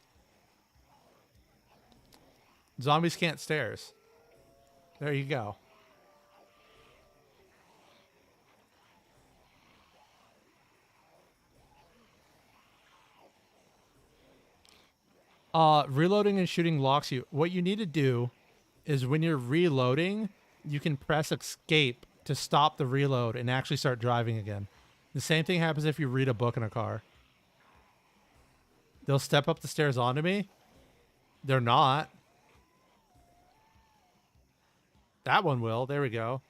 Zombies can't stairs. There you go. Reloading and shooting locks you. What you need to do is when you're reloading, you can press escape to stop the reload and actually start driving again. The same thing happens if you read a book in a car. They'll step up the stairs onto me. They're not. That one will. There we go.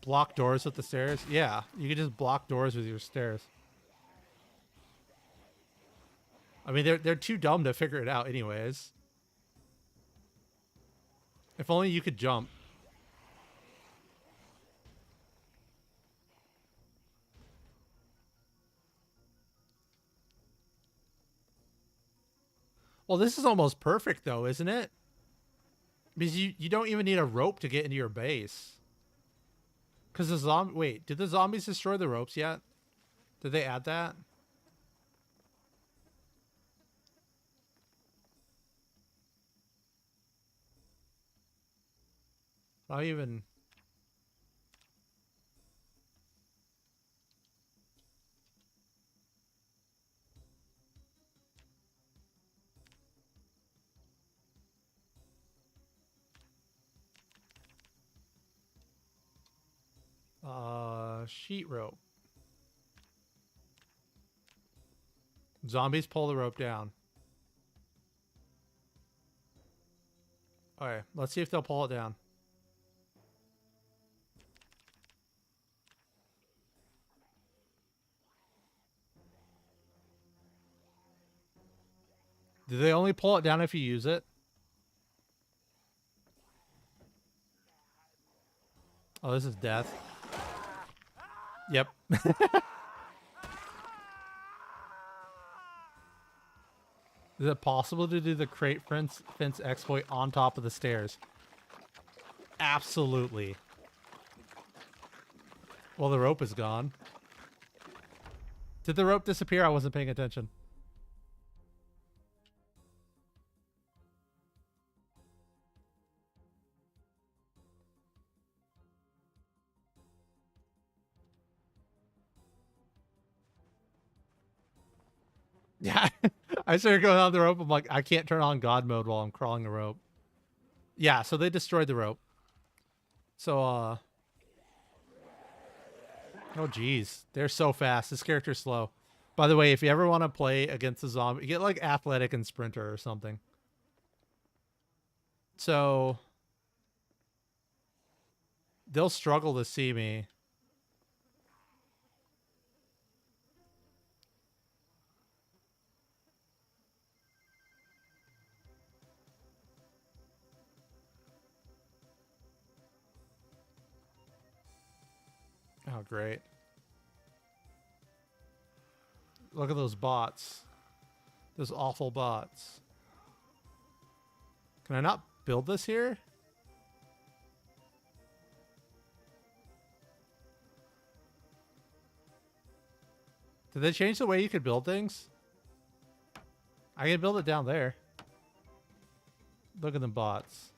Block doors with the stairs? Yeah, you can just block doors with your stairs. I mean, they're too dumb to figure it out anyways. If only you could jump. Well, this is almost perfect though, isn't it? Because you don't even need a rope to get into your base. Because the zombie... Wait, did the zombies destroy the ropes yet? Did they add that? Not even... Sheet rope. Zombies pull the rope down. Okay, let's see if they'll pull it down. Do they only pull it down if you use it? Oh, this is death. Yep. Is it possible to do the crate fence exploit on top of the stairs? Absolutely. Well, the rope is gone. Did the rope disappear? I wasn't paying attention. Yeah. I started going on the rope. I'm like, I can't turn on God mode while I'm crawling the rope. Yeah, so they destroyed the rope. So, oh, geez. They're so fast. This character's slow. By the way, if you ever want to play against a zombie, get like athletic and sprinter or something. So, they'll struggle to see me. Oh, great. Look at those bots. Those awful bots. Can I not build this here? Did they change the way you could build things? I can build it down there. Look at them bots.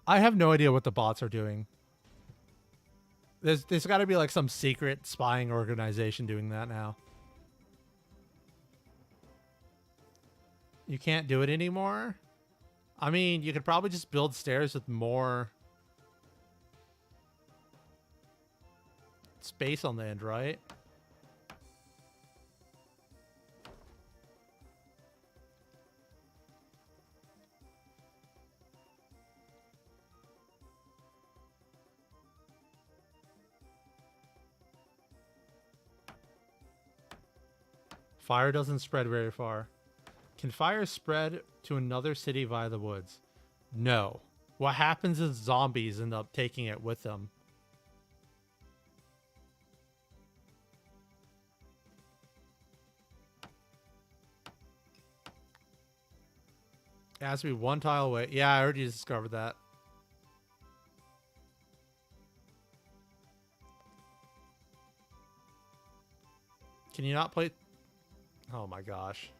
I have no idea what the bots are doing. There's got to be like some secret spying organization doing that now. You can't do it anymore? I mean, you could probably just build stairs with more space on the end, right? Fire doesn't spread very far. Can fire spread to another city via the woods? No. What happens is zombies end up taking it with them. It has to be one tile away. Yeah, I already discovered that. Can you not play? Oh my gosh.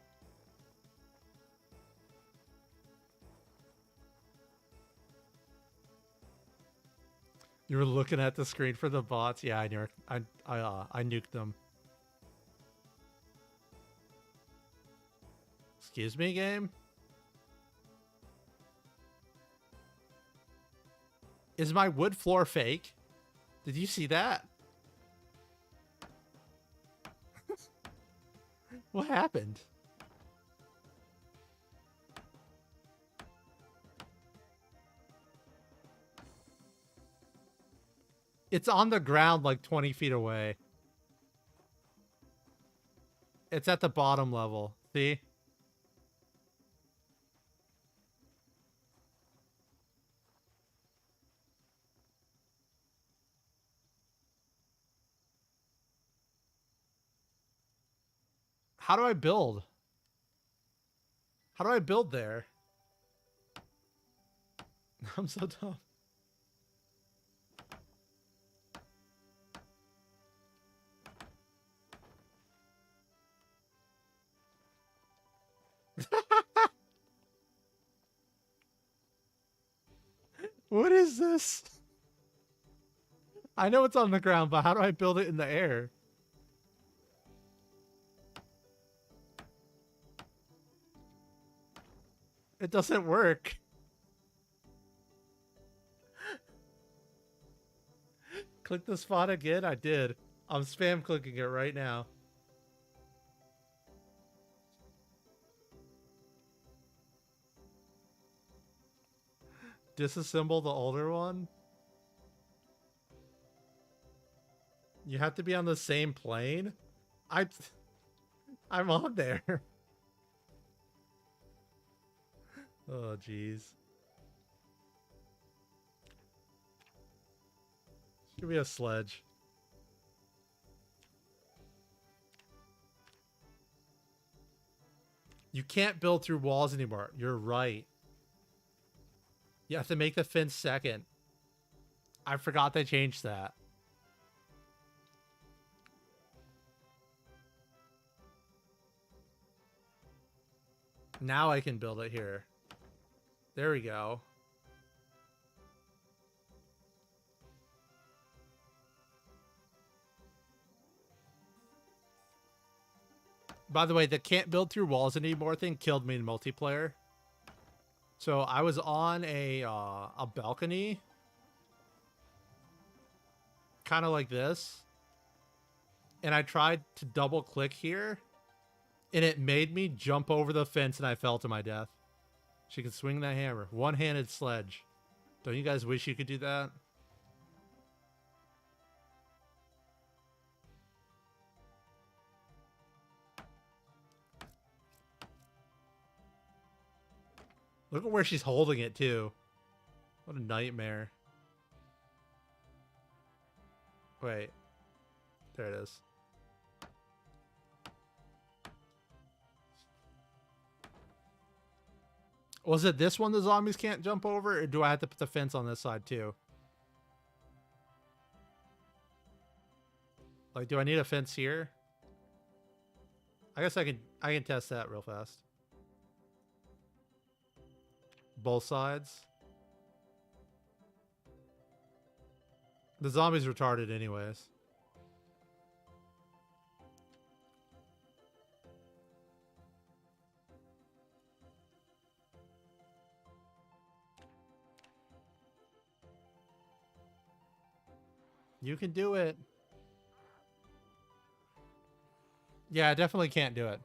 You were looking at the screen for the bots? Yeah, I knew. I nuked them. Excuse me, game? Is my wood floor fake? Did you see that? What happened? It's on the ground like 20 feet away. It's at the bottom level. See? How do I build? How do I build there? I'm so dumb. What is this? I know it's on the ground, but how do I build it in the air? It doesn't work. Click the spot again. I did. I'm spam clicking it right now. Disassemble the older one. You have to be on the same plane. I'm on there. Oh, jeez. Give me a sledge. You can't build through walls anymore. You're right. You have to make the fence second. I forgot they changed that. Now I can build it here. There we go. By the way, the can't build through walls anymore thing killed me in multiplayer. So I was on a balcony. Kind of like this. And I tried to double click here. And it made me jump over the fence and I fell to my death. She could swing that hammer. One-handed sledge. Don't you guys wish you could do that? Look at where she's holding it, too. What a nightmare. Wait. There it is. Was it this one the zombies can't jump over? Or do I have to put the fence on this side, too? Like, do I need a fence here? I guess I can test that real fast. Both sides. The zombie's retarded anyways. You can do it. Yeah, I definitely can't do it.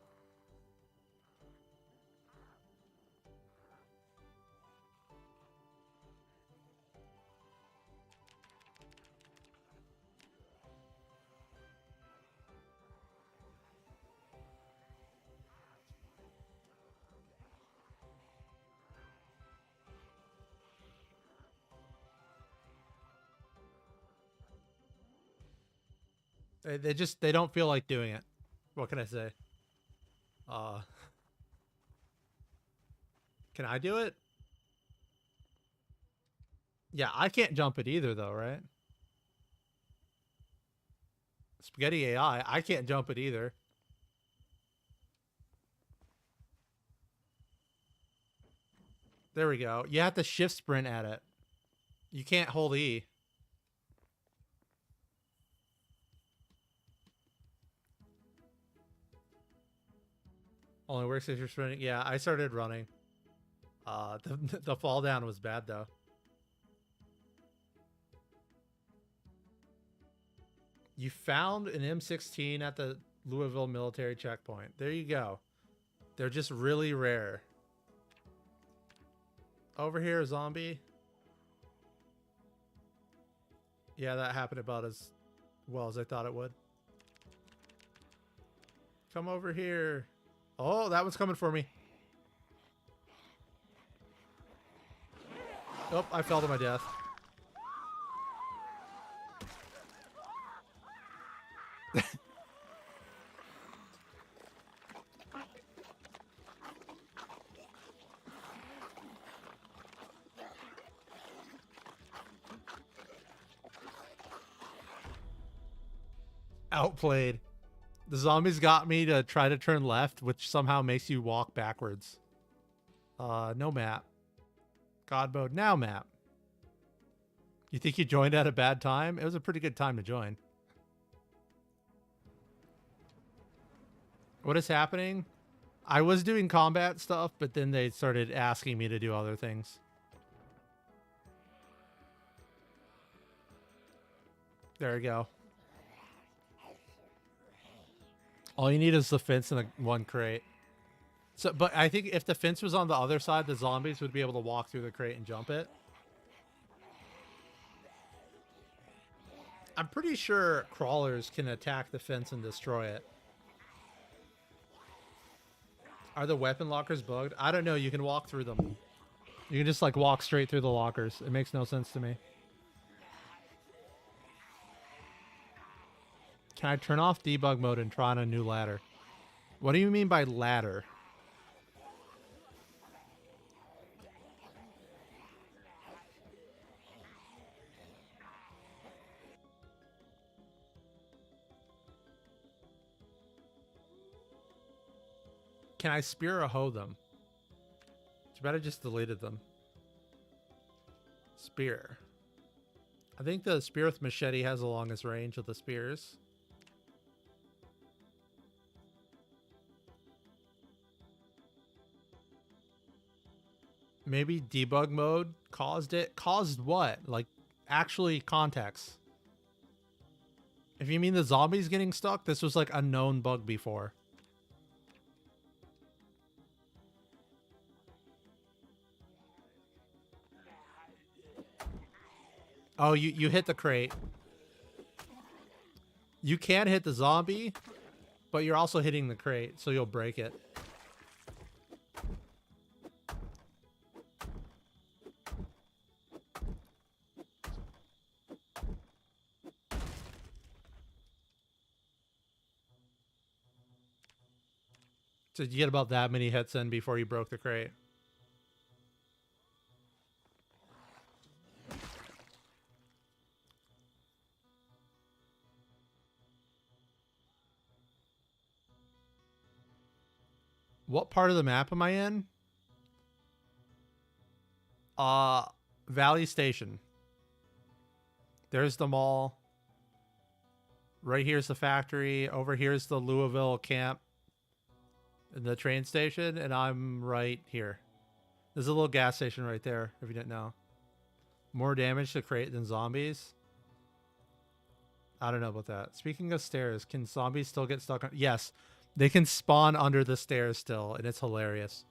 They don't feel like doing it. What can I say? Can I do it? Yeah, I can't jump it either though, right? Spaghetti AI, I can't jump it either. There we go. You have to shift sprint at it. You can't hold E. Only works if you're sprinting. Yeah, I started running. The fall down was bad though. You found an M16 at the Louisville military checkpoint. There you go. They're just really rare. Over here, zombie. Yeah, that happened about as well as I thought it would. Come over here. Oh, that one's coming for me. Oh, I fell to my death. Outplayed. The zombies got me to try to turn left, which somehow makes you walk backwards. No map. God mode now map. You think you joined at a bad time? It was a pretty good time to join. What is happening? I was doing combat stuff, but then they started asking me to do other things. There we go. All you need is the fence and one crate. So, but I think if the fence was on the other side, the zombies would be able to walk through the crate and jump it. I'm pretty sure crawlers can attack the fence and destroy it. Are the weapon lockers bugged? I don't know. You can walk through them. You can just like walk straight through the lockers. It makes no sense to me. Can I turn off debug mode and try on a new ladder? What do you mean by ladder? Can I spear or hoe them? Too bad I just deleted them. Spear. I think the spear with machete has the longest range of the spears. Maybe debug mode caused it. Caused what? Like, actually context. If you mean the zombies getting stuck, this was like a known bug before. Oh, you hit the crate. You can hit the zombie, but you're also hitting the crate, so you'll break it. So you get about that many hits in before you broke the crate. What part of the map am I in? Valley Station. There's the mall. Right here's the factory. Over here's the Louisville camp. And the train station. And I'm right here. There's a little gas station right there, if you didn't know. More damage to crate than zombies. I don't know about that. Speaking of stairs, can zombies still get stuck on? Yes. They can spawn under the stairs still, and it's hilarious.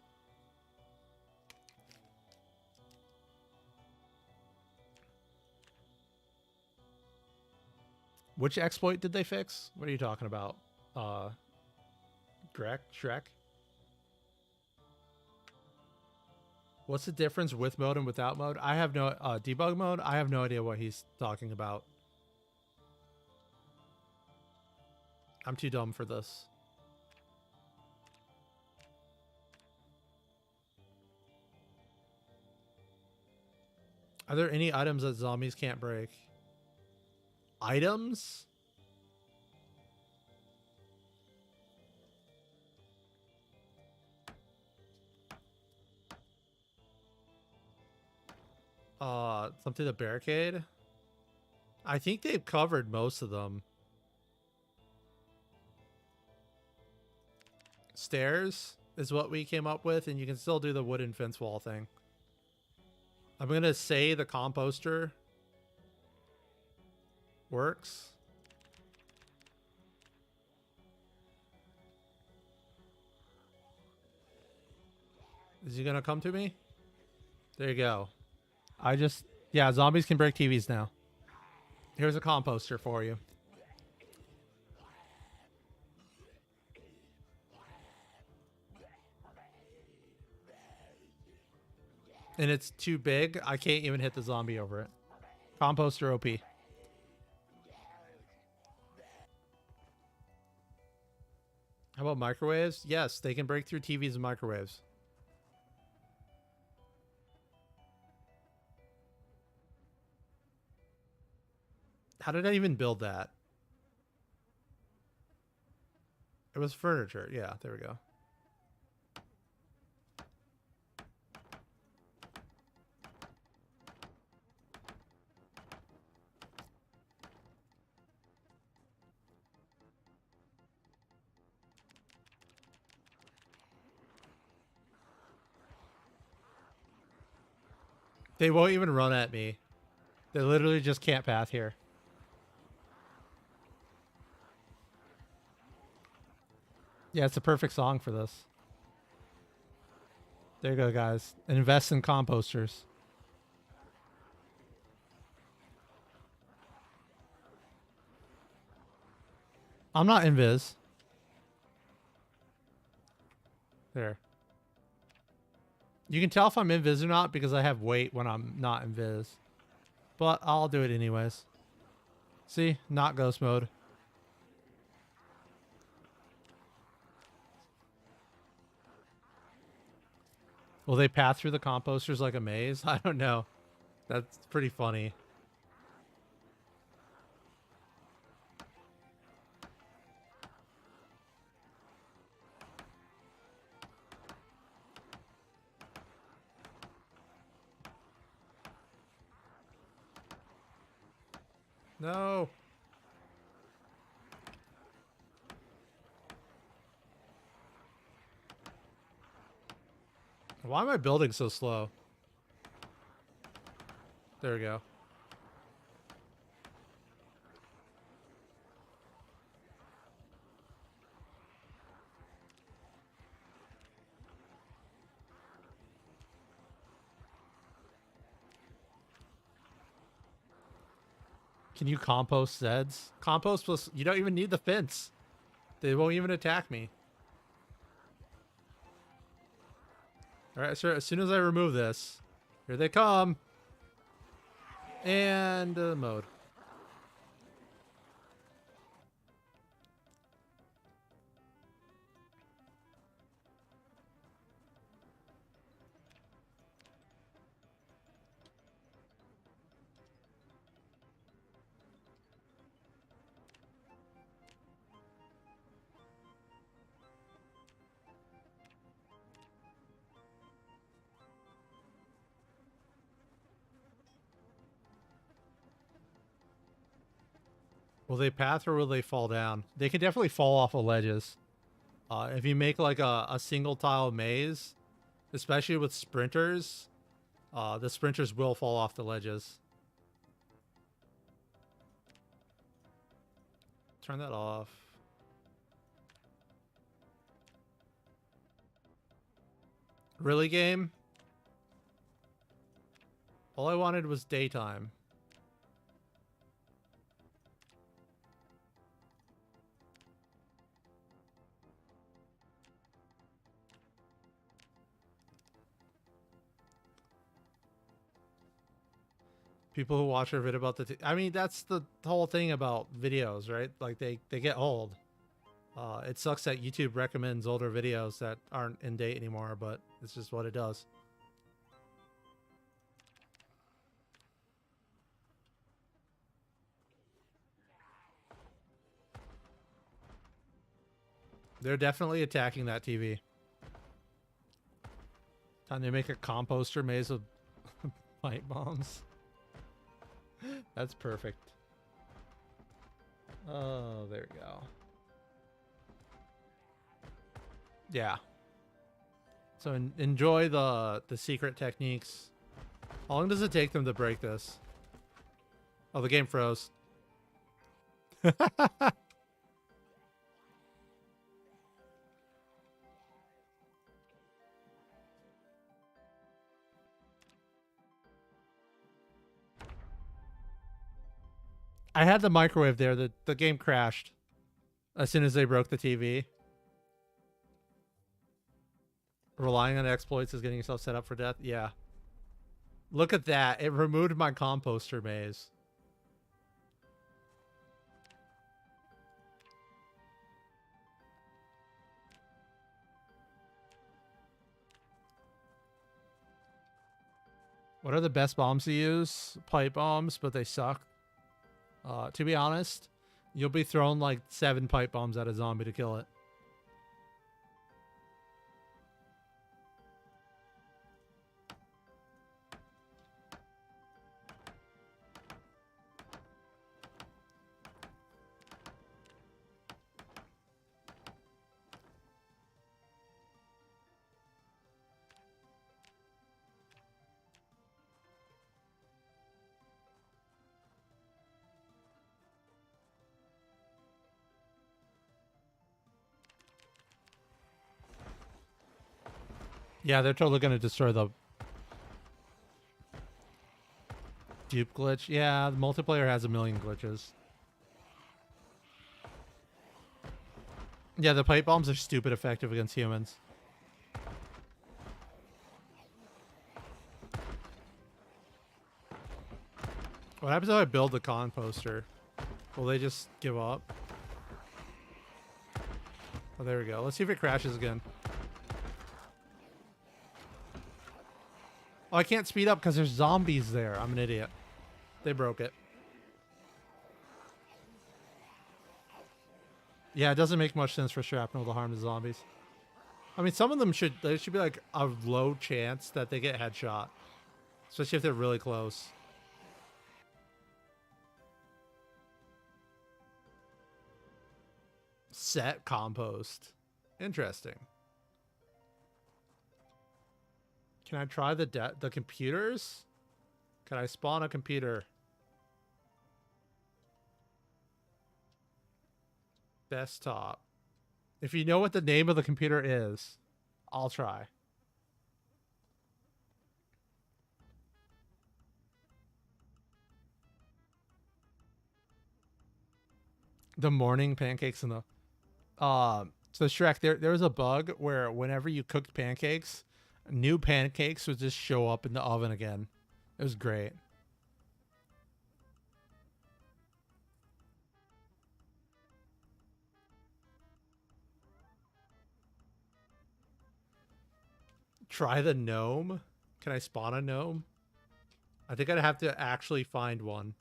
Which exploit did they fix? What are you talking about? Shrek? What's the difference with mode and without mode? I have no debug mode. I have no idea what he's talking about. I'm too dumb for this. Are there any items that zombies can't break? Items? Something to barricade? I think they've covered most of them. Stairs is what we came up with, and you can still do the wooden fence wall thing. I'm gonna say the composter works. Is he gonna come to me? There you go. Yeah, zombies can break TVs now. Here's a composter for you. And it's too big. I can't even hit the zombie over it. Composter OP. How about microwaves? Yes, they can break through TVs and microwaves. How did I even build that? It was furniture. Yeah, there we go. They won't even run at me. They literally just can't path here. Yeah, it's a perfect song for this. There you go, guys. Invest in composters. I'm not invis. There. You can tell if I'm invis or not because I have weight when I'm not invis. But I'll do it anyways. See? Not ghost mode. Will they path through the composters like a maze? I don't know. That's pretty funny. No. Why am I building so slow? There we go. Can you compost Zeds? Compost plus... You don't even need the fence. They won't even attack me. Alright, so as soon as I remove this, here they come. And mode. Will they path or will they fall down? They can definitely fall off of ledges. If you make like a single tile maze, especially with sprinters, the sprinters will fall off the ledges. Turn that off. Really, game? All I wanted was daytime. People who watch our video about I mean, that's the whole thing about videos, right? Like they get old. It sucks that YouTube recommends older videos that aren't in date anymore, but it's just what it does. They're definitely attacking that TV. Time to make a composter maze of pipe bombs. That's perfect. Oh, there we go. Yeah. So enjoy the secret techniques. How long does it take them to break this? Oh, the game froze. I had the microwave there. The game crashed as soon as they broke the TV. Relying on exploits is getting yourself set up for death. Yeah. Look at that. It removed my composter maze. What are the best bombs to use? Pipe bombs, but they suck. To be honest, you'll be throwing like 7 pipe bombs at a zombie to kill it. Yeah, they're totally gonna destroy the dupe glitch. Yeah, the multiplayer has a million glitches. Yeah, the pipe bombs are stupid effective against humans. What happens if I build the composter? Will they just give up? Oh, there we go. Let's see if it crashes again. Oh, I can't speed up because there's zombies there. I'm an idiot. They broke it. Yeah, it doesn't make much sense for shrapnel to harm the zombies. I mean, some of them there should be like a low chance that they get headshot. Especially if they're really close. Set compost. Interesting. Can I try the computers? Can I spawn a computer? Desktop. If you know what the name of the computer is, I'll try. The morning pancakes and the so Shrek, there was a bug where whenever you cooked pancakes, new pancakes would just show up in the oven again. It was great. Try the gnome. Can I spawn a gnome? I think I'd have to actually find one.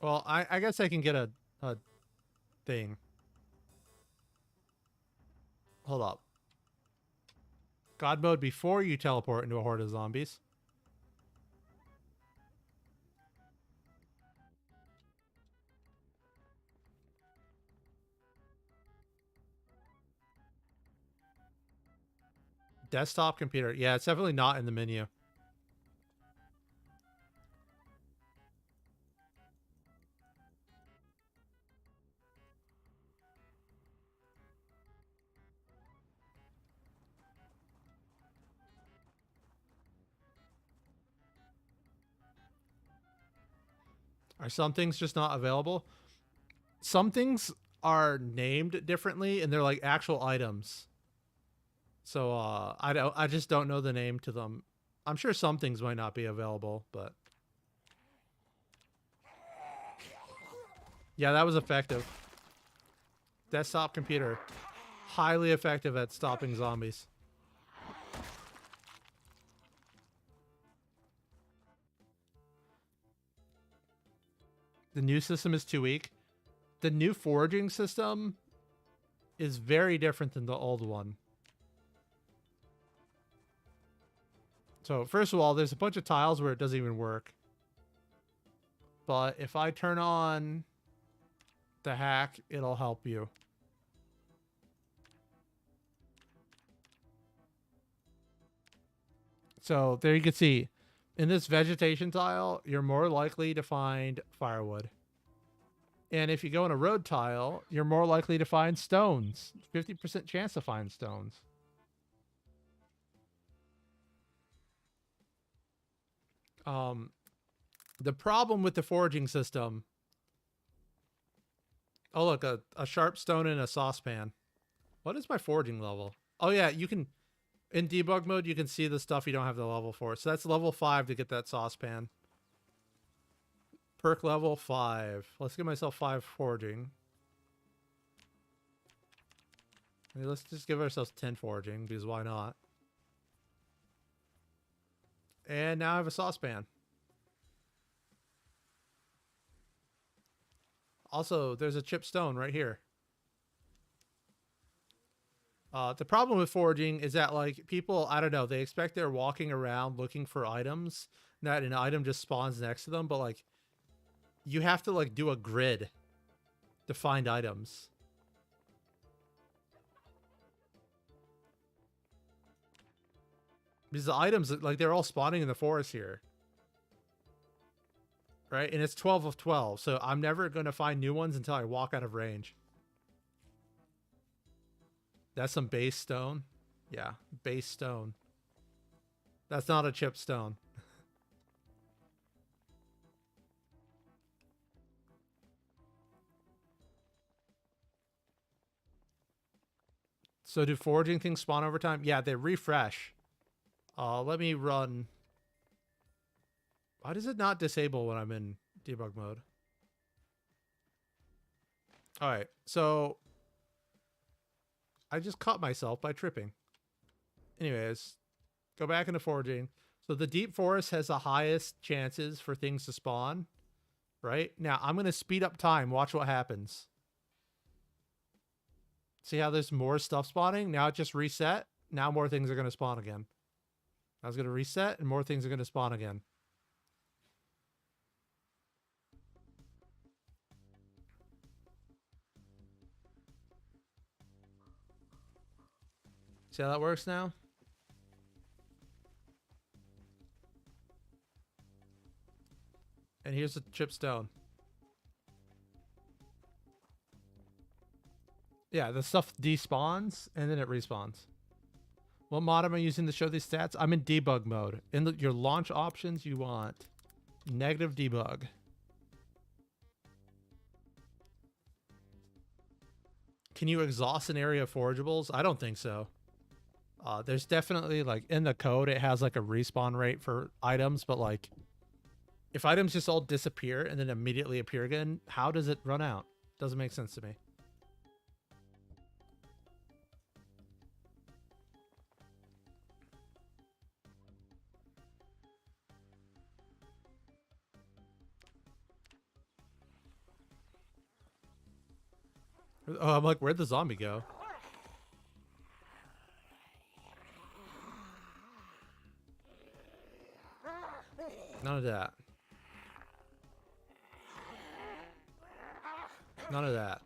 Well, I guess I can get a thing. Hold up. God mode before you teleport into a horde of zombies. Desktop computer. Yeah, it's definitely not in the menu. Are some things just not available? Some things are named differently and they're like actual items. So I just don't know the name to them. I'm sure some things might not be available, but yeah, that was effective. Desktop computer. Highly effective at stopping zombies. The new system is too weak. The new foraging system is very different than the old one. So first of all, there's a bunch of tiles where it doesn't even work. But if I turn on the hack, it'll help you. So there you can see, in this vegetation tile, you're more likely to find firewood. And if you go in a road tile, you're more likely to find stones. 50% chance to find stones. The problem with the foraging system. Oh, look, a sharp stone in a saucepan. What is my foraging level? Oh, yeah, you can, in debug mode, you can see the stuff you don't have the level for. So that's level 5 to get that saucepan. Perk level 5. Let's give myself 5 foraging. Let's just give ourselves 10 foraging, because why not? And now I have a saucepan. Also, there's a chipped stone right here. The problem with foraging is that, like, people, I don't know, they expect they're walking around looking for items, that an item just spawns next to them, but, like, you have to, like, do a grid to find items. Because the items, like, they're all spawning in the forest here. Right? And it's 12 of 12, so I'm never going to find new ones until I walk out of range. That's some base stone. Yeah, base stone. That's not a chip stone. So do foraging things spawn over time? Yeah, they refresh. Let me run. Why does it not disable when I'm in debug mode? All right, so I just caught myself by tripping. Anyways, go back into foraging. So the deep forest has the highest chances for things to spawn, right? Now I'm going to speed up time. Watch what happens. See how there's more stuff spawning? Now it just reset. Now more things are going to spawn again. I was going to reset and more things are going to spawn again. See how that works now? And here's the chip stone. Yeah, the stuff despawns and then it respawns. What mod am I using to show these stats? I'm in debug mode. In your launch options, you want negative debug. Can you exhaust an area of forageables? I don't think so. There's definitely, like, in the code, it has, like, a respawn rate for items, but, like, if items just all disappear and then immediately appear again, how does it run out? Doesn't make sense to me. Oh, I'm like, where'd the zombie go? None of that. None of that.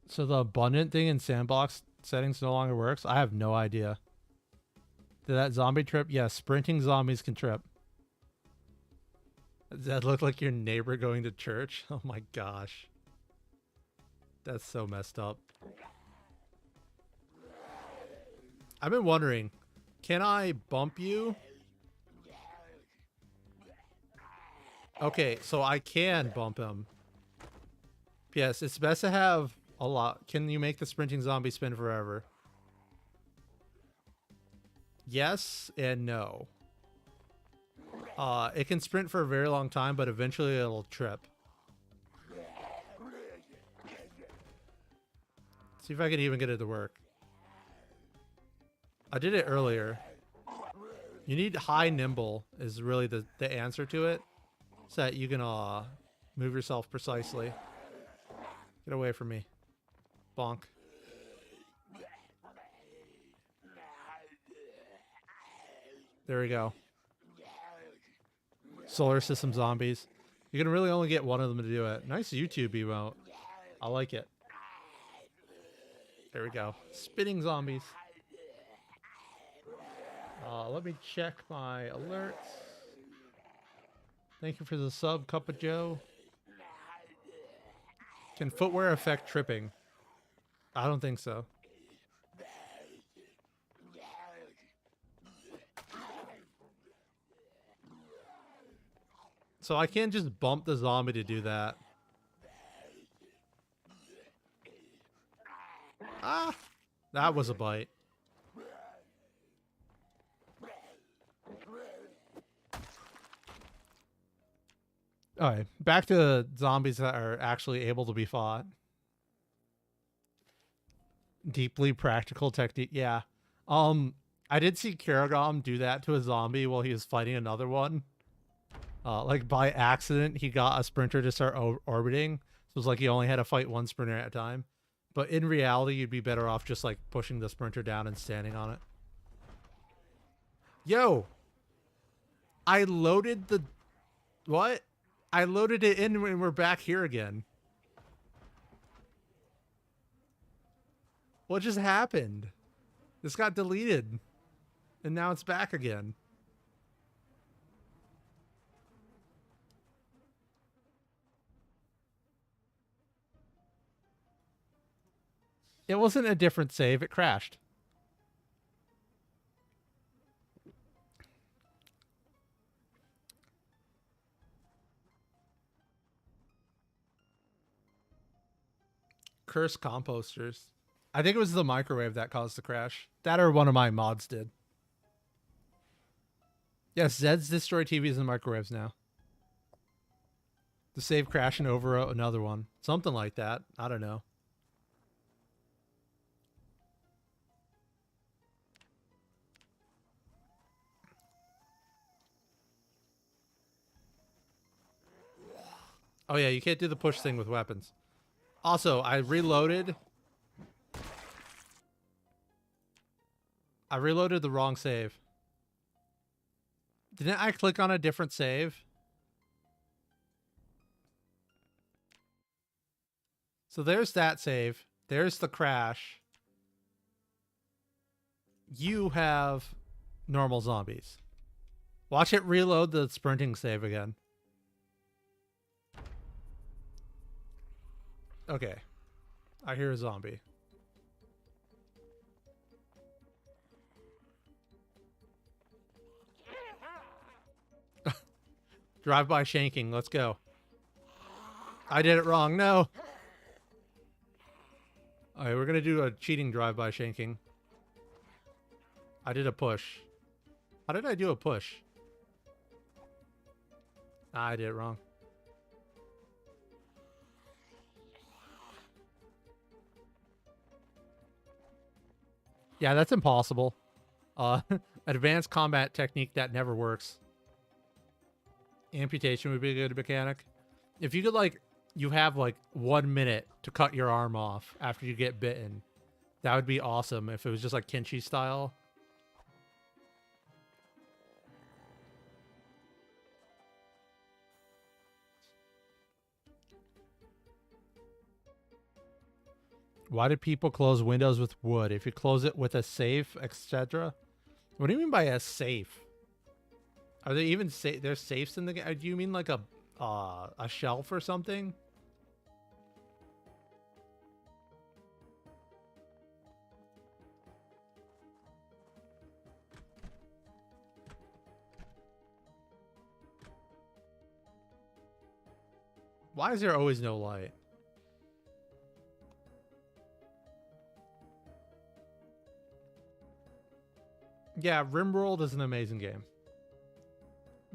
So the abundant thing in sandbox settings no longer works? I have no idea. Did that zombie trip? Yes, sprinting zombies can trip. Does that look like your neighbor going to church? Oh my gosh. That's so messed up. I've been wondering, can I bump you? Okay, so I can bump him. Yes, it's best to have a lot. Can you make the sprinting zombie spin forever? Yes and no. It can sprint for a very long time, but eventually it'll trip. See if I can even get it to work. I did it earlier. You need high nimble is really the answer to it. So that you can move yourself precisely. Get away from me. Bonk. There we go. Solar system zombies. You can really only get one of them to do it. Nice YouTube emote. I like it. There we go. Spinning zombies. Let me check my alerts. Thank you for the sub, Cup of Joe. Can footwear affect tripping? I don't think so. So I can't just bump the zombie to do that. Ah! That was a bite. Alright, back to zombies that are actually able to be fought. Deeply practical technique, yeah. I did see Karagom do that to a zombie while he was fighting another one. Like by accident, he got a sprinter to start orbiting. So it was like he only had to fight one sprinter at a time. But in reality, you'd be better off just like pushing the sprinter down and standing on it. Yo! I loaded the... What? I loaded it in when we're back here again. What just happened? This got deleted. And now it's back again. It wasn't a different save. It crashed. Cursed composters. I think it was the microwave that caused the crash. That or one of my mods did. Yes, Zeds destroy TVs and microwaves now. The save crashing over another one. Something like that. I don't know. Oh yeah, you can't do the push thing with weapons. Also, I reloaded the wrong save. Didn't I click on a different save? So there's that save. There's the crash. You have normal zombies. Watch it reload the sprinting save again. Okay. I hear a zombie. Drive-by shanking. Let's go. I did it wrong. No. All right, we're going to do a cheating drive-by shanking. I did a push. How did I do a push? I did it wrong. Yeah, that's impossible. Advanced combat technique that never works. Amputation would be a good mechanic. If you could, like, you have, like, 1 minute to cut your arm off after you get bitten. That would be awesome if it was just, like, Kenshi style. Why do people close windows with wood? If you close it with a safe, etc.? What do you mean by a safe? Are they even safe? There's safes in the game? Do you mean like a shelf or something? Why is there always no light? Yeah, RimWorld is an amazing game.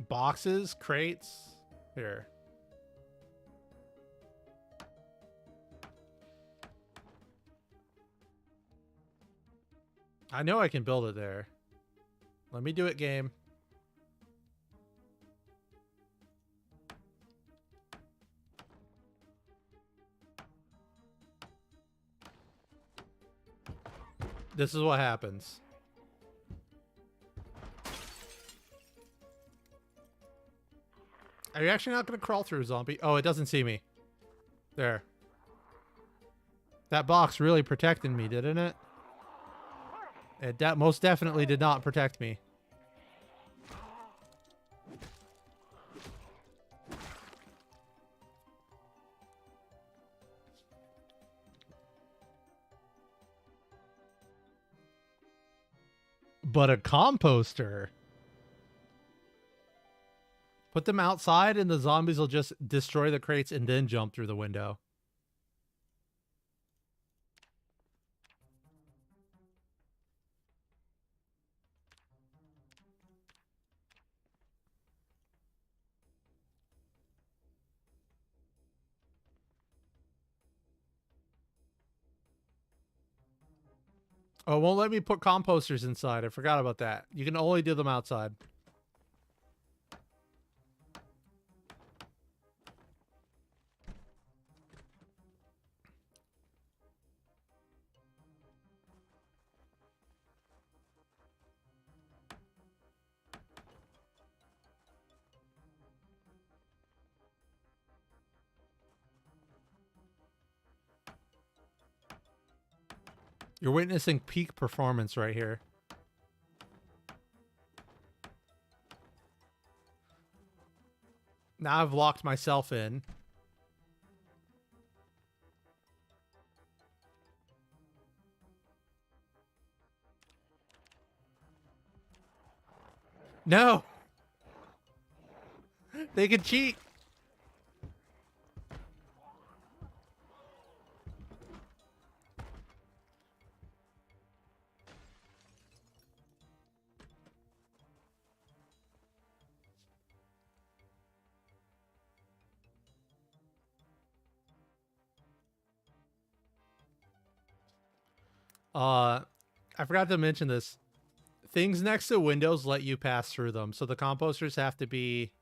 Boxes, crates. Here. I know I can build it there. Let me do it, game. This is what happens. Are you actually not going to crawl through, zombie? Oh, it doesn't see me. There. That box really protected me, didn't it? It most definitely did not protect me. But a composter. Put them outside and the zombies will just destroy the crates and then jump through the window. Oh, it won't let me put composters inside. I forgot about that. You can only do them outside. You're witnessing peak performance right here. Now I've locked myself in. No! They can cheat! I forgot to mention this. Things next to windows let you pass through them, so the composters have to be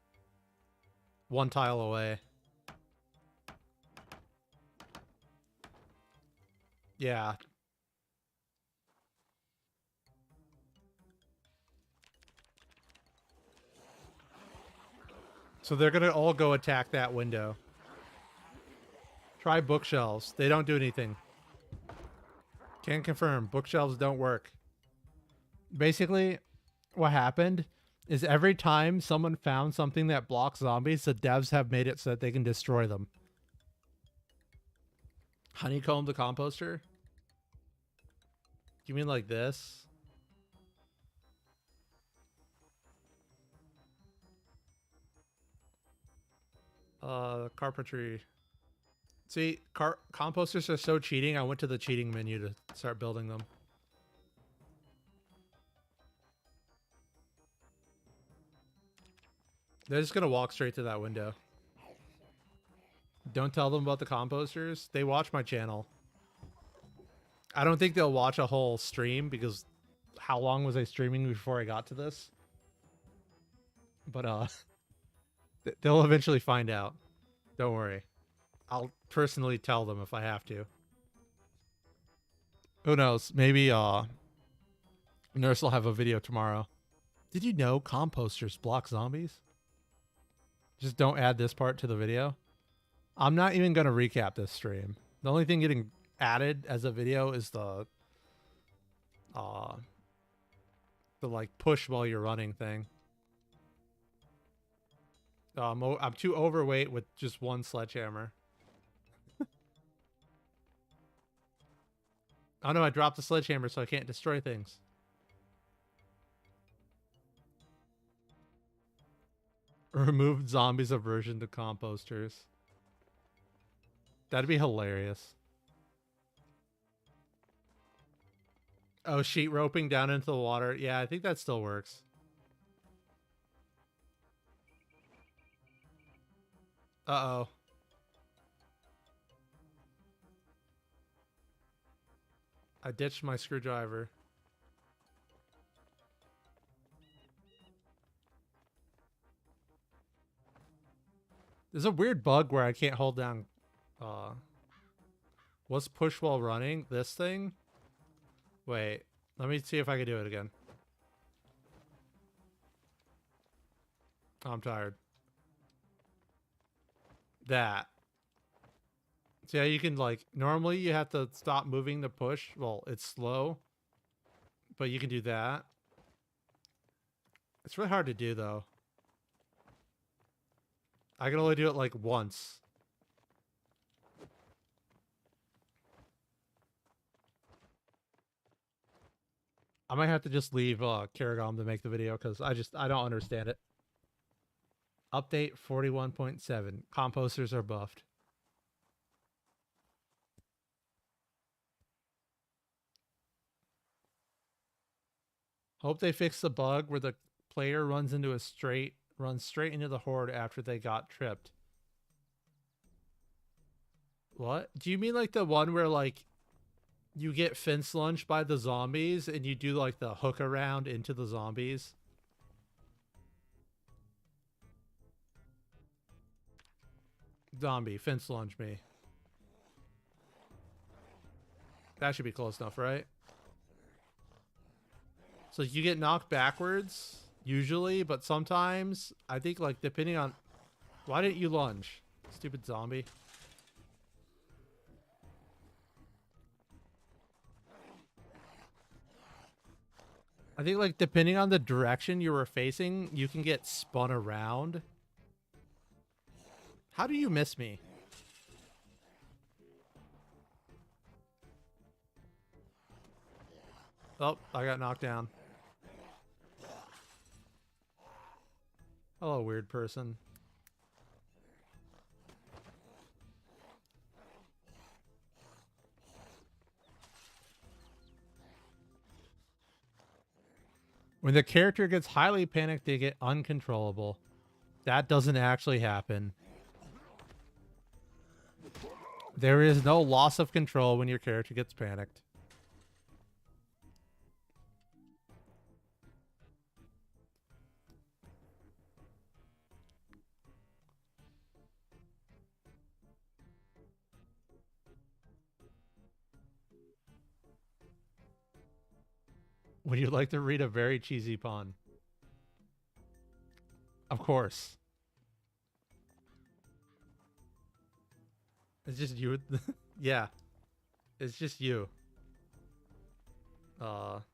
one tile away. Yeah. So they're gonna all go attack that window. Try bookshelves. They don't do anything. Can confirm. Bookshelves don't work. Basically, what happened is every time someone found something that blocks zombies, the devs have made it so that they can destroy them. Honeycomb the composter? You mean like this? Carpentry. See, composters are so cheating, I went to the cheating menu to start building them. They're just gonna walk straight to that window. Don't tell them about the composters. They watch my channel. I don't think they'll watch a whole stream because how long was I streaming before I got to this? But they'll eventually find out. Don't worry. I'll personally tell them if I have to. Who knows? Maybe Nurse will have a video tomorrow. Did you know composters block zombies? Just don't add this part to the video. I'm not even going to recap this stream. The only thing getting added as a video is the like push while you're running thing. I'm too overweight with just one sledgehammer. Oh no, I dropped the sledgehammer so I can't destroy things. Removed zombies aversion to composters. That'd be hilarious. Oh, sheet roping down into the water. Yeah, I think that still works. Uh-oh. I ditched my screwdriver. There's a weird bug where I can't hold down what's push while running? This thing? Wait, let me see if I can do it again. Oh, I'm tired. That. See how you can, like, normally you have to stop moving to push. Well, it's slow, but you can do that. It's really hard to do, though. I can only do it, like, once. I might have to just leave Karagom to make the video because I don't understand it. Update 41.7. Composters are buffed. Hope they fix the bug where the player runs straight into the horde after they got tripped. What? Do you mean like the one where like you get fence lunched by the zombies and you do like the hook around into the zombies? Zombie, fence lunge me. That should be close enough, right? So you get knocked backwards, usually, but sometimes, I think, like, depending on... Why didn't you lunge? Stupid zombie. I think like depending on the direction you were facing, you can get spun around. How do you miss me? Oh, I got knocked down. Hello, weird person. When the character gets highly panicked, they get uncontrollable. That doesn't actually happen. There is no loss of control when your character gets panicked. Would you like to read a very cheesy pun? Of course. It's just you. Yeah. It's just you. Now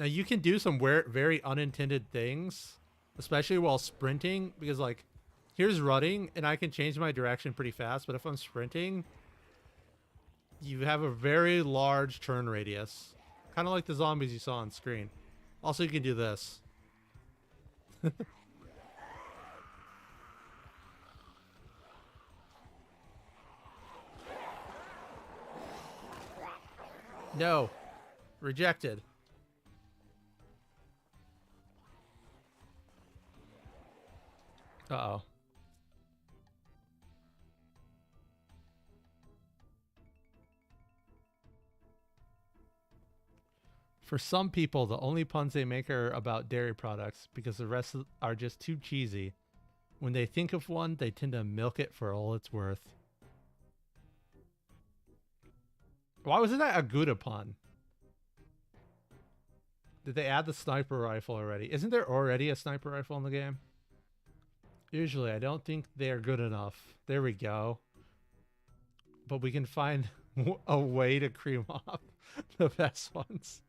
you can do some very unintended things, especially while sprinting, because like, here's running, and I can change my direction pretty fast, but if I'm sprinting, you have a very large turn radius. Kind of like the zombies you saw on screen. Also, you can do this. No. Rejected. Uh-oh. For some people, the only puns they make are about dairy products because the rest are just too cheesy. When they think of one, they tend to milk it for all it's worth. Why wasn't that a Gouda pun? Did they add the sniper rifle already? Isn't there already a sniper rifle in the game? Usually, I don't think they're good enough. There we go. But we can find a way to cream off the best ones.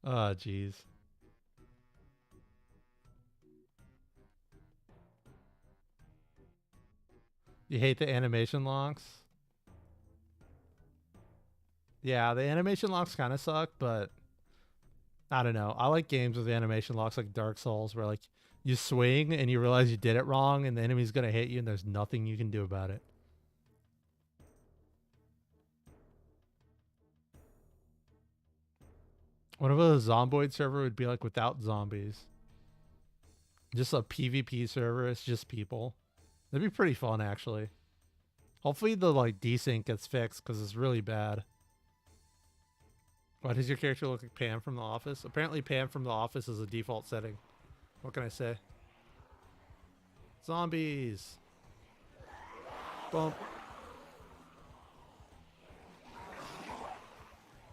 Oh, jeez. You hate the animation locks? Yeah, the animation locks kind of suck, but I don't know. I like games with animation locks like Dark Souls where like you swing and you realize you did it wrong and the enemy's going to hit you and there's nothing you can do about it. What if a zomboid server would be like without zombies? Just a PvP server, it's just people. That'd be pretty fun, actually. Hopefully the like desync gets fixed because it's really bad. Why does your character look like Pam from The Office? Apparently Pam from The Office is a default setting. What can I say? Zombies! Bump.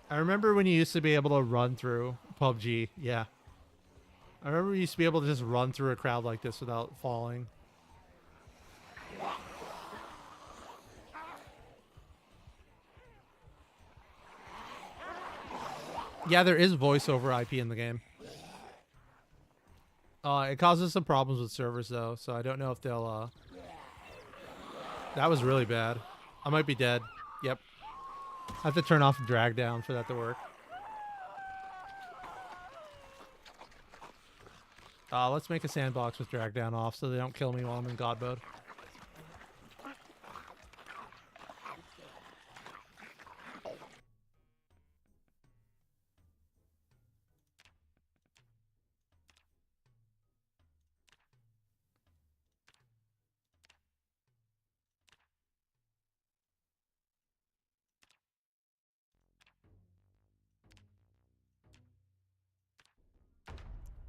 I remember when you used to be able to run through PUBG. Yeah. I remember you used to be able to just run through a crowd like this without falling. Yeah, there is voice over IP in the game. It causes some problems with servers though, so I don't know if they'll That was really bad. I might be dead. Yep. I have to turn off drag down for that to work. Let's make a sandbox with drag down off so they don't kill me while I'm in God mode.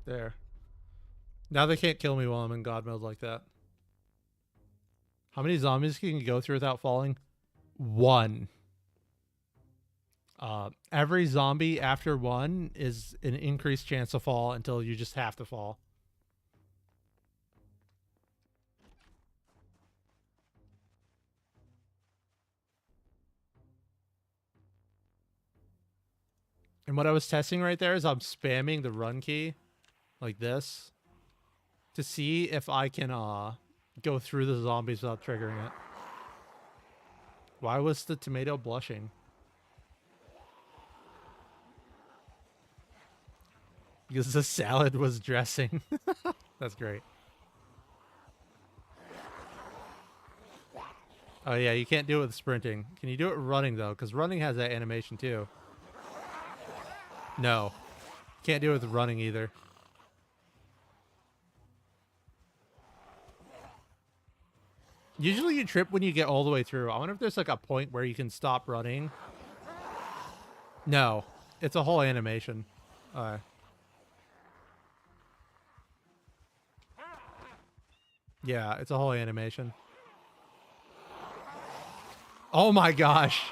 There. Now they can't kill me while I'm in God mode like that. How many zombies can you go through without falling? One. Every zombie after one is an increased chance to fall until you just have to fall. And what I was testing right there is I'm spamming the run key like this to see if I can go through the zombies without triggering it. Why was the tomato blushing? Because the salad was dressing. That's great. Oh yeah, you can't do it with sprinting. Can you do it running though? Because running has that animation too. No. Can't do it with running either. Usually you trip when you get all the way through. I wonder if there's like a point where you can stop running. No. It's a whole animation. Alright. Yeah, it's a whole animation. Oh my gosh.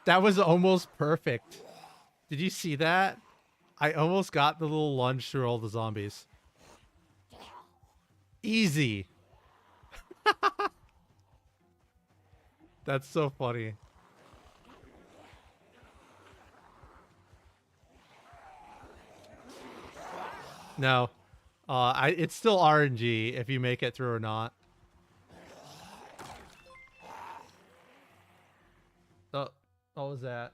That was almost perfect. Did you see that? I almost got the little lunge through all the zombies. Easy. That's so funny. No. It's still RNG if you make it through or not. Oh, what was that?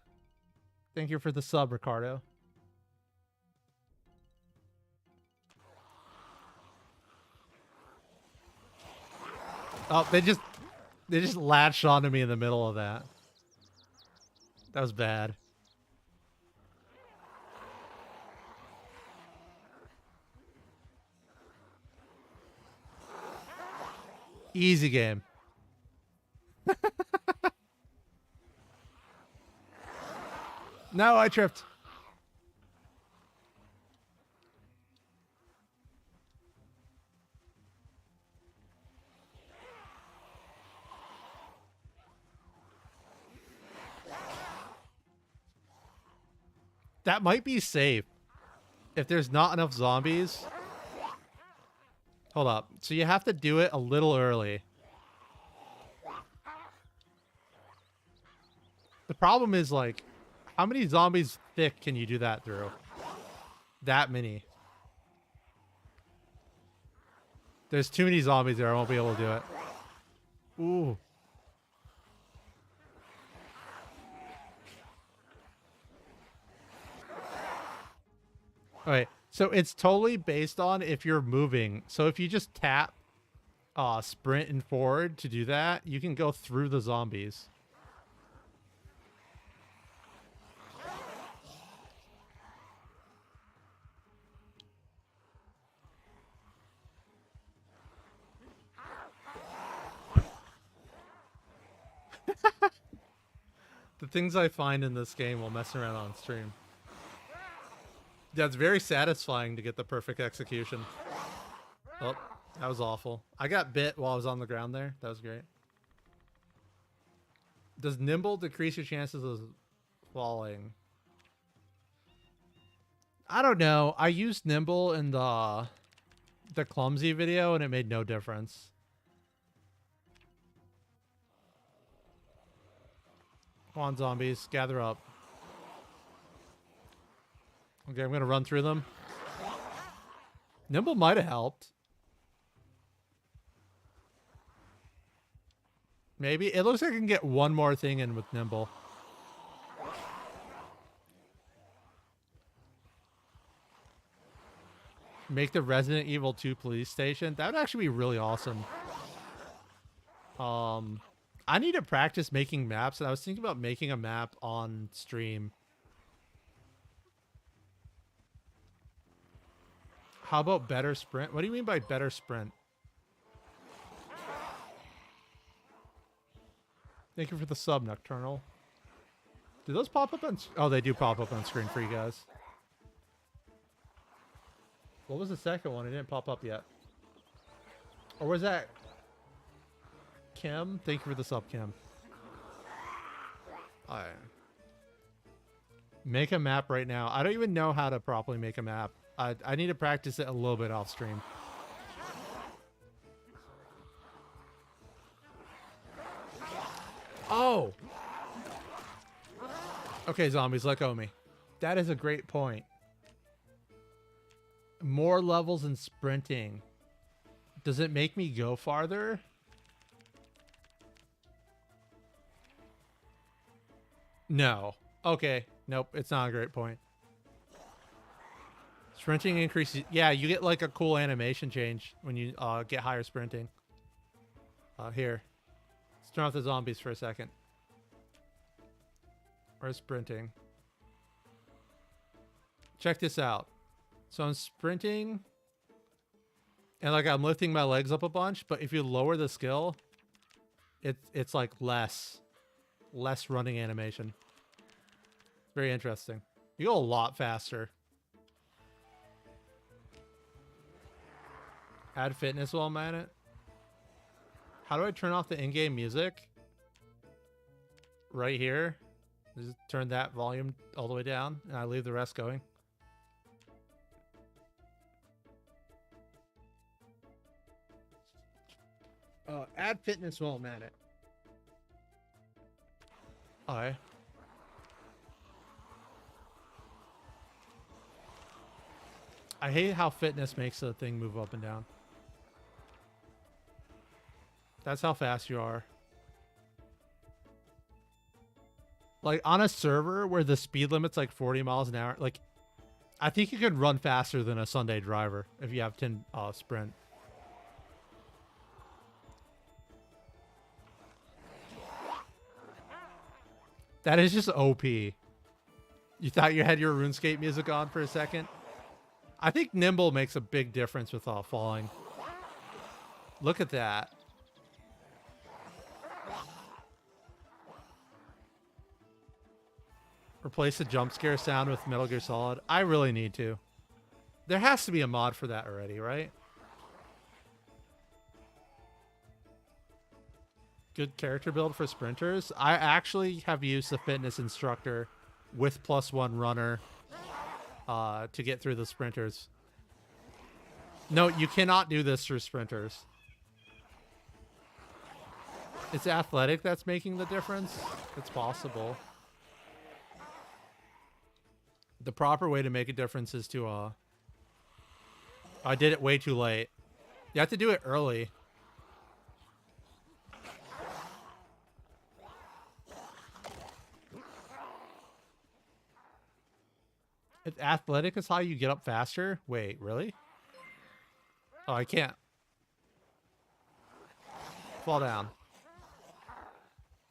Thank you for the sub, Ricardo. Oh, they just latched onto me in the middle of that. That was bad. Easy game. No, I tripped. That might be safe. If there's not enough zombies. Hold up. So you have to do it a little early. The problem is, like, how many zombies thick can you do that through? That many. There's too many zombies there. I won't be able to do it. Ooh. Okay, so it's totally based on if you're moving. So if you just tap sprint and forward to do that, you can go through the zombies. The things I find in this game while messing around on stream. Yeah, it's very satisfying to get the perfect execution. Oh, that was awful. I got bit while I was on the ground there. That was great. Does nimble decrease your chances of falling? I don't know. I used nimble in the clumsy video and it made no difference. Come on, zombies. Gather up. Okay, I'm going to run through them. Nimble might have helped. Maybe. It looks like I can get one more thing in with Nimble. Make the Resident Evil 2 police station. That would actually be really awesome. I need to practice making maps, and I was thinking about making a map on stream. How about better sprint? What do you mean by better sprint? Thank you for the sub, Nocturnal. Do those pop up on... Oh, they do pop up on screen for you guys. What was the second one? It didn't pop up yet. Or was that... Kim? Thank you for the sub, Kim. Alright. Make a map right now. I don't even know how to properly make a map. I need to practice it a little bit off stream. Oh! Okay, zombies, let go of me. That is a great point. More levels in sprinting. Does it make me go farther? No. Okay. Nope. It's not a great point. Sprinting increases. Yeah, you get like a cool animation change when you get higher sprinting. Here. Let's turn off the zombies for a second. Where's sprinting? Check this out. So I'm sprinting. And like I'm lifting my legs up a bunch. But if you lower the skill, it's like less running animation. Very interesting. You go a lot faster. Add fitness while I'm at it. How do I turn off the in-game music? Right here. Just turn that volume all the way down, and I leave the rest going. Add fitness while I'm at it. Alright. I hate how fitness makes the thing move up and down. That's how fast you are. Like on a server where the speed limit's like 40 miles an hour, like I think you could run faster than a Sunday driver if you have 10 sprint. That is just OP. You thought you had your RuneScape music on for a second? I think nimble makes a big difference with falling. Look at that. Replace the jump scare sound with Metal Gear Solid. I really need to. There has to be a mod for that already, right? Good character build for sprinters. I actually have used the fitness instructor with +1 runner to get through the sprinters. No, you cannot do this through sprinters. It's athletic that's making the difference. It's possible. The proper way to make a difference is to I did it way too late. You have to do it early. If athletic is how you get up faster? Wait, really? Oh, I can't. Fall down.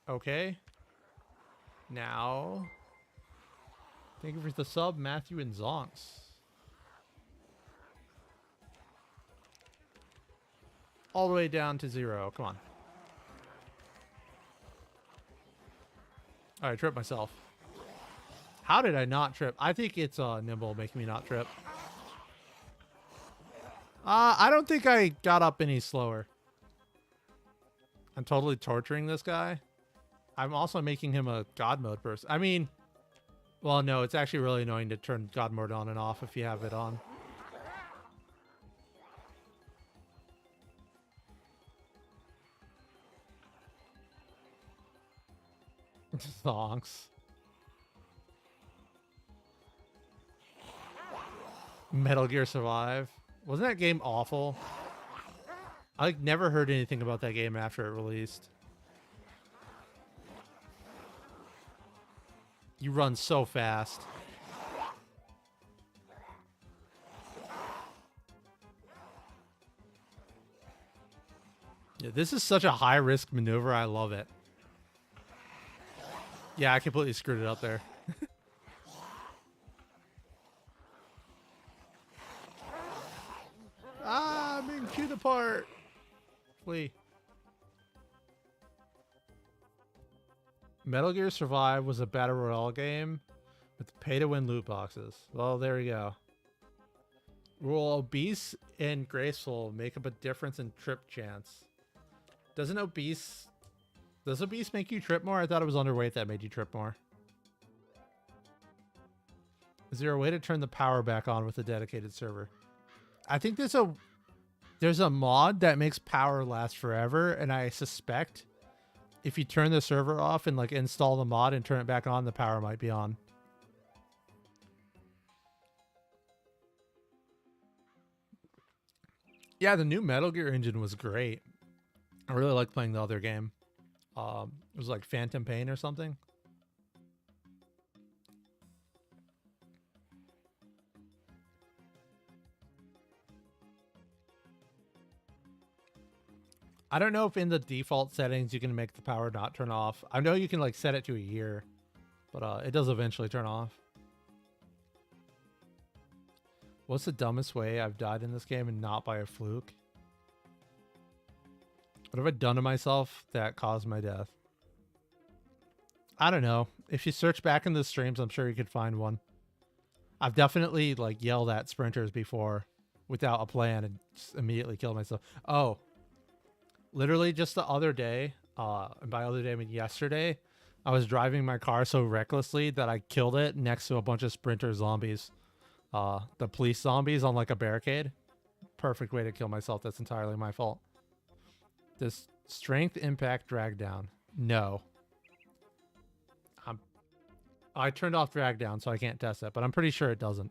Okay. Now. Thank you for the sub, Matthew and Zonks. All the way down to 0. Come on. Alright, trip myself. How did I not trip? I think it's nimble making me not trip. I don't think I got up any slower. I'm totally torturing this guy. I'm also making him a God mode person. I mean, well, no, it's actually really annoying to turn God mode on and off if you have it on. Thonks. Metal Gear Survive. Wasn't that game awful? I like never heard anything about that game after it released. You run so fast. Yeah, this is such a high risk maneuver. I love it. Yeah, I completely screwed it up there. I'm being chewed apart. Flee. Metal Gear Survive was a battle royale game with pay-to-win loot boxes. Well, there we go. Will obese and graceful make up a difference in trip chance? Does obese make you trip more? I thought it was underweight that made you trip more. Is there a way to turn the power back on with a dedicated server? I think there's a mod that makes power last forever, and I suspect if you turn the server off and like install the mod and turn it back on, the power might be on. Yeah, the new Metal Gear engine was great. I really like playing the other game. It was like Phantom Pain or something. I don't know if in the default settings you can make the power not turn off. I know you can like set it to a year, but it does eventually turn off. What's the dumbest way I've died in this game and not by a fluke? What have I done to myself that caused my death? I don't know. If you search back in the streams, I'm sure you could find one. I've definitely like yelled at sprinters before without a plan and just immediately killed myself. Oh, literally just the other day, and by other day I mean yesterday, I was driving my car so recklessly that I killed it next to a bunch of sprinter zombies. The police zombies on like a barricade. Perfect way to kill myself. That's entirely my fault. Does strength impact drag down? No. I turned off drag down, so I can't test it, but I'm pretty sure it doesn't.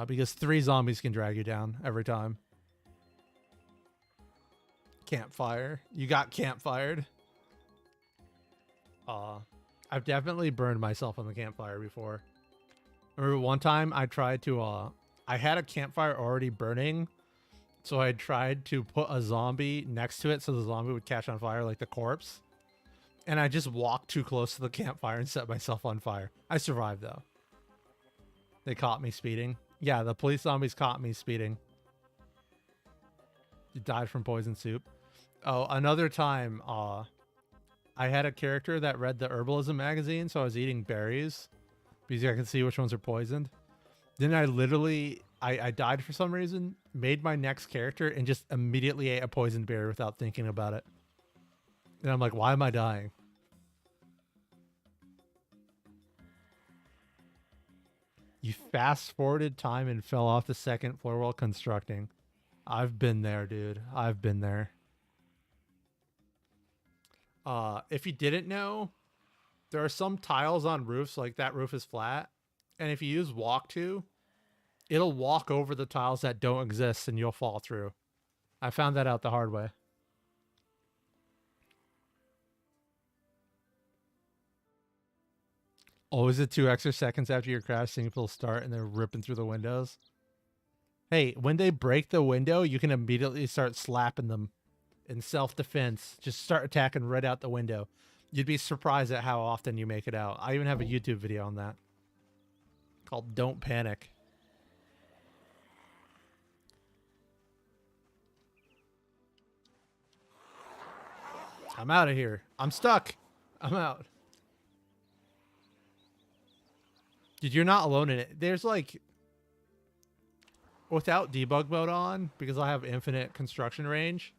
Because 3 zombies can drag you down every time. Campfire. You got campfired. I've definitely burned myself on the campfire before. I remember one time I tried to, I had a campfire already burning, so I tried to put a zombie next to it so the zombie would catch on fire like the corpse. And I just walked too close to the campfire and set myself on fire. I survived, though. They caught me speeding. Yeah, the police zombies caught me speeding. You died from poison soup. Oh, another time, I had a character that read the herbalism magazine, so I was eating berries because I could see which ones are poisoned. Then I literally, I died for some reason, made my next character, and just immediately ate a poisoned berry without thinking about it. And I'm like, why am I dying? You fast forwarded time and fell off the second floor while constructing. I've been there, dude. I've been there. If you didn't know, there are some tiles on roofs, like that roof is flat. And if you use walk to, it'll walk over the tiles that don't exist and you'll fall through. I found that out the hard way. Always the 2 extra seconds after your crash, seeing people start and they're ripping through the windows. Hey, when they break the window, you can immediately start slapping them in self-defense. Just start attacking right out the window. You'd be surprised at how often you make it out. I even have a YouTube video on that called Don't Panic. I'm out of here. I'm stuck. I'm out. Dude, you're not alone in it. There's like, without debug mode on, because I have infinite construction range,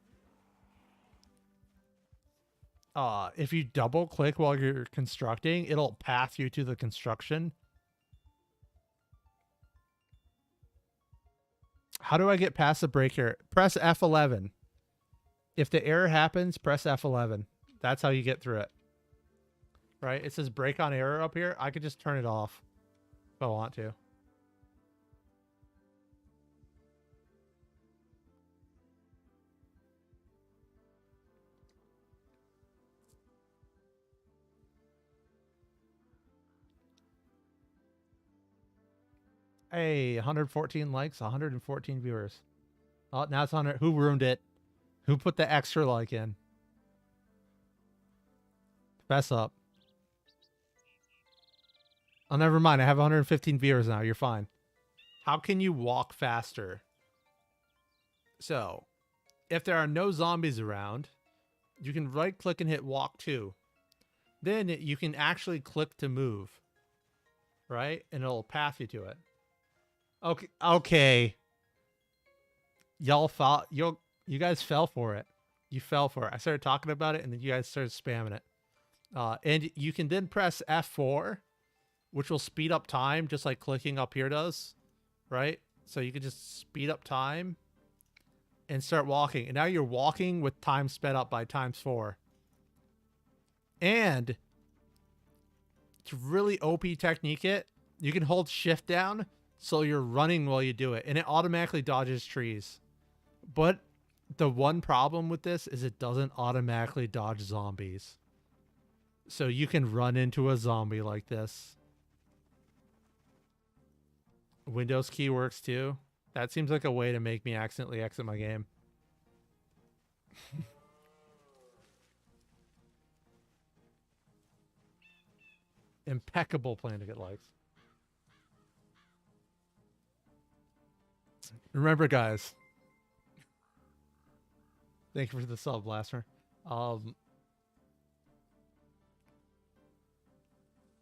if you double click while you're constructing, it'll path you to the construction. How do I get past the break here? Press F11. If the error happens, press F11. That's how you get through it. Right? It says break on error up here. I could just turn it off if I want to. Hey, 114 likes, 114 viewers. Oh, now it's 100. Who ruined it? Who put the extra like in? Fess up. Oh, never mind. I have 115 viewers now. You're fine. How can you walk faster? So, if there are no zombies around, you can right click and hit walk to. Then you can actually click to move. Right? And it'll path you to it. Okay. Okay. Y'all fought. You guys fell for it. You fell for it. I started talking about it, and then you guys started spamming it. And you can then press F4, which will speed up time, just like clicking up here does, right? So you can just speed up time and start walking. And now you're walking with time sped up by ×4. And to really OP technique it, you can hold shift down So you're running while you do it, and it automatically dodges trees. But the one problem with this is it doesn't automatically dodge zombies. So you can run into a zombie like this. Windows key works too. That seems like a way to make me accidentally exit my game. Impeccable plan to get likes. Remember, guys. Thank you for the sub, Blaster.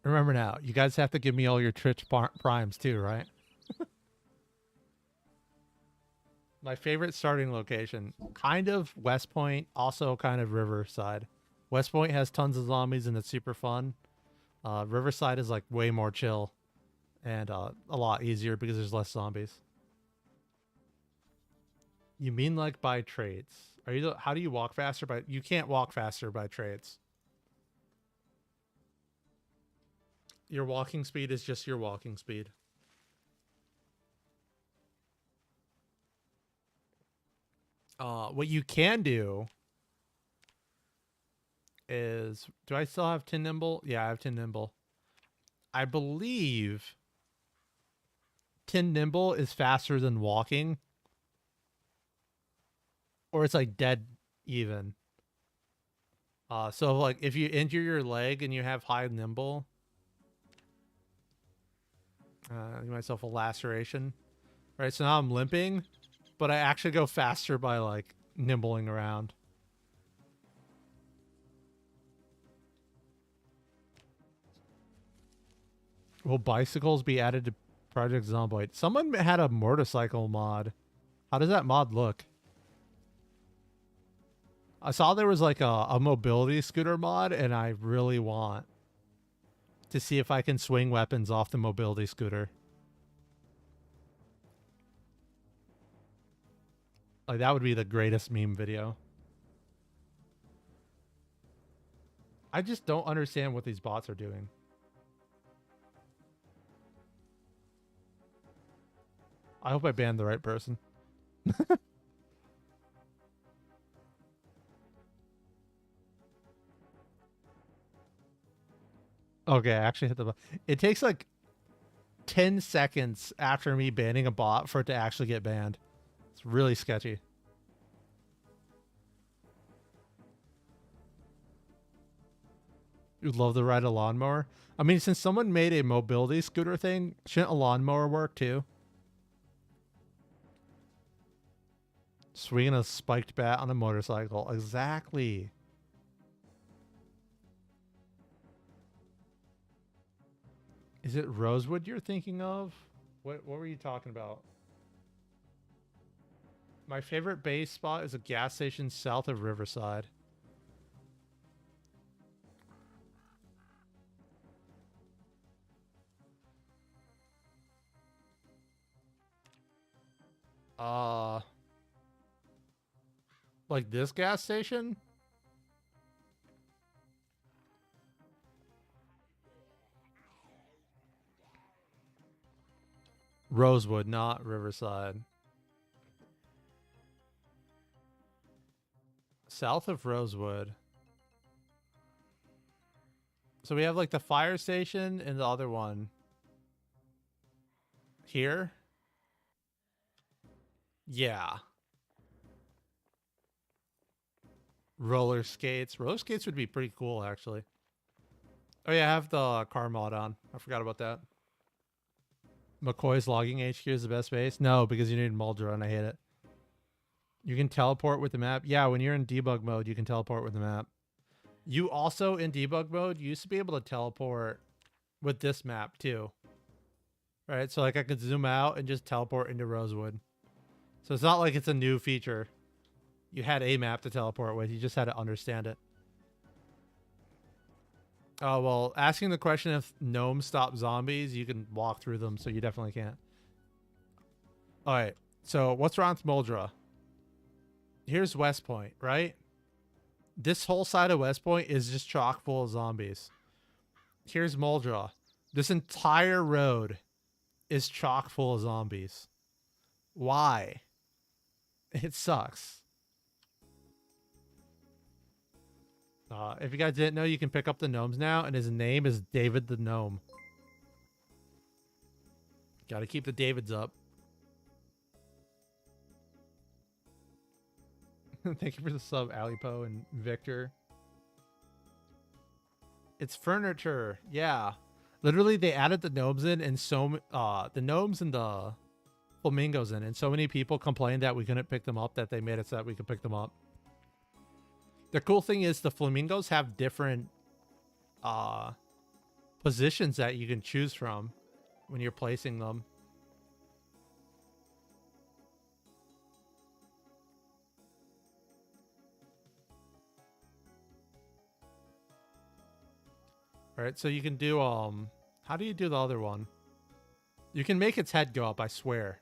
Remember now, you guys have to give me all your Twitch primes too, right? My favorite starting location, kind of West Point, also kind of Riverside. West Point has tons of zombies and it's super fun. Riverside is like way more chill and a lot easier because there's less zombies. You mean like by trades? Are you? How do you walk faster? You can't walk faster by trades. Your walking speed is just your walking speed. What you can do is, do I still have 10 nimble? Yeah, I have 10 nimble. I believe 10 nimble is faster than walking. Or it's like dead even. So like if you injure your leg and you have high nimble, give myself a laceration. Right, so now I'm limping, but I actually go faster by like nimbling around. Will bicycles be added to Project Zomboid? Someone had a motorcycle mod. How does that mod look? I saw there was like a mobility scooter mod, and I really want to see if I can swing weapons off the mobility scooter. Like, that would be the greatest meme video. I just don't understand what these bots are doing. I hope I banned the right person. Okay, I actually hit the button. It takes like 10 seconds after me banning a bot for it to actually get banned. It's really sketchy. You'd love to ride a lawnmower? I mean, since someone made a mobility scooter thing, shouldn't a lawnmower work too? Swinging a spiked bat on a motorcycle. Exactly. Is it Rosewood you're thinking of? What were you talking about? My favorite base spot is a gas station south of Riverside. Like this gas station? Rosewood, not Riverside. South of Rosewood. So we have like the fire station and the other one. Here? Yeah. Roller skates. Roller skates would be pretty cool, actually. Oh yeah, I have the car mod on. I forgot about that. McCoy's logging HQ is the best base? No, because you need Muldra and I hate it. You can teleport with the map. Yeah, when you're in debug mode, you can teleport with the map. You also, in debug mode, you used to be able to teleport with this map too. Right, so like I could zoom out and just teleport into Rosewood. So it's not like it's a new feature. You had a map to teleport with. You just had to understand it. Oh, well, asking the question if gnomes stop zombies, you can walk through them, so you definitely can't. All right, so what's wrong with Muldra? Here's West Point, right? This whole side of West Point is just chock full of zombies. Here's Muldra. This entire road is chock full of zombies. Why? It sucks. If you guys didn't know, you can pick up the gnomes now, and his name is David the Gnome. Gotta keep the Davids up. Thank you for the sub, Alipo and Victor. It's furniture. Yeah. Literally, they added the gnomes in, and the gnomes and the flamingos in, and so many people complained that we couldn't pick them up that they made it so that we could pick them up. The cool thing is the flamingos have different positions that you can choose from when you're placing them. All right, so you can do how do you do the other one? You can make its head go up, I swear.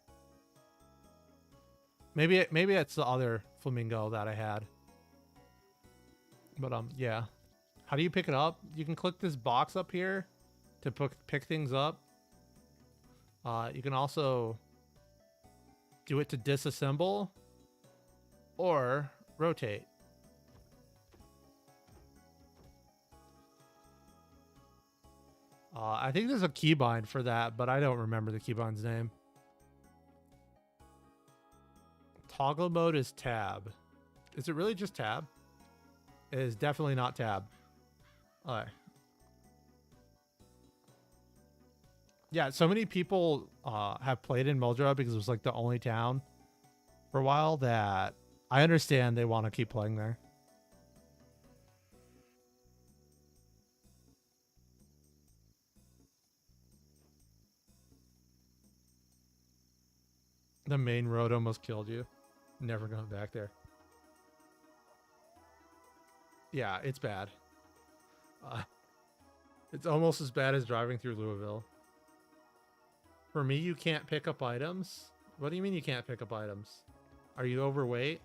Maybe it's the other flamingo that I had. But yeah. How do you pick it up? You can click this box up here to pick things up. You can also do it to disassemble or rotate. I think there's a keybind for that, but I don't remember the keybind's name. Toggle mode is tab. Is it really just tab? It is definitely not tab. Alright. Yeah, so many people have played in Muldra because it was like the only town for a while that I understand they want to keep playing there. The main road almost killed you. Never going back there. Yeah, it's bad. It's almost as bad as driving through Louisville. For me, you can't pick up items. What do you mean you can't pick up items? Are you overweight?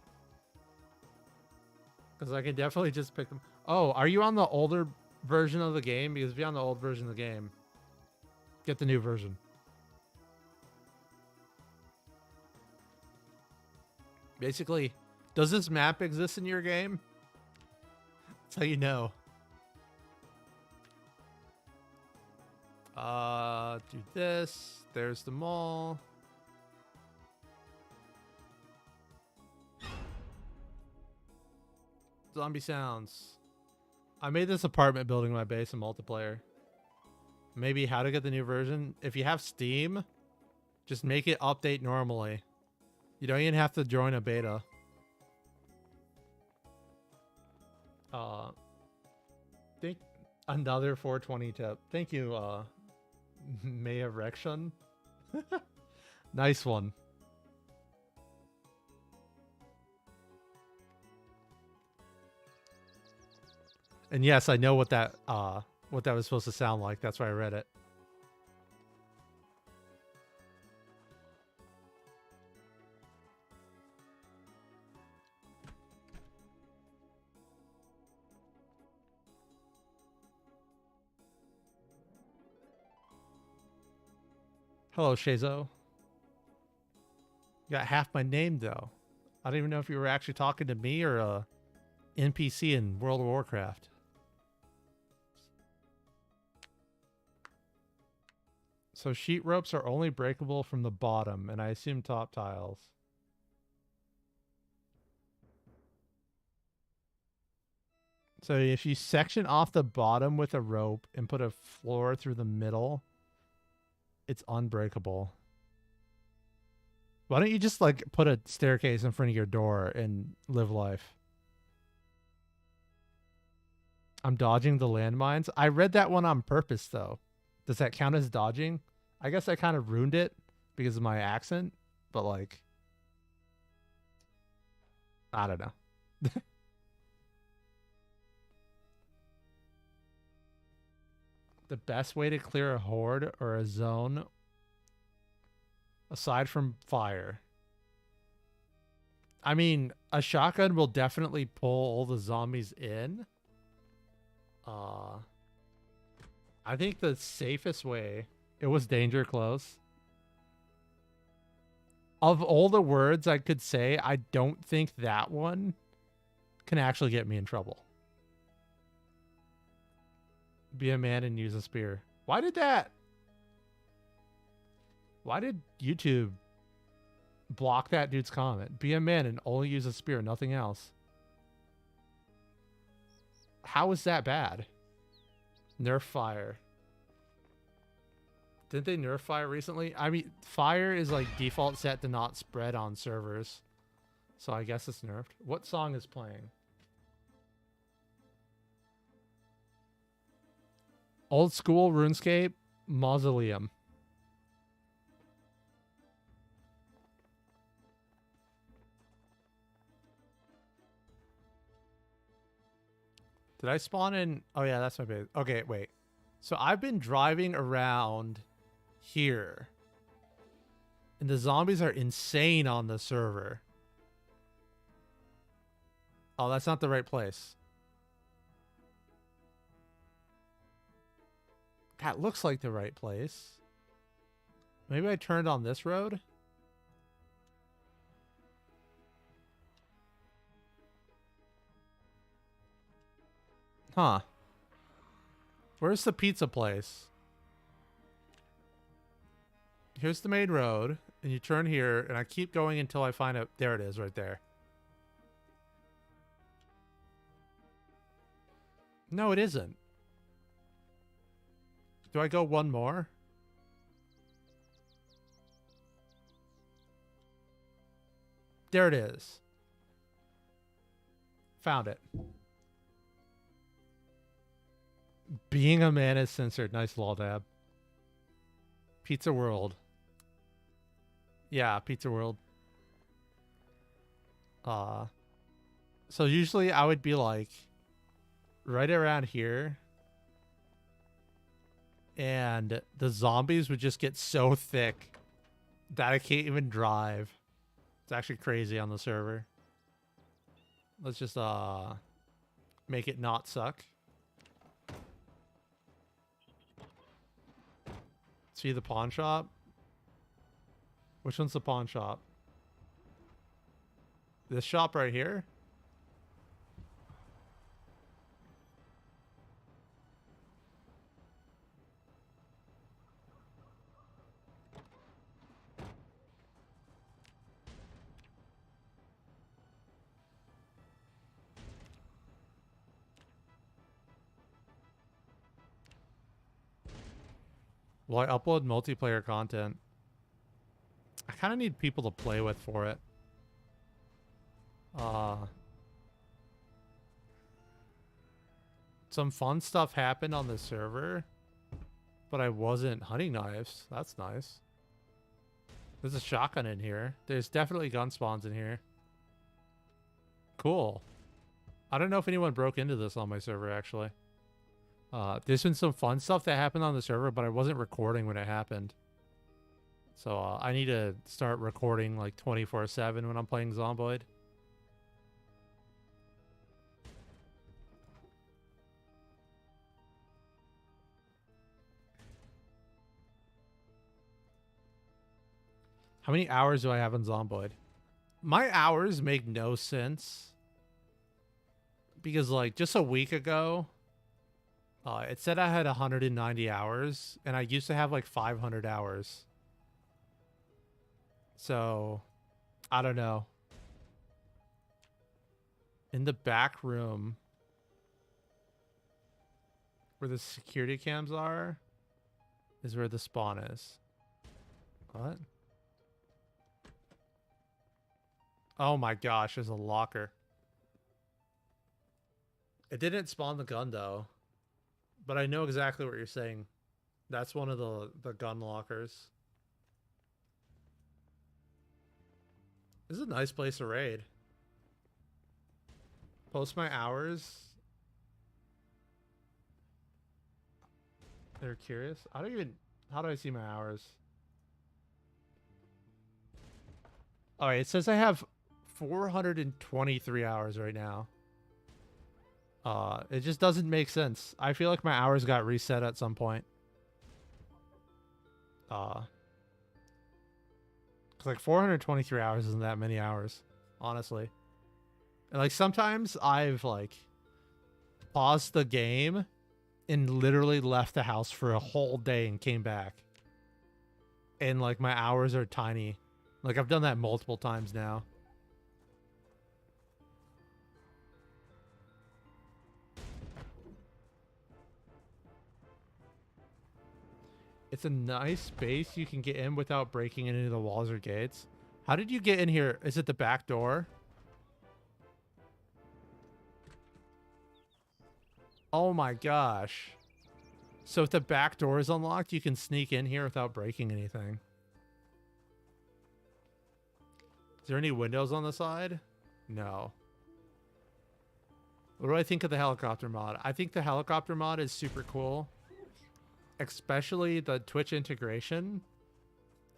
Because I can definitely just pick them. Oh, are you on the older version of the game? Because if you're on the old version of the game, get the new version. Basically, does this map exist in your game? That's how you know. Do this. There's the mall. Zombie sounds. I made this apartment building my base in multiplayer. Maybe how to get the new version. If you have Steam, just make it update normally. You don't even have to join a beta. Think another 420 tip. Thank you, May of Rection. Nice one. And yes, I know what that was supposed to sound like. That's why I read it. Hello, Shazo. You got half my name, though. I don't even know if you were actually talking to me or a NPC in World of Warcraft. So sheet ropes are only breakable from the bottom, and I assume top tiles. So if you section off the bottom with a rope and put a floor through the middle, it's unbreakable. Why don't you just like put a staircase in front of your door and live life? I'm dodging the landmines. I read that one on purpose, though. Does that count as dodging? I guess I kind of ruined it because of my accent, but like, I don't know. The best way to clear a horde or a zone, aside from fire. I mean, a shotgun will definitely pull all the zombies in. I think the safest way, it was danger close. Of all the words I could say, I don't think that one can actually get me in trouble. Be a man and use a spear. Why did YouTube block that dude's comment? Be a man and only use a spear, nothing else. How is that bad? Nerf fire. Didn't they nerf fire recently? I mean, fire is like default set to not spread on servers. So I guess it's nerfed. What song is playing? Old school RuneScape Mausoleum. Did I spawn in? Oh yeah, that's my base. Okay, wait. So I've been driving around here. And the zombies are insane on the server. Oh, that's not the right place. That looks like the right place. Maybe I turned on this road? Huh. Where's the pizza place? Here's the main road, and you turn here, and I keep going until I find it. There it is, right there. No, it isn't. Do I go one more? There it is. Found it. Being a man is censored. Nice lol dab. Pizza World. Yeah, Pizza World. So usually I would be like right around here. And the zombies would just get so thick that I can't even drive. It's actually crazy on the server. Let's just make it not suck. See the pawn shop? Which one's the pawn shop? This shop right here? Well, I upload multiplayer content. I kind of need people to play with for it. Some fun stuff happened on the server, but I wasn't hunting knives. That's nice. There's a shotgun in here. There's definitely gun spawns in here. Cool. I don't know if anyone broke into this on my server, actually. There's been some fun stuff that happened on the server, but I wasn't recording when it happened. So I need to start recording like 24/7 when I'm playing Zomboid. How many hours do I have on Zomboid? My hours make no sense. Because like just a week ago, it said I had 190 hours, and I used to have like 500 hours. So, I don't know. In the back room, where the security cams are, is where the spawn is. What? Oh my gosh, there's a locker. It didn't spawn the gun though. But I know exactly what you're saying. That's one of the gun lockers. This is a nice place to raid. Post my hours. They're curious. I don't even... How do I see my hours? Alright, it says I have 423 hours right now. It just doesn't make sense. I feel like my hours got reset at some point. It's like 423 hours isn't that many hours, honestly. And like sometimes I've like paused the game and literally left the house for a whole day and came back. And like my hours are tiny. Like I've done that multiple times now. It's a nice space you can get in without breaking into the walls or gates. How did you get in here? Is it the back door? Oh my gosh. So if the back door is unlocked, you can sneak in here without breaking anything. Is there any windows on the side? No. What do I think of the helicopter mod? I think the helicopter mod is super cool. Especially the Twitch integration.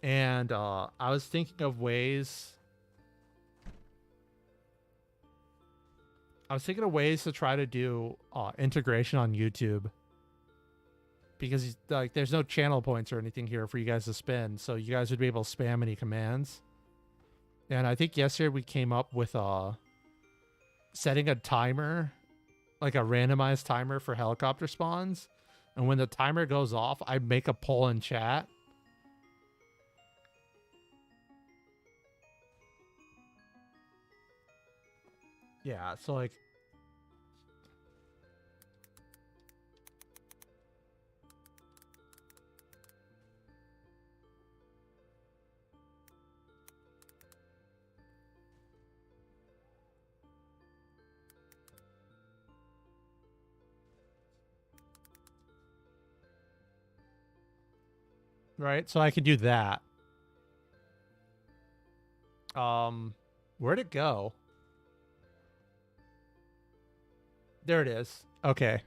And I was thinking of ways... to try to do integration on YouTube. Because like there's no channel points or anything here for you guys to spin. So you guys would be able to spam any commands. And I think yesterday we came up with setting a timer. Like a randomized timer for helicopter spawns. And when the timer goes off, I make a poll in chat. Yeah, so like... Right, so I can do that. Where'd it go? There it is. Okay.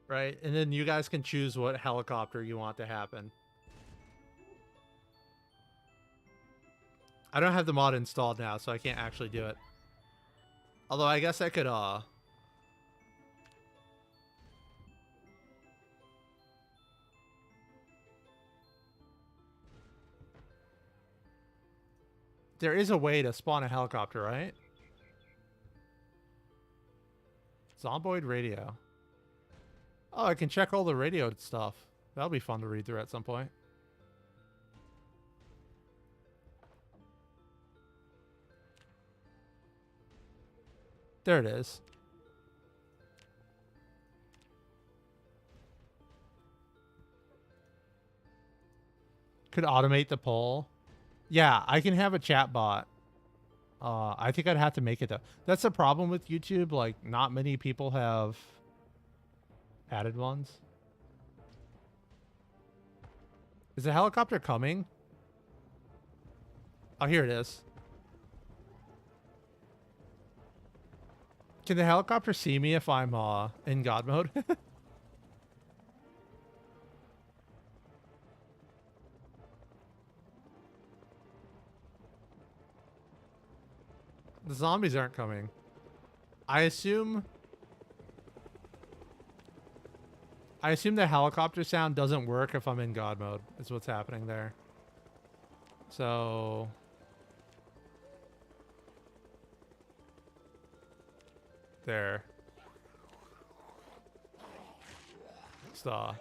Right, and then you guys can choose what helicopter you want to happen. I don't have the mod installed now, so I can't actually do it. Although I guess I could, there is a way to spawn a helicopter, right? Zomboid radio. Oh, I can check all the radio stuff. That'll be fun to read through at some point. There it is. Could automate the poll. Yeah, I can have a chat bot. I think I'd have to make it though. That's the problem with YouTube. Like, not many people have added ones. Is the helicopter coming? Oh, here it is. Can the helicopter see me if I'm in God mode? The zombies aren't coming. I assume the helicopter sound doesn't work if I'm in God mode, is what's happening there. So... there. Stop.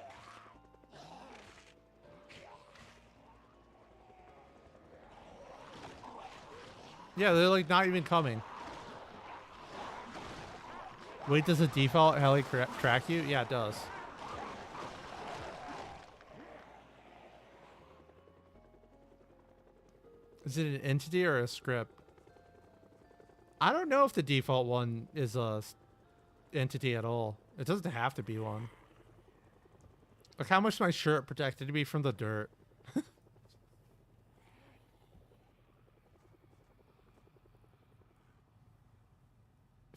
Yeah, they're like not even coming. Wait, does the default heli track you? Yeah, it does. Is it an entity or a script? I don't know if the default one is a entity at all. It doesn't have to be one. Look how much my shirt protected me from the dirt.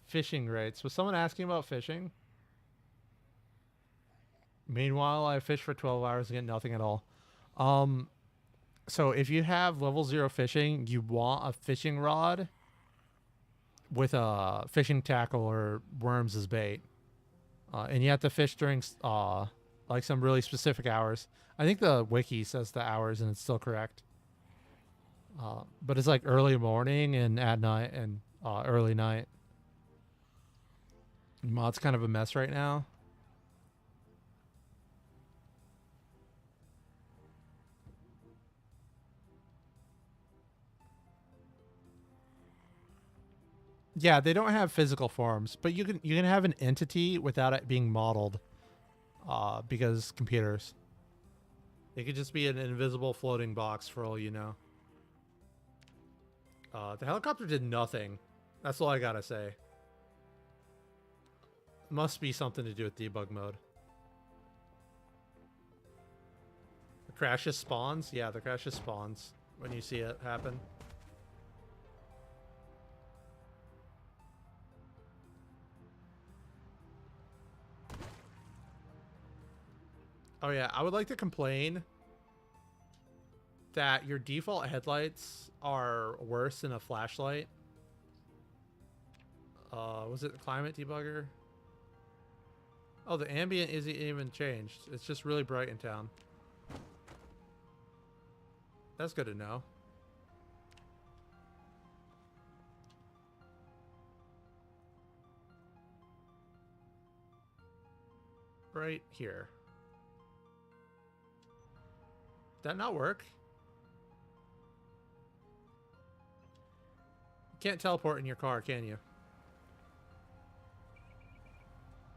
Fishing rates. Was someone asking about fishing? Meanwhile, I fish for 12 hours and get nothing at all. So if you have level 0 fishing, you want a fishing rod with a fishing tackle or worms as bait. And you have to fish during like some really specific hours. I think the wiki says the hours and it's still correct. But it's like early morning and at night and early night. Mod's kind of a mess right now. Yeah, they don't have physical forms, but you can have an entity without it being modeled. Because computers. It could just be an invisible floating box for all you know. The helicopter did nothing. That's all I gotta say. Must be something to do with debug mode. The crash just spawns? Yeah, the crash just spawns when you see it happen. Oh yeah, I would like to complain that your default headlights are worse than a flashlight. Was it the climate debugger? Oh, the ambient isn't even changed. It's just really bright in town. That's good to know. Right here. Did that not work? You can't teleport in your car, can you?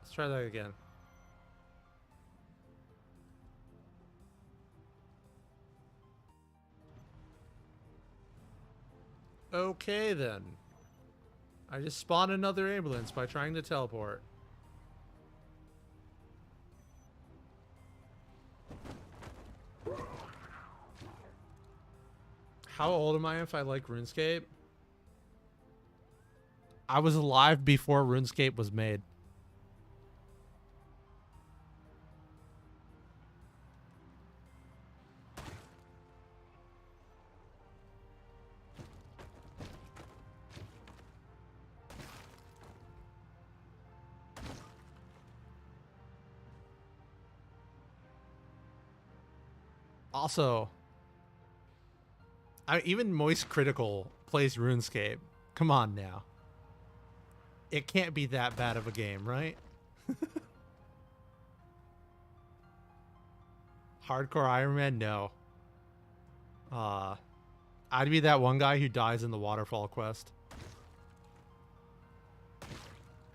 Let's try that again. Okay, then. I just spawned another ambulance by trying to teleport. How old am I if I like RuneScape? I was alive before RuneScape was made. Also, even Moist Critical plays RuneScape. Come on now. It can't be that bad of a game, right? Hardcore Iron Man? No. I'd be that one guy who dies in the waterfall quest.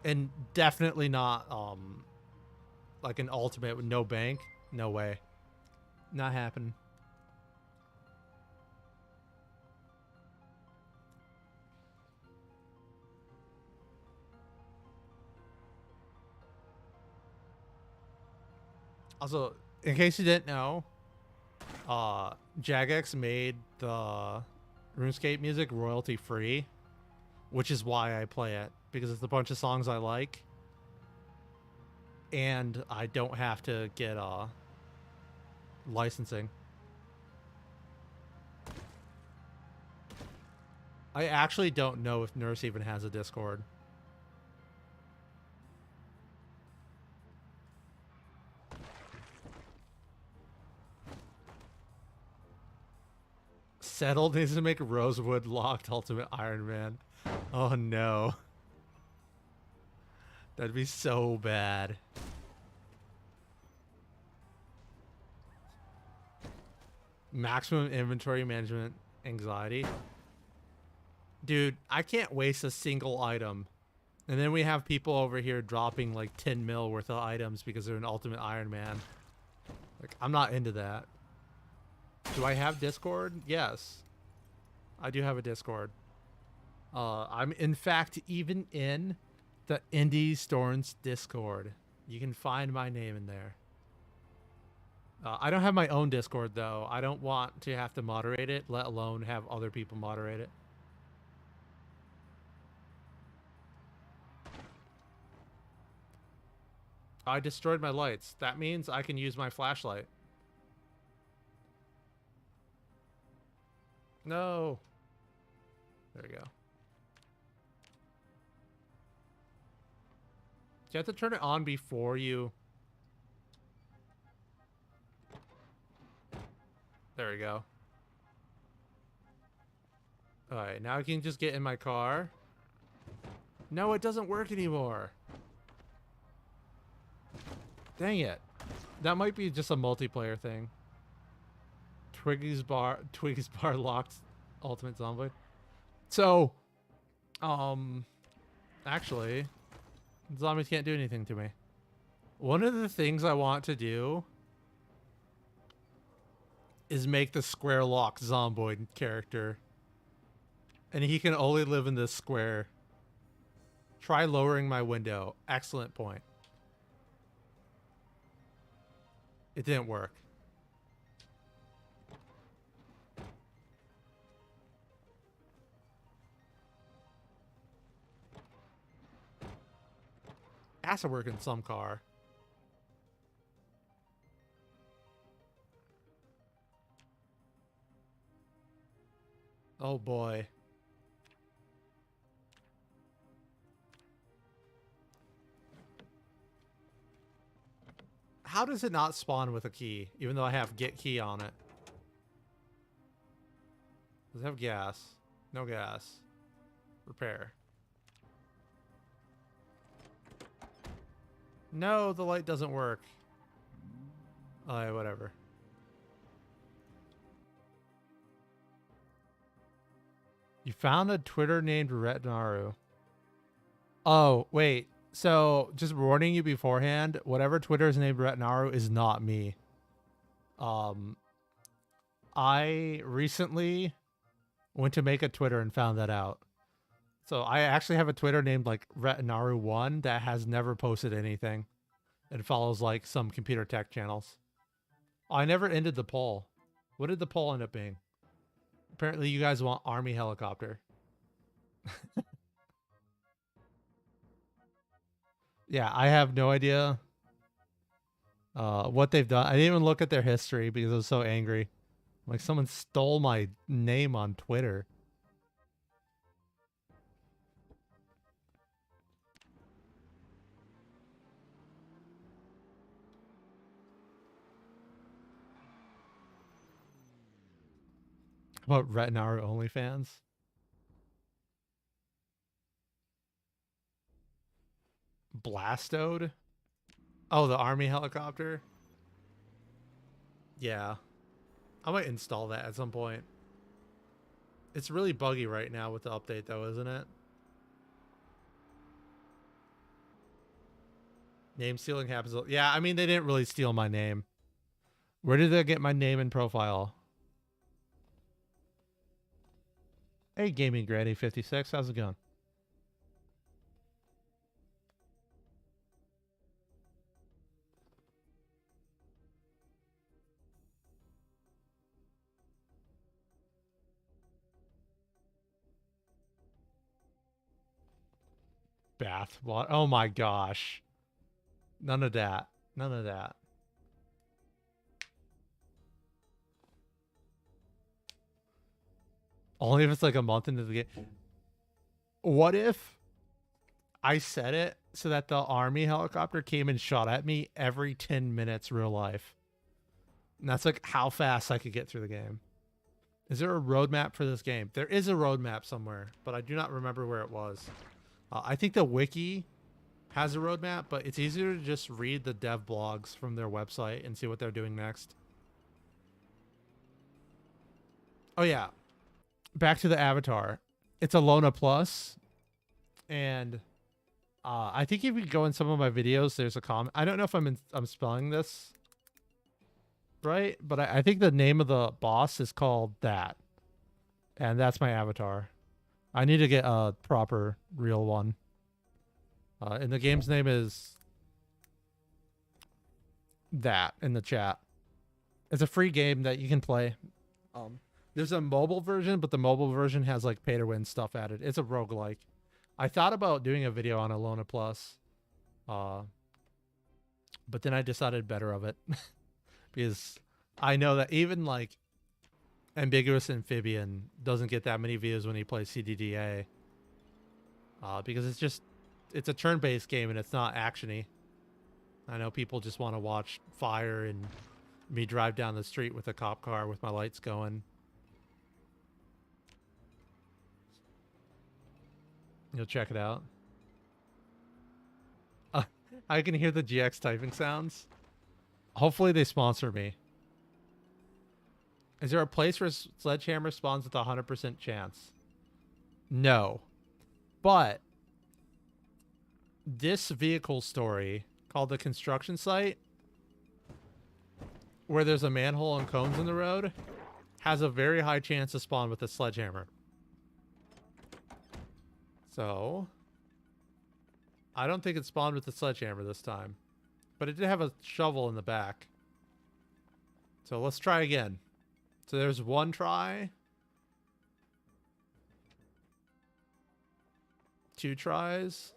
And definitely not, like an ultimate with no bank. No way. Not happening. Also, in case you didn't know, Jagex made the RuneScape music royalty free, which is why I play it, because it's a bunch of songs I like, and I don't have to get licensing. I actually don't know if Nurse even has a Discord. Settled needs to make Rosewood locked Ultimate Iron Man. Oh no. That'd be so bad. Maximum inventory management anxiety. Dude, I can't waste a single item. And then we have people over here dropping like 10 mil worth of items because they're an Ultimate Iron Man. Like, I'm not into that. Do I have Discord? Yes. I do have a Discord. I'm in fact even in the Indie Storms Discord. You can find my name in there. I don't have my own Discord though. I don't want to have to moderate it, let alone have other people moderate it. I destroyed my lights. That means I can use my flashlight. No. There we go. You have to turn it on before you... There we go. Alright, now I can just get in my car. No, it doesn't work anymore. Dang it. That might be just a multiplayer thing. Twiggy's bar locked ultimate zombie. So, actually, zombies can't do anything to me. One of the things I want to do is make the square lock zomboid character. And he can only live in this square. Try lowering my window. Excellent point. It didn't work. Has to work in some car. Oh boy. How does it not spawn with a key, even though I have get key on it? Does it have gas? No gas. Repair. No, the light doesn't work. Alright, whatever. You found a Twitter named Retinaru. Oh, wait. So, just warning you beforehand, whatever Twitter is named Retinaru is not me. I recently went to make a Twitter and found that out. So, I actually have a Twitter named, like, Retinaru1 that has never posted anything. It follows, like, some computer tech channels. I never ended the poll. What did the poll end up being? Apparently, you guys want Army helicopter. Yeah, I have no idea what they've done. I didn't even look at their history because I was so angry. Like, someone stole my name on Twitter. About Retinaru OnlyFans? Blastode? Oh, the Army helicopter? Yeah. I might install that at some point. It's really buggy right now with the update, though, isn't it? Name stealing happens. Yeah, I mean, they didn't really steal my name. Where did they get my name and profile? Hey, Gaming Granny 56, how's it going? Bath water. Oh my gosh. None of that. None of that. Only if it's like a month into the game. What if I set it so that the Army helicopter came and shot at me every 10 minutes real life? And that's like how fast I could get through the game. Is there a roadmap for this game? There is a roadmap somewhere, but I do not remember where it was. I think the wiki has a roadmap, but it's easier to just read the dev blogs from their website and see what they're doing next. Oh yeah, back to the avatar. It's a Lona Plus, and I think if you go in some of my videos, there's a comment. I don't know if I'm spelling this right, but I think the name of the boss is called that, and that's my avatar. I need to get a proper real one. And the game's name is that in the chat. It's a free game that you can play. There's a mobile version, but the mobile version has like pay to win stuff added. It's a roguelike. I thought about doing a video on Alona Plus, but then I decided better of it because I know that even like Ambiguous Amphibian doesn't get that many views when he plays CDDA, because it's a turn-based game and it's not actiony. I know people just want to watch fire and me drive down the street with a cop car with my lights going. You'll check it out. I can hear the GX typing sounds. Hopefully they sponsor me. Is there a place where Sledgehammer spawns with a 100% chance? No. But this vehicle story called the construction site, where there's a manhole and cones in the road, has a very high chance to spawn with a sledgehammer. So I don't think it spawned with the sledgehammer this time. But it did have a shovel in the back. So let's try again. So there's one try. 2 tries.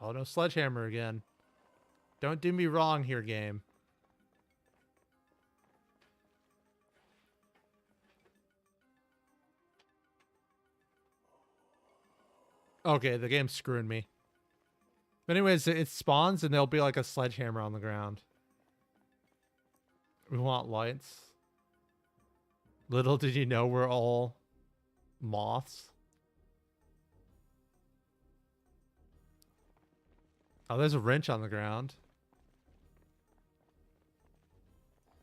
Oh no, sledgehammer again. Don't do me wrong here, game. Okay, the game's screwing me. But anyways, it spawns and there'll be like a sledgehammer on the ground. We want lights. Little did you know we're all moths. Oh, there's a wrench on the ground.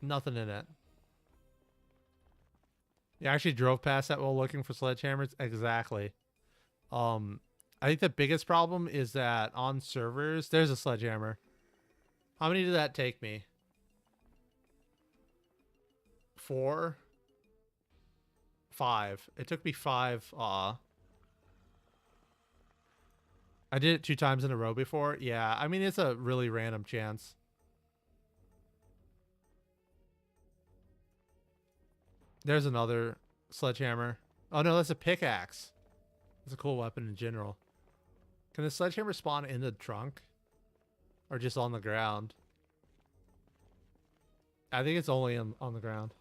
Nothing in it. You actually drove past that while looking for sledgehammers? Exactly. I think the biggest problem is that on servers, there's a sledgehammer. How many did that take me? 4? 5. It took me 5. I did it 2 times in a row before. Yeah, I mean, it's a really random chance. There's another sledgehammer. Oh no, that's a pickaxe. It's a cool weapon in general. Can the sledgehammer spawn in the trunk? Or just on the ground? I think it's only on the ground.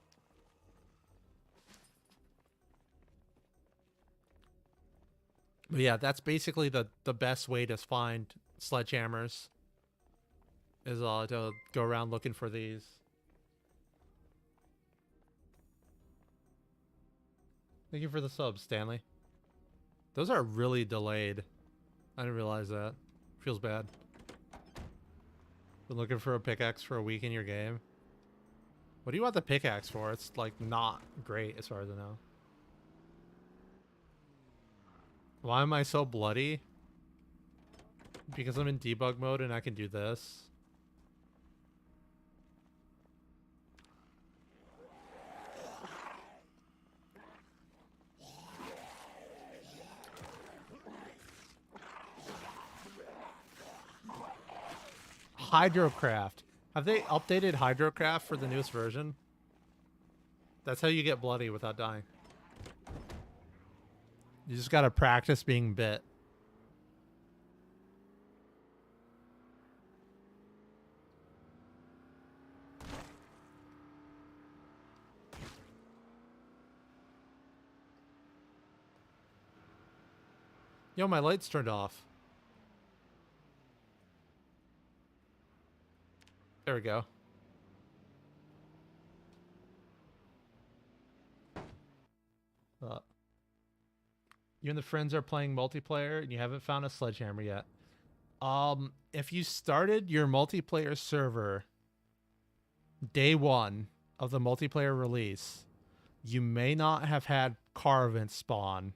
But yeah, that's basically the best way to find sledgehammers. Is to go around looking for these. Thank you for the subs, Stanley. Those are really delayed. I didn't realize that. Feels bad. Been looking for a pickaxe for a week in your game. What do you want the pickaxe for? It's like not great as far as I know. Why am I so bloody? Because I'm in debug mode and I can do this. Hydrocraft. Have they updated Hydrocraft for the newest version? That's how you get bloody without dying. You just gotta practice being bit. Yo, my light's turned off. There we go. You and the friends are playing multiplayer and you haven't found a sledgehammer yet. If you started your multiplayer server day 1 of the multiplayer release, you may not have had car events spawn.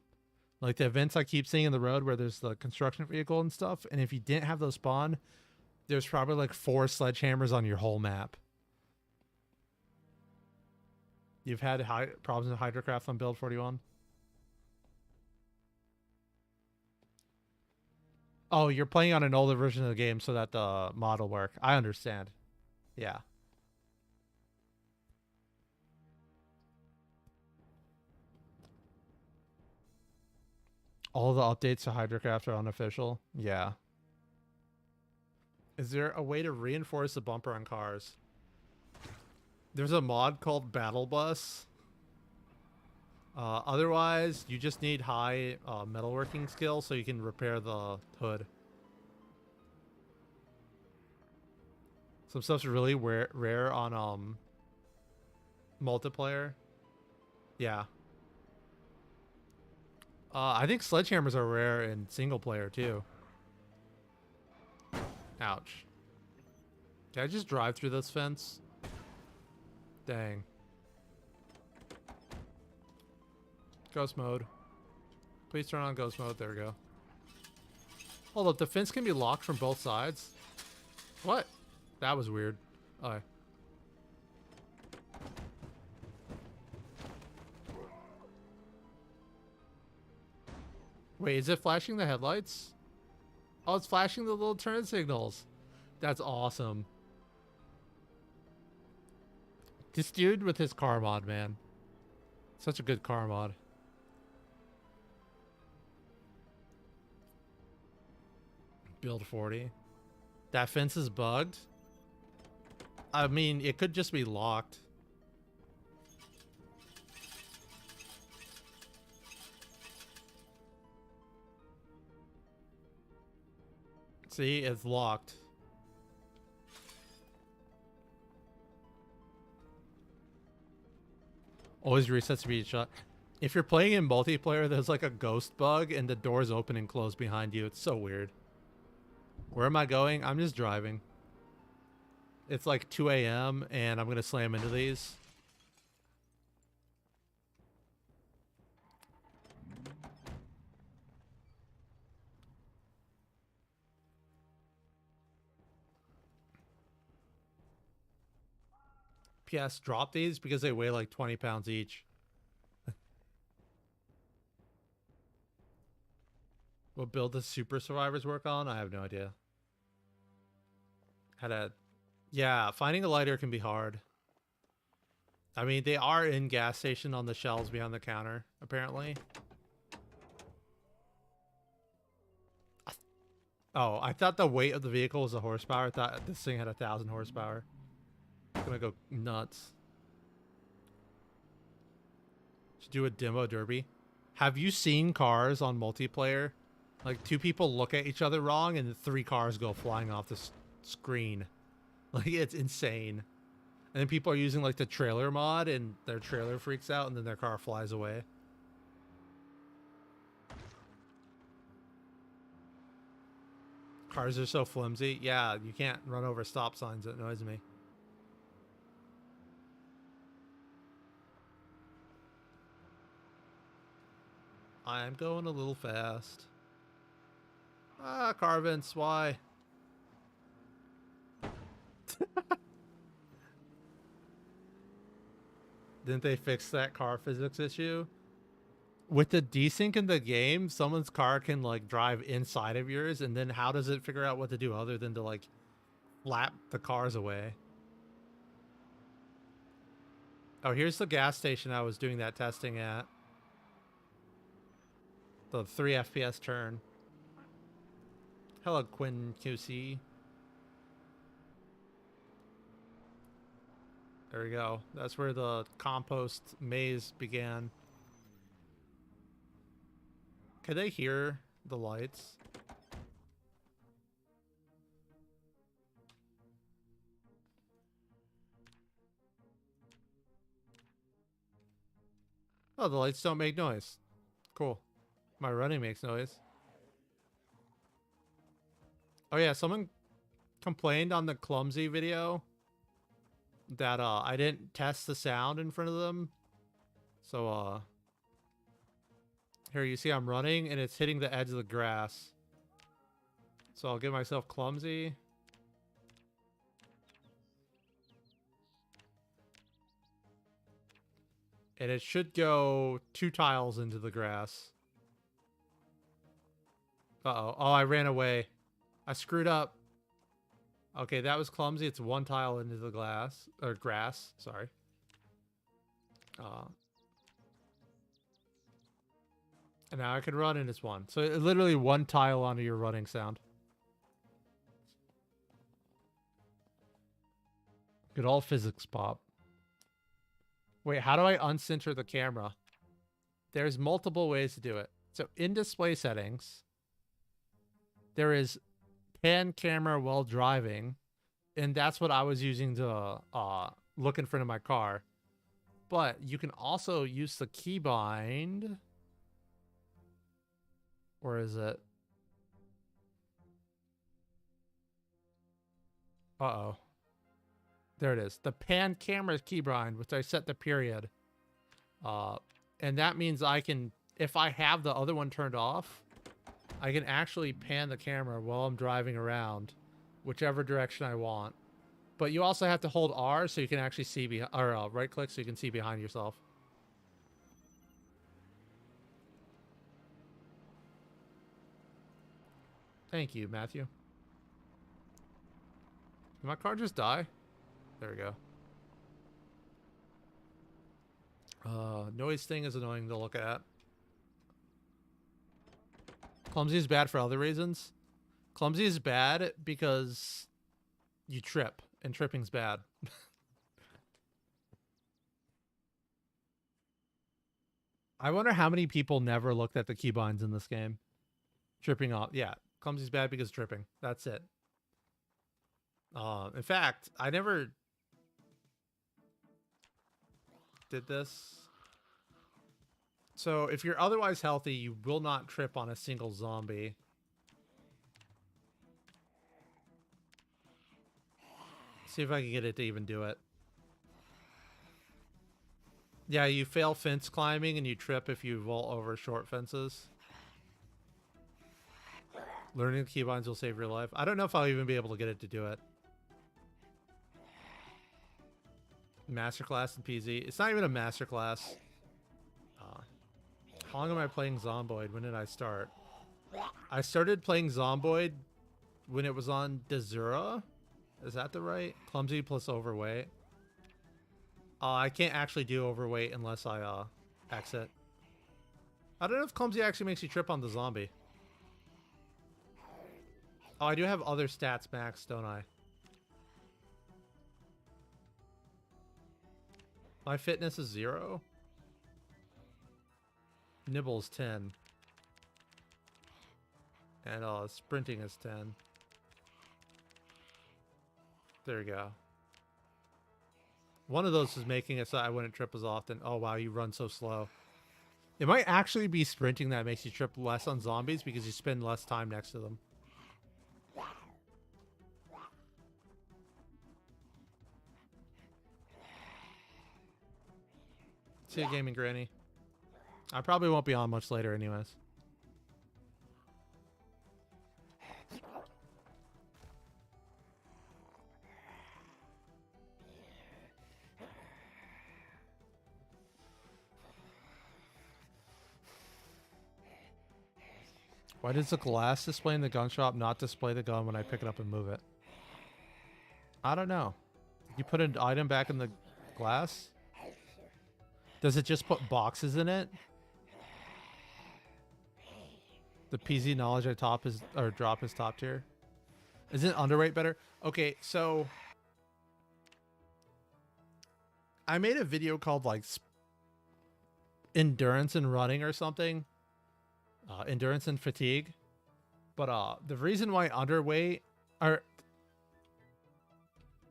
Like the events I keep seeing in the road where there's the construction vehicle and stuff. And if you didn't have those spawn, there's probably like 4 sledgehammers on your whole map. You've had problems with Hydrocraft on build 41? Oh, you're playing on an older version of the game so that the mod will work. I understand. Yeah. All the updates to Hydrocraft are unofficial? Yeah. Is there a way to reinforce the bumper on cars? There's a mod called Battle Bus. Otherwise, you just need high metalworking skill so you can repair the hood. Some stuff's really rare on multiplayer. Yeah. I think sledgehammers are rare in single player too. Ouch. Can I just drive through this fence? Dang. Ghost mode. Please turn on ghost mode. There we go. Hold up, the fence can be locked from both sides? What? That was weird. Oh. Wait, is it flashing the headlights? Oh, it's flashing the little turn signals. That's awesome. This dude with his car mod, man. Such a good car mod. Build 40. That fence is bugged? I mean, it could just be locked. See, it's locked. Always resets to be shut. If you're playing in multiplayer, there's like a ghost bug and the doors open and close behind you. It's so weird. Where am I going? I'm just driving. It's like 2 a.m. and I'm going to slam into these. P.S. Drop these because they weigh like 20 pounds each. What build does Super Survivors work on? I have no idea. Yeah, finding a lighter can be hard. I mean, they are in gas station on the shelves behind the counter, apparently. Oh, I thought the weight of the vehicle was the horsepower. I thought this thing had 1,000 horsepower. It's gonna go nuts. Should do a demo derby. Have you seen cars on multiplayer? Like, two people look at each other wrong and 3 cars go flying off the screen. Like, it's insane. And then people are using, like, the trailer mod and their trailer freaks out and then their car flies away. Cars are so flimsy. Yeah, you can't run over stop signs. It annoys me. I'm going a little fast. Ah, car vents, why? Didn't they fix that car physics issue? With the desync in the game, someone's car can like drive inside of yours, and then how does it figure out what to do other than to like flap the cars away? Oh, here's the gas station I was doing that testing at. The 3 FPS turn. Hello, Quinn QC. There we go. That's where the compost maze began. Can they hear the lights? Oh, the lights don't make noise. Cool. My running makes noise. Oh yeah, someone complained on the clumsy video that I didn't test the sound in front of them. So here you see I'm running and it's hitting the edge of the grass. So I'll get myself clumsy. And it should go 2 tiles into the grass. Uh-oh. Oh, I ran away. I screwed up. Okay, that was clumsy. It's 1 tile into the glass. Or grass. Sorry. And now I can run and it's 1. So it's literally 1 tile onto your running sound. Good old physics pop. Wait, how do I uncenter the camera? There's multiple ways to do it. So in display settings, there is pan camera while driving. And that's what I was using to look in front of my car. But you can also use the keybind. Or is it? Uh-oh. There it is. The pan camera keybind, which I set the period. And that means I can, if I have the other one turned off, I can actually pan the camera while I'm driving around, whichever direction I want. But you also have to hold R so you can actually see or right click so you can see behind yourself. Thank you, Matthew. Did my car just die? There we go. Noise thing is annoying to look at. Clumsy is bad for other reasons. Clumsy is bad because you trip, and tripping's bad. I wonder how many people never looked at the keybinds in this game. Tripping off. Yeah, clumsy's bad because tripping. That's it. In fact, I never did this. So if you're otherwise healthy, you will not trip on a single zombie. See if I can get it to even do it. Yeah, you fail fence climbing and you trip if you vault over short fences. Learning the keybinds will save your life. I don't know if I'll even be able to get it to do it. Masterclass in PZ. It's not even a masterclass. How long am I playing Zomboid? When did I start? I started playing Zomboid when it was on Dazura. Is that the right? Clumsy plus overweight. I can't actually do overweight unless I exit. I don't know if clumsy actually makes you trip on the zombie. Oh, I do have other stats max, don't I? My fitness is 0. Nibble's 10. And sprinting is 10. There we go. One of those is making it so I wouldn't trip as often. Oh, wow, you run so slow. It might actually be sprinting that makes you trip less on zombies because you spend less time next to them. See you, Gaming Granny. I probably won't be on much later anyways. Why does the glass display in the gun shop not display the gun when I pick it up and move it? I don't know. You put an item back in the glass? Does it just put boxes in it? The PZ knowledge I top is or drop is top tier. Isn't underweight better? Okay, so I made a video called like endurance and running or something. Endurance and fatigue. But the reason why underweight or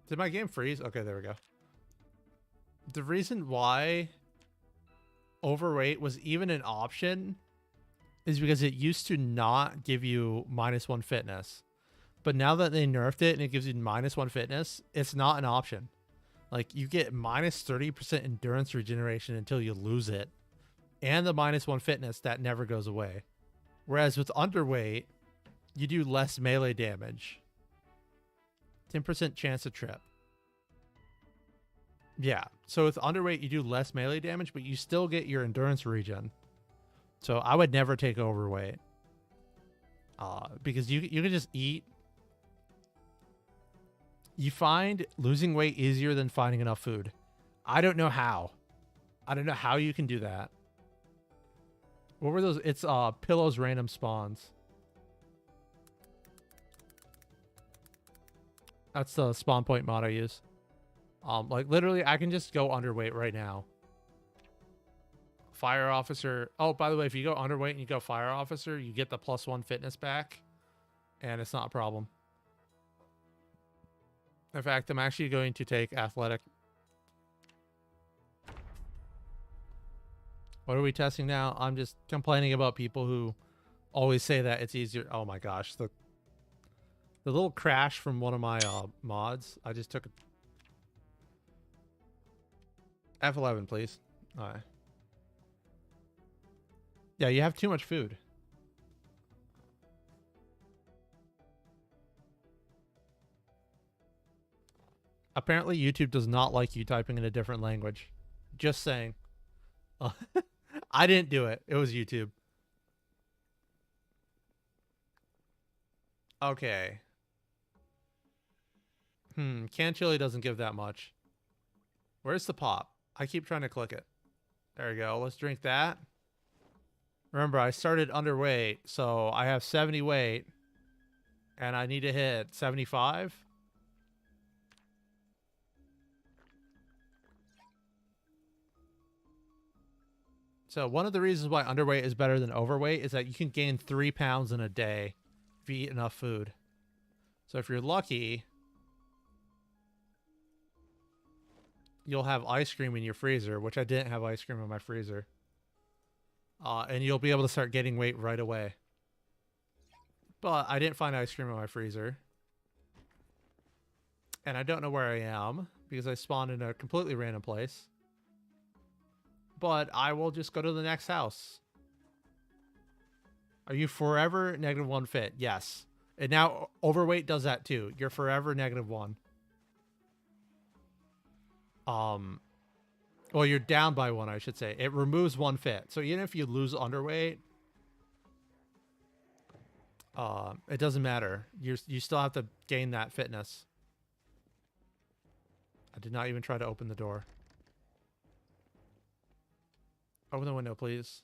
did my game freeze? Okay, there we go. The reason why overweight was even an option is because it used to not give you -1 fitness. But now that they nerfed it and it gives you -1 fitness, it's not an option. Like, you get -30% endurance regeneration until you lose it. And the -1 fitness, that never goes away. Whereas with underweight, you do less melee damage. 10% chance to trip. Yeah, so with underweight, you do less melee damage, but you still get your endurance regen. So I would never take overweight. Because you can just eat. You find losing weight easier than finding enough food. I don't know how. I don't know how you can do that. What were those? It's Pillow's random spawns. That's the spawn point mod I use. Like literally I can just go underweight right now. Fire officer. Oh, by the way, if you go underweight and you go fire officer, you get the +1 fitness back. And it's not a problem. In fact, I'm actually going to take athletic. What are we testing now? I'm just complaining about people who always say that it's easier. Oh my gosh, the little crash from one of my mods. I just took a F11, please. All right. Yeah, you have too much food. Apparently, YouTube does not like you typing in a different language. Just saying. I didn't do it. It was YouTube. Okay. Canned chili doesn't give that much. Where's the pop? I keep trying to click it. There we go. Let's drink that. Remember, I started underweight, so I have 70 weight, and I need to hit 75. So one of the reasons why underweight is better than overweight is that you can gain 3 pounds in a day if you eat enough food. So if you're lucky, you'll have ice cream in your freezer, which I didn't have ice cream in my freezer. And you'll be able to start gaining weight right away. But I didn't find ice cream in my freezer. And I don't know where I am because I spawned in a completely random place. But I will just go to the next house. Are you forever -1 fit? Yes. And now overweight does that too. You're forever -1. Well, you're down by 1, I should say. It removes 1 fit. So even if you lose underweight, it doesn't matter. You still have to gain that fitness. I did not even try to open the door. Open the window, please.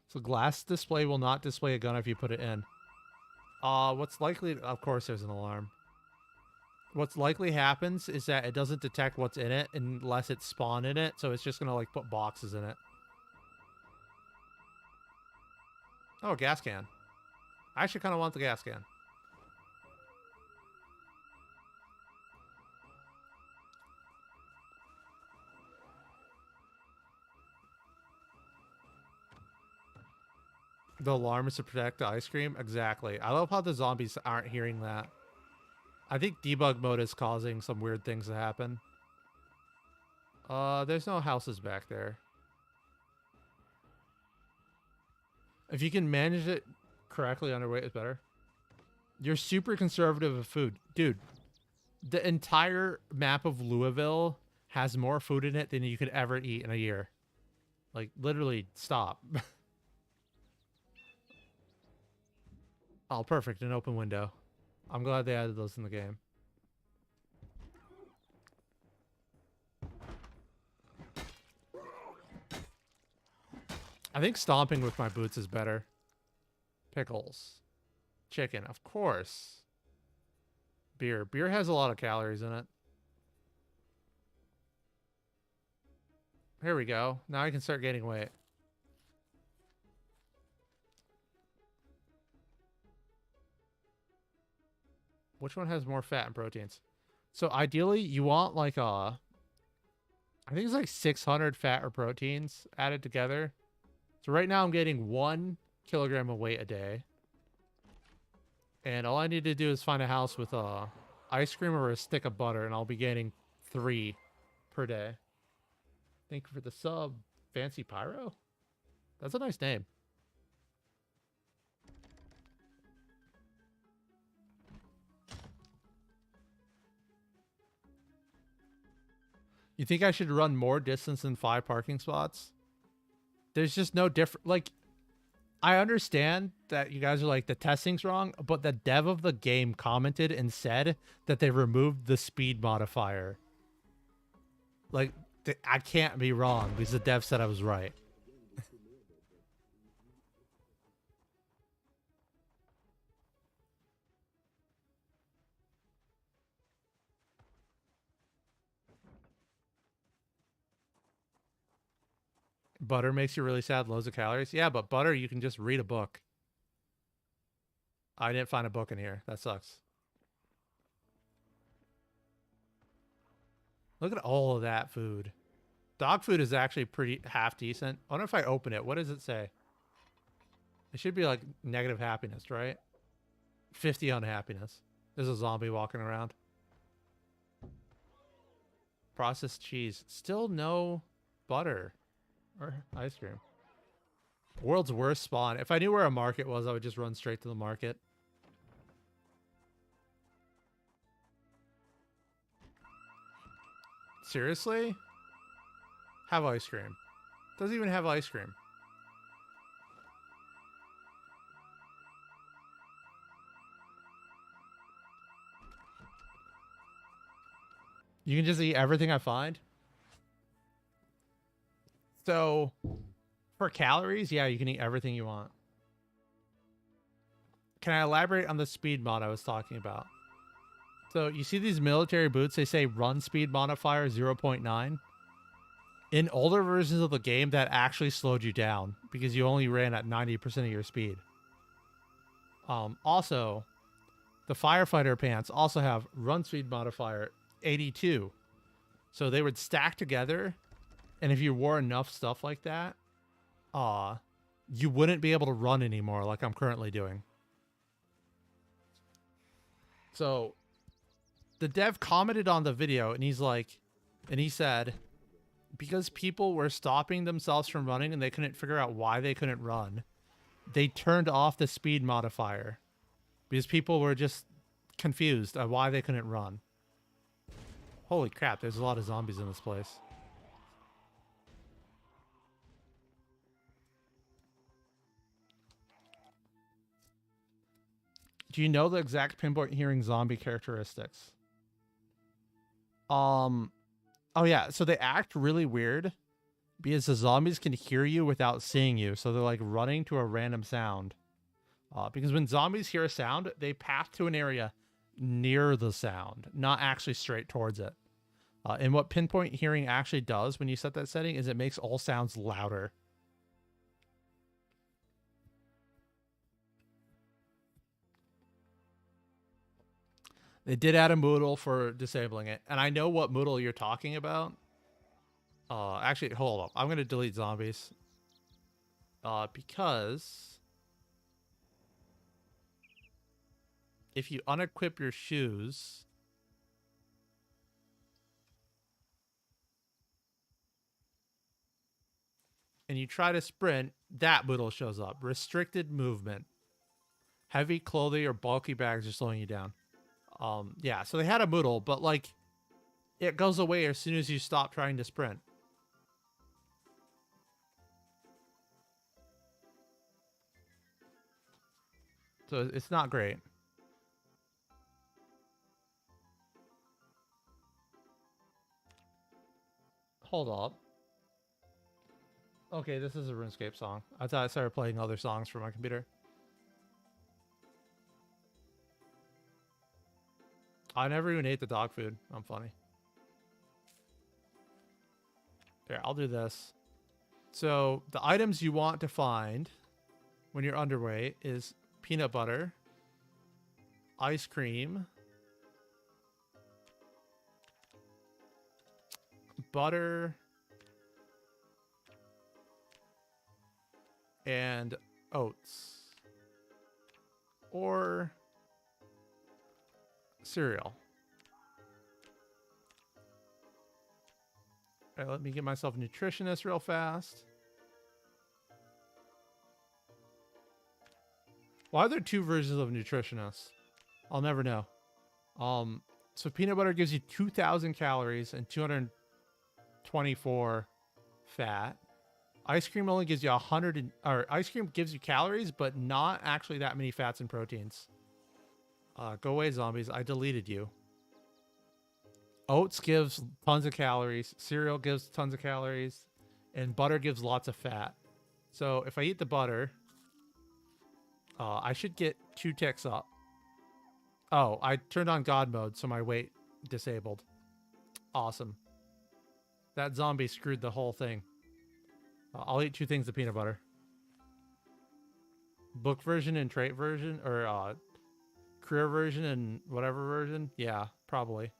So glass display will not display a gun if you put it in. What's likely... Of course there's an alarm. What's likely happens is that it doesn't detect what's in it unless it's spawned in it, so it's just gonna, like, put boxes in it. Oh, gas can. I actually kind of want the gas can. The alarm is to protect the ice cream? Exactly. I love how the zombies aren't hearing that. I think debug mode is causing some weird things to happen. There's no houses back there. If you can manage it correctly, underweight is better. You're super conservative of food. Dude, the entire map of Louisville has more food in it than you could ever eat in a year. Like, literally, stop. Oh, perfect. An open window. I'm glad they added those in the game. I think stomping with my boots is better. Pickles. Chicken, of course. Beer. Beer has a lot of calories in it. Here we go. Now I can start gaining weight. Which one has more fat and proteins? So ideally, you want like I think it's like 600 fat or proteins added together. So right now I'm getting 1 kilogram of weight a day. And all I need to do is find a house with ice cream or a stick of butter, and I'll be gaining 3 per day. Thank you for the sub, Fancy Pyro. That's a nice name. You think I should run more distance than 5 parking spots? There's just no different. Like, I understand that you guys are like, the testing's wrong, but the dev of the game commented and said that they removed the speed modifier. Like, I can't be wrong because the dev said I was right. Butter makes you really sad, loads of calories. Yeah, but butter, you can just read a book. I didn't find a book in here. That sucks. Look at all of that food. Dog food is actually pretty half decent. I wonder if I open it. What does it say? It should be like negative happiness, right? 50 unhappiness. There's a zombie walking around. Processed cheese. Still no butter or ice cream. World's worst spawn. If I knew where a market was, I would just run straight to the market. Seriously? Have ice cream. Doesn't even have ice cream. You can just eat everything I find? So, for calories, yeah, you can eat everything you want. Can I elaborate on the speed mod I was talking about? So, you see these military boots? They say run speed modifier 0.9. In older versions of the game, that actually slowed you down because you only ran at 90% of your speed. Also, the firefighter pants also have run speed modifier 82. So they would stack together, and if you wore enough stuff like that, you wouldn't be able to run anymore like I'm currently doing. So the dev commented on the video, and he said, because people were stopping themselves from running and they couldn't figure out why they couldn't run, they turned off the speed modifier because people were just confused on why they couldn't run. Holy crap, there's a lot of zombies in this place. Do you know the exact pinpoint hearing zombie characteristics? Oh yeah, so they act really weird because the zombies can hear you without seeing you, so they're like running to a random sound. Because when zombies hear a sound, they path to an area near the sound, not actually straight towards it. And what pinpoint hearing actually does when you set that setting is it makes all sounds louder. They did add a Moodle for disabling it. And I know what Moodle you're talking about. Actually, hold up. I'm going to delete zombies. Because if you unequip your shoes, and you try to sprint, that Moodle shows up. Restricted movement. Heavy clothing or bulky bags are slowing you down. Yeah, so they had a Moodle, but like, it goes away as soon as you stop trying to sprint. So it's not great. Hold up. Okay, this is a RuneScape song. I thought I started playing other songs for my computer. I never even ate the dog food. I'm funny. Here, I'll do this. So the items you want to find when you're underweight is peanut butter, ice cream, butter, and oats. Or cereal. All right, let me get myself a nutritionist real fast. Why are there two versions of nutritionists? I'll never know. So peanut butter gives you 2,000 calories and 224 fat. Ice cream only gives you 100, or ice cream gives you calories, but not actually that many fats and proteins. Go away, zombies. I deleted you. Oats gives tons of calories. Cereal gives tons of calories. And butter gives lots of fat. So if I eat the butter, I should get 2 ticks up. Oh, I turned on God mode, so my weight disabled. Awesome. That zombie screwed the whole thing. I'll eat 2 things of peanut butter. Book version and trait version, or career version and whatever version? Yeah, probably.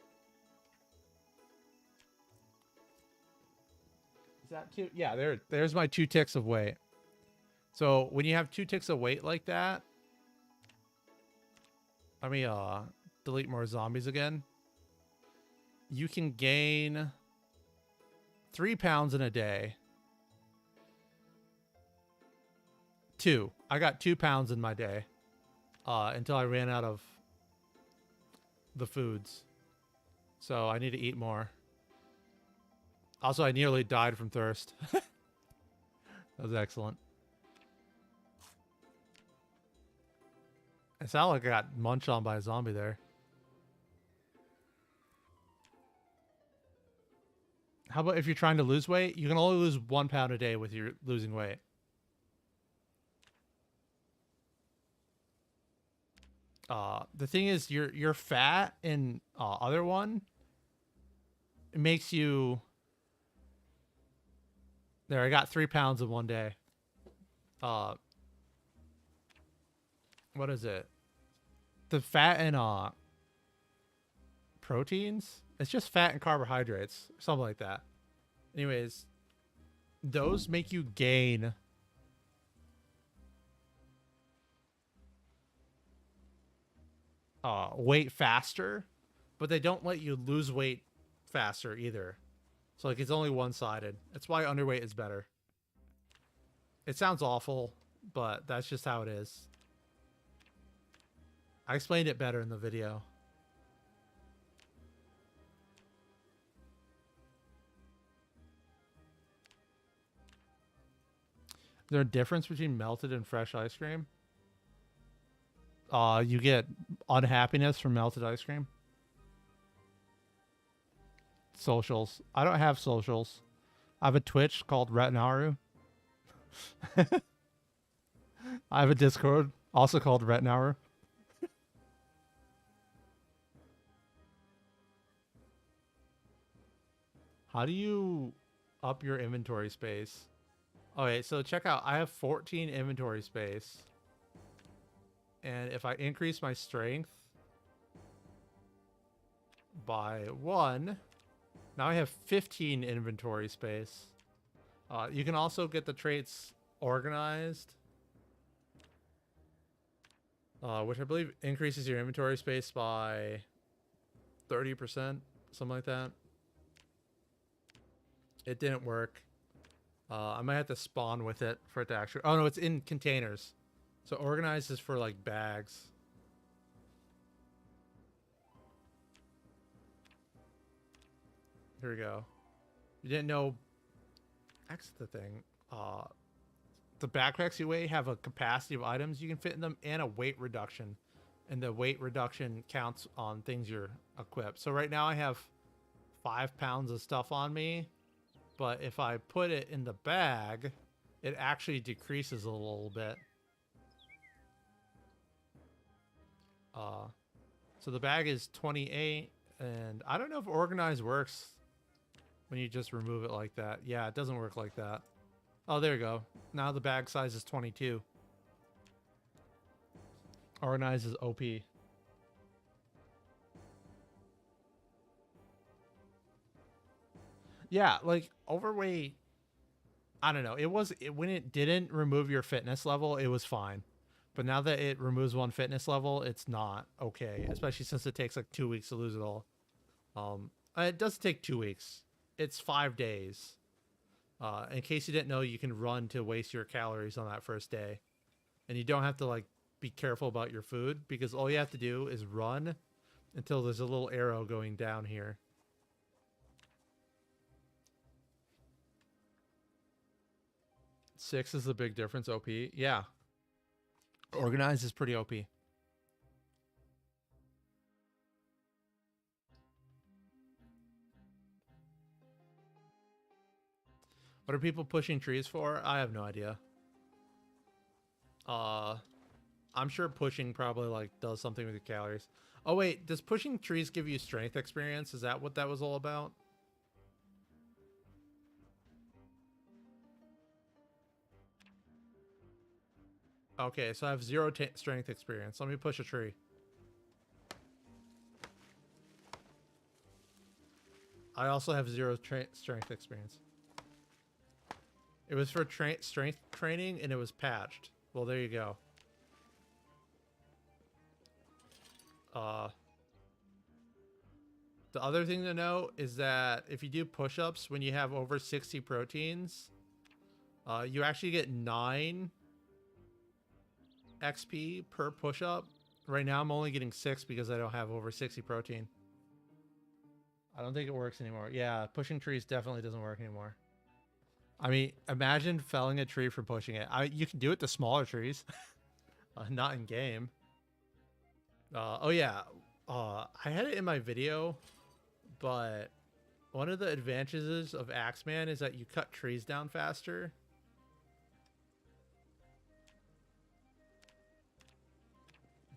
Is that two? Yeah, there's my 2 ticks of weight. So when you have 2 ticks of weight like that, let me delete more zombies again. You can gain 3 pounds in a day. 2. I got 2 pounds in my day until I ran out of the foods. So I need to eat more. Also, I nearly died from thirst. That was excellent. It sounded like I got munched on by a zombie there. How about if you're trying to lose weight? You can only lose 1 pound a day with your losing weight. The thing is, your fat in other one, it makes you. There, I got 3 pounds in one day. What is it? The fat and proteins. It's just fat and carbohydrates, something like that. Anyways, those make you gain weight faster, but they don't let you lose weight faster either. So like it's only one-sided. That's why underweight is better. It sounds awful, but that's just how it is. I explained it better in the video. Is there a difference between melted and fresh ice cream? You get unhappiness from melted ice cream. Socials. I don't have socials. I have a Twitch called Retinaru. I have a Discord also called Retinaru. How do you up your inventory space? Okay, so check out. I have 14 inventory space. And if I increase my strength by 1, now I have 15 inventory space. You can also get the traits organized, which I believe increases your inventory space by 30%, something like that. It didn't work. I might have to spawn with it for it to actually... Oh, no, it's in containers. So organized is for, like, bags. Here we go. You didn't know... That's the thing. The backpacks you weigh have a capacity of items you can fit in them and a weight reduction. And the weight reduction counts on things you're equipped. So right now I have 5 pounds of stuff on me. But if I put it in the bag, it actually decreases a little bit. So the bag is 28, and I don't know if organized works when you just remove it like that. Yeah, it doesn't work like that. Oh, there you go. Now the bag size is 22. Organized is OP. Yeah, like overweight. I don't know. When it didn't remove your fitness level, it was fine. But now that it removes 1 fitness level, it's not okay. Especially since it takes like 2 weeks to lose it all. It does take 2 weeks. It's 5 days. In case you didn't know, you can run to waste your calories on that first day. And you don't have to like be careful about your food because all you have to do is run until there's a little arrow going down here. Six is the big difference, OP. Yeah. Organized is pretty OP. What are people pushing trees for? I have no idea. I'm sure pushing probably like does something with your calories. Oh wait, does pushing trees give you strength experience? Is that what that was all about? Okay, so I have 0 strength experience. Let me push a tree. I also have 0 strength experience. It was for strength training, and it was patched. Well, there you go. The other thing to note is that if you do push-ups when you have over 60 proteins, you actually get 9 XP per push-up. Right now, I'm only getting 6 because I don't have over 60 protein. I don't think it works anymore. Yeah, pushing trees definitely doesn't work anymore. I mean, imagine felling a tree for pushing it. You can do it to smaller trees, not in game. Oh yeah, I had it in my video, but one of the advantages of Axeman is that you cut trees down faster.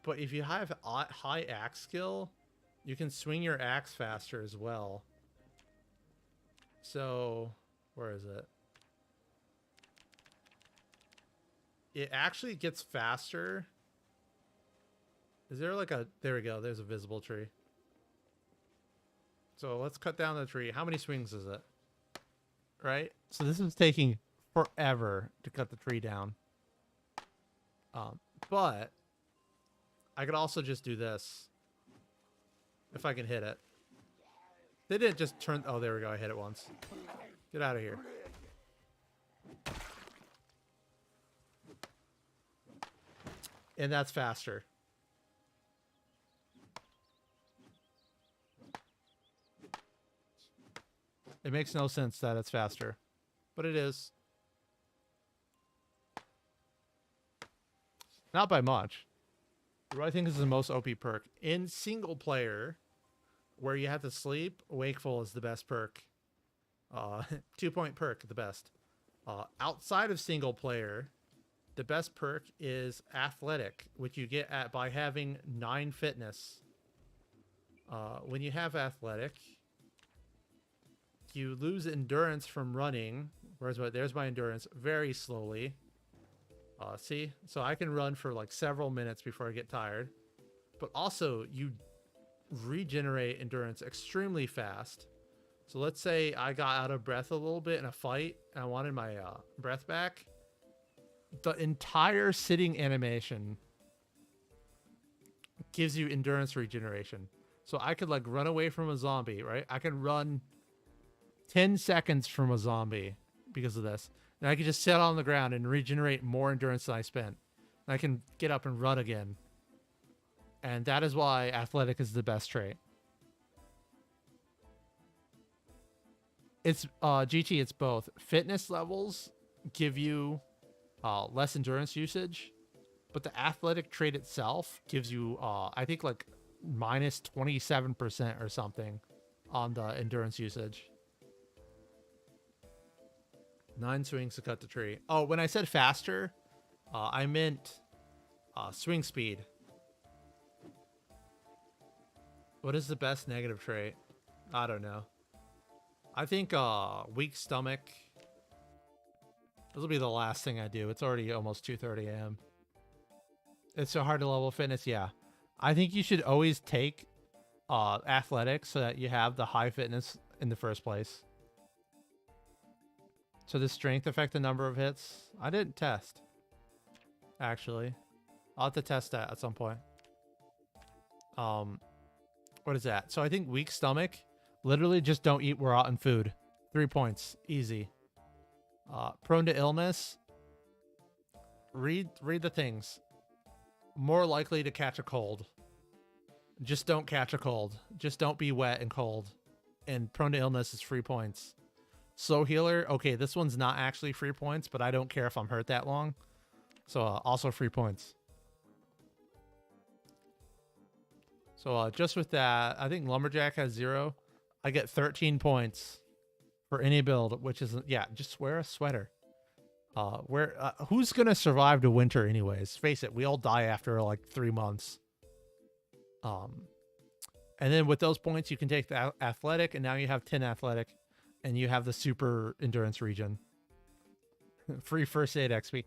But if you have high axe skill, you can swing your axe faster as well. So, where is it? It actually gets faster. Is there like a... There we go. There's a visible tree. So let's cut down the tree. How many swings is it? Right? So this is taking forever to cut the tree down. But I could also just do this. If I can hit it. They didn't just turn... Oh, there we go. I hit it once. Get out of here. And that's faster. It makes no sense that it's faster. But it is. Not by much. What I think is the most OP perk. In single player, where you have to sleep, Wakeful is the best perk. 2-point perk, the best. Outside of single player, the best perk is Athletic, which you get by having 9 fitness. When you have Athletic, you lose endurance from running. There's my endurance very slowly. See? So I can run for like several minutes before I get tired. But also, you regenerate endurance extremely fast. So let's say I got out of breath a little bit in a fight and I wanted my breath back. The entire sitting animation gives you endurance regeneration. So I could like run away from a zombie, right? I can run 10 seconds from a zombie because of this. And I can just sit on the ground and regenerate more endurance than I spent. And I can get up and run again. And that is why Athletic is the best trait. It's GT, it's both. Fitness levels give you less endurance usage, but the Athletic trait itself gives you I think like minus 27% or something on the endurance usage. 9 swings to cut the tree. Oh, when I said faster, I meant swing speed. What is the best negative trait? I don't know. I think weak stomach. This will be the last thing I do. It's already almost 2:30 a.m. It's so hard to level fitness. Yeah. I think you should always take athletics so that you have the high fitness in the first place. So does strength affect the number of hits? I didn't test. Actually. I'll have to test that at some point. What is that? So I think weak stomach. Literally just don't eat rotten food. 3 points. Easy. Prone to illness. Read the things. More likely to catch a cold. Just don't catch a cold. Just don't be wet and cold. And prone to illness is 3 points. Slow healer. Okay, this one's not actually 3 points, but I don't care if I'm hurt that long. So also 3 points. So just with that, I think Lumberjack has 0. I get 13 points for any build, which is, yeah, just wear a sweater. Who's going to survive the winter anyways? Face it, we all die after like 3 months. And then with those points, you can take the athletic, and now you have 10 athletic, and you have the super endurance region. Free first aid XP.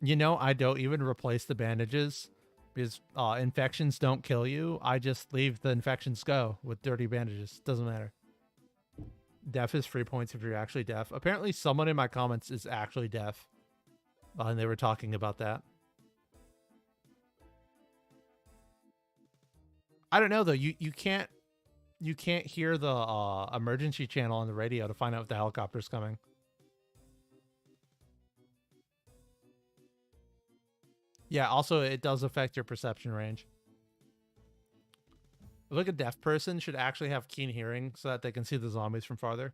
You know, I don't even replace the bandages because infections don't kill you. I just leave the infections go with dirty bandages. Doesn't matter. Deaf is free points if you're actually deaf. Apparently someone in my comments is actually deaf. And they were talking about that. I don't know though. You can't hear the emergency channel on the radio to find out if the helicopter's coming. Yeah, also it does affect your perception range. Like a deaf person should actually have keen hearing so that they can see the zombies from farther.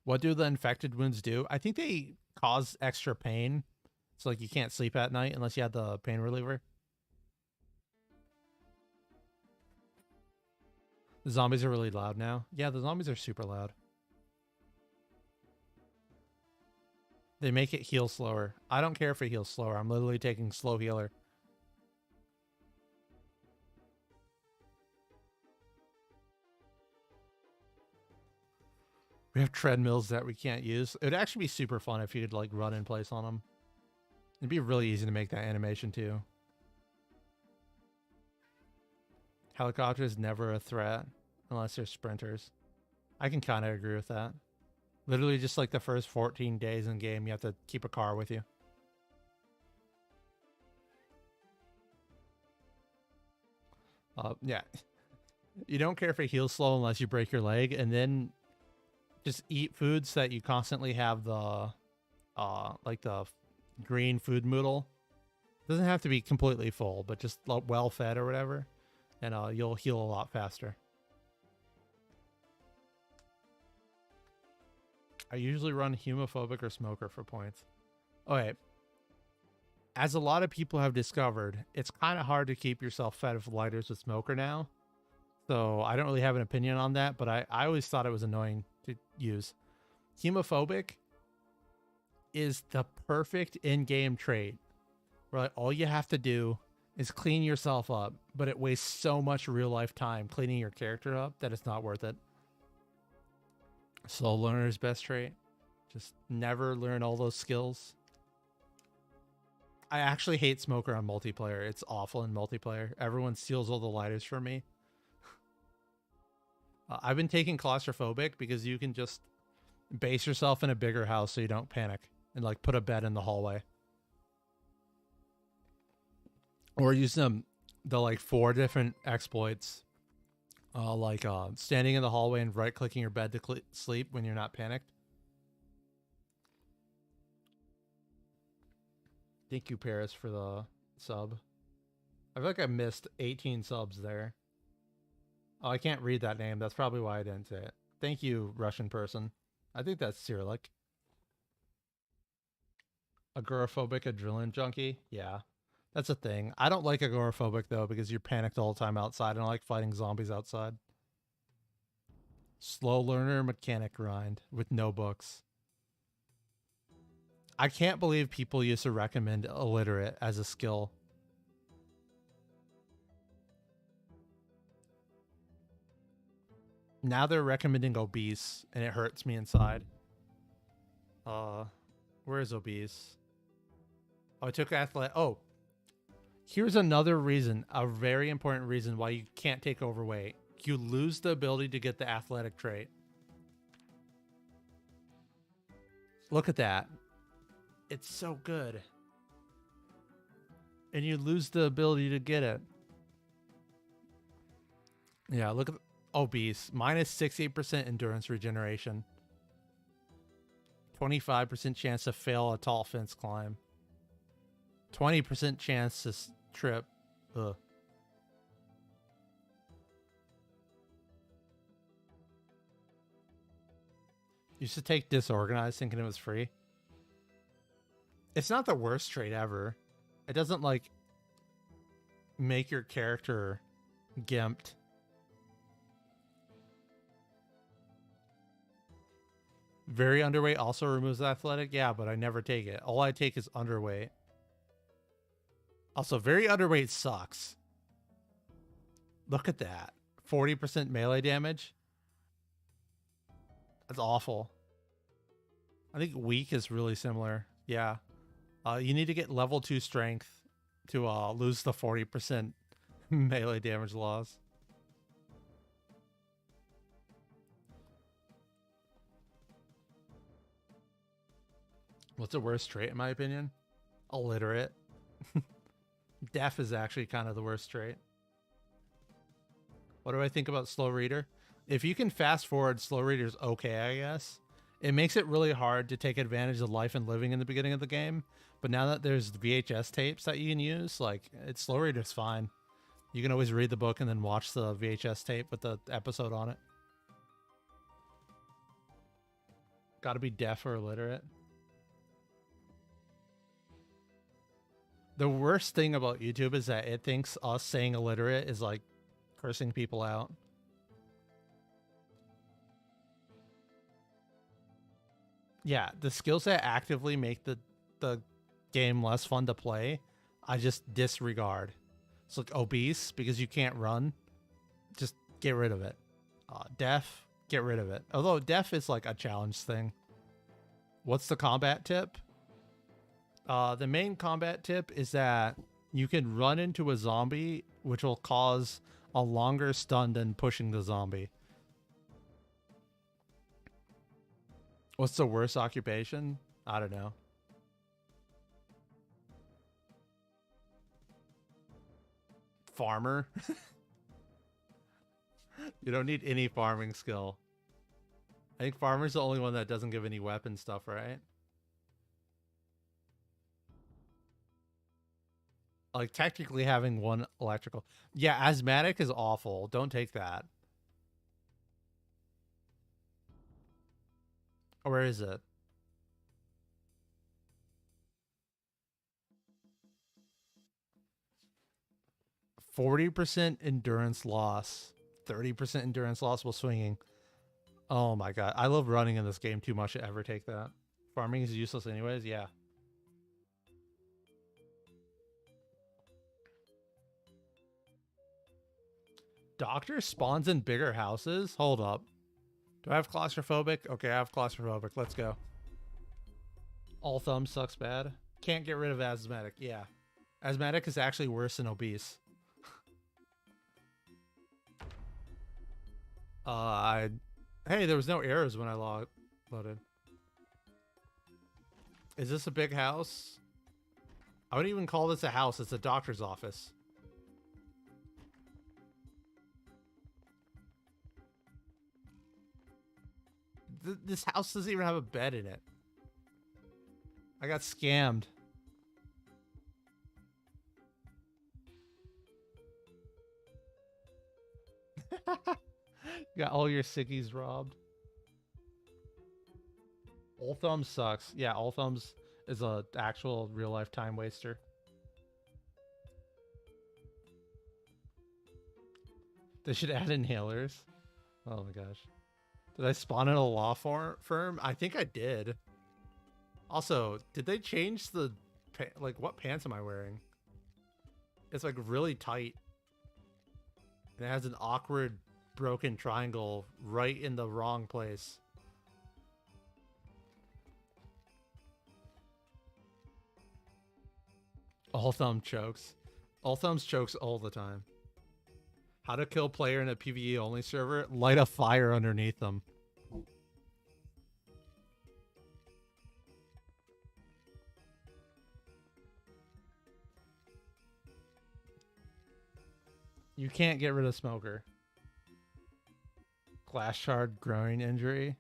What do the infected wounds do? I think they cause extra pain. So like you can't sleep at night unless you have the pain reliever. The zombies are really loud now. Yeah, the zombies are super loud. They make it heal slower. I don't care if it heals slower. I'm literally taking slow healer. We have treadmills that we can't use. It would actually be super fun if you could like run in place on them. It'd be really easy to make that animation too. Helicopter is never a threat unless they're sprinters. I can kind of agree with that. Literally just like the first 14 days in game, you have to keep a car with you. Yeah. You don't care if it heals slow unless you break your leg, and then just eat foods that you constantly have the like the green food noodle. Doesn't have to be completely full, but just well fed or whatever, and you'll heal a lot faster. I usually run homophobic or smoker for points. Okay. As a lot of people have discovered, it's kind of hard to keep yourself fed with lighters with smoker now. So I don't really have an opinion on that, but I always thought it was annoying to use. Homophobic is the perfect in-game trait where like, all you have to do is clean yourself up, but it wastes so much real-life time cleaning your character up that it's not worth it. Slow learner's best trait. Just never learn all those skills. I actually hate smoker on multiplayer. It's awful in multiplayer. Everyone steals all the lighters from me. I've been taking claustrophobic because you can just base yourself in a bigger house so you don't panic and like put a bed in the hallway. Or use the like 4 different exploits. Like standing in the hallway and right clicking your bed to sleep when you're not panicked. Thank you, Paris, for the sub. I feel like I missed 18 subs there. Oh, I can't read that name. That's probably why I didn't say it. Thank you, Russian person. I think that's Cyrillic. Agoraphobic adrenaline junkie? Yeah, that's a thing. I don't like agoraphobic, though, because you're panicked all the time outside, and I like fighting zombies outside. Slow learner mechanic grind with no books. I can't believe people used to recommend illiterate as a skill. Now they're recommending obese, and it hurts me inside. Where is obese? Oh, I took athletic. Oh, here's another reason, a very important reason why you can't take overweight. You lose the ability to get the athletic trait. Look at that. It's so good. And you lose the ability to get it. Yeah, look at obese. Minus 68% endurance regeneration. 25% chance to fail a tall fence climb. 20% chance to trip. Ugh. Used to take disorganized thinking it was free. It's not the worst trait ever. It doesn't like make your character gimped. Very underweight also removes athletic. Yeah, but I never take it. All I take is underweight. Also, very underweight sucks. Look at that. 40% melee damage. That's awful. I think weak is really similar. Yeah. You need to get level 2 strength to lose the 40% Melee damage loss. What's the worst trait in my opinion? Illiterate. Deaf is actually kind of the worst trait. What do I think about slow reader? If you can fast forward, slow reader's okay, I guess. It makes it really hard to take advantage of life and living in the beginning of the game. But now that there's VHS tapes that you can use, like, slow reader's fine. You can always read the book and then watch the VHS tape with the episode on it. Gotta be deaf or illiterate. The worst thing about YouTube is that it thinks us saying illiterate is like cursing people out. Yeah, the skills that actively make the game less fun to play, I just disregard. It's like obese because you can't run. Just get rid of it. Deaf, get rid of it. Although deaf is like a challenge thing. What's the combat tip? The main combat tip is that you can run into a zombie, which will cause a longer stun than pushing the zombie. What's the worst occupation? I don't know. Farmer. You don't need any farming skill. I think farmer's the only one that doesn't give any weapon stuff, right? Like technically having one electrical. Yeah, asthmatic is awful. Don't take that. Where is it? 40% endurance loss. 30% endurance loss while swinging. Oh my god. I love running in this game too much to ever take that. Farming is useless anyways, yeah. Doctor spawns in bigger houses? Hold up. Do I have claustrophobic? Okay, I have claustrophobic. Let's go. All thumbs sucks bad. Can't get rid of asthmatic. Yeah. Asthmatic is actually worse than obese. Hey, there was no errors when I loaded. Is this a big house? I wouldn't even call this a house. It's a doctor's office. This house doesn't even have a bed in it. I got scammed. Got all your sickies robbed. All thumbs sucks. Yeah, all thumbs is a actual real life time waster. They should add inhalers. Oh my gosh. Did I spawn in a law firm? I think I did. Also, did they change the... Like, what pants am I wearing? It's, like, really tight. And it has an awkward broken triangle right in the wrong place. All thumb chokes. All thumbs chokes all the time. How to kill player in a PvE only server? Light a fire underneath them. You can't get rid of smoker. Glass shard, groin injury,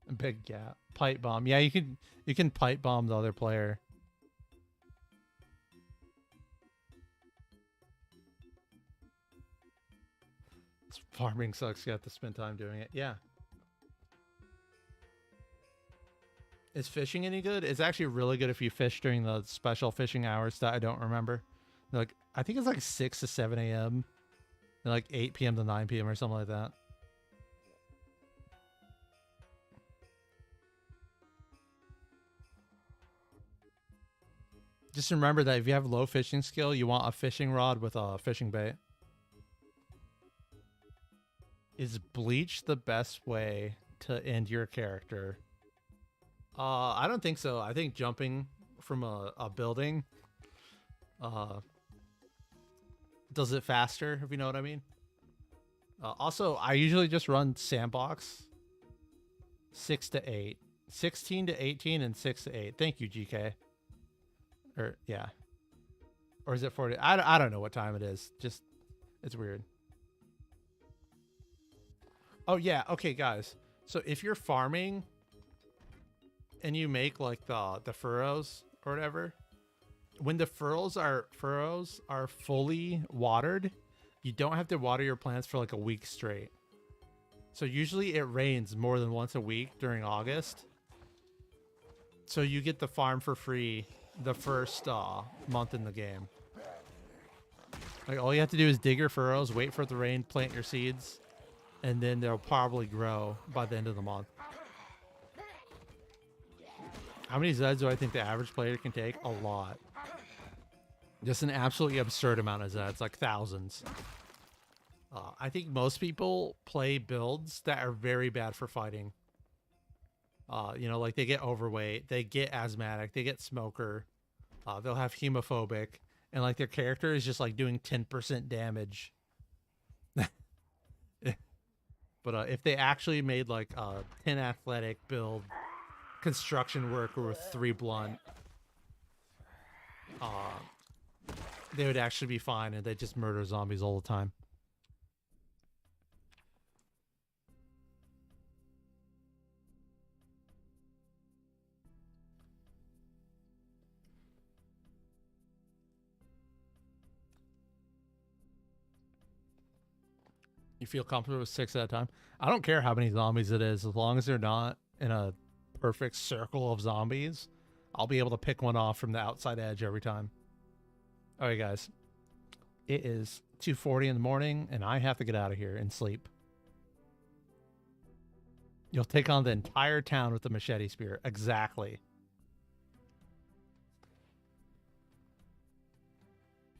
a big gap. Pipe bomb. Yeah, you can pipe bomb the other player. Farming sucks. You have to spend time doing it. Yeah. Is fishing any good? It's actually really good if you fish during the special fishing hours that I don't remember. Like, I think it's like 6 to 7 a.m. and like 8 p.m. to 9 p.m. or something like that. Just remember that if you have low fishing skill, you want a fishing rod with a fishing bait. Is bleach the best way to end your character? I don't think so. I think jumping from a building does it faster, if you know what I mean. Also, I usually just run sandbox 6 to 8, 16 to 18, and 6 to 8. Thank you, GK. Or yeah, or is it 40? I don't know what time it is. Just it's weird. Oh yeah, okay, guys. So if you're farming and you make like the furrows or whatever, when the furrows are fully watered, you don't have to water your plants for like a week straight. So usually it rains more than once a week during August. So you get the farm for free the first month in the game. Like all you have to do is dig your furrows, wait for the rain, plant your seeds, and then they'll probably grow by the end of the month. How many Zeds do I think the average player can take? A lot. Just an absolutely absurd amount of Zeds, like thousands. I think most people play builds that are very bad for fighting. You know, like they get overweight, they get asthmatic, they get smoker, they'll have hemophobic, and like their character is just like doing 10% damage. But if they actually made like a 10 athletic build, construction worker with 3 blunt, they would actually be fine, and they just murder zombies all the time. You feel comfortable with 6 at a time? I don't care how many zombies it is, as long as they're not in a perfect circle of zombies. I'll be able to pick one off from the outside edge every time. All right, guys. It is 2:40 in the morning, and I have to get out of here and sleep. You'll take on the entire town with the machete spear. Exactly.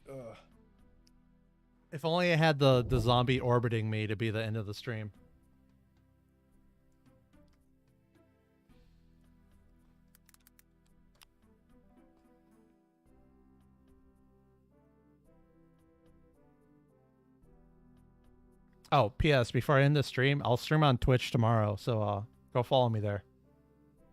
Ugh. If only I had the zombie orbiting me to be the end of the stream. Oh, P.S. Before I end the stream, I'll stream on Twitch tomorrow, so go follow me there.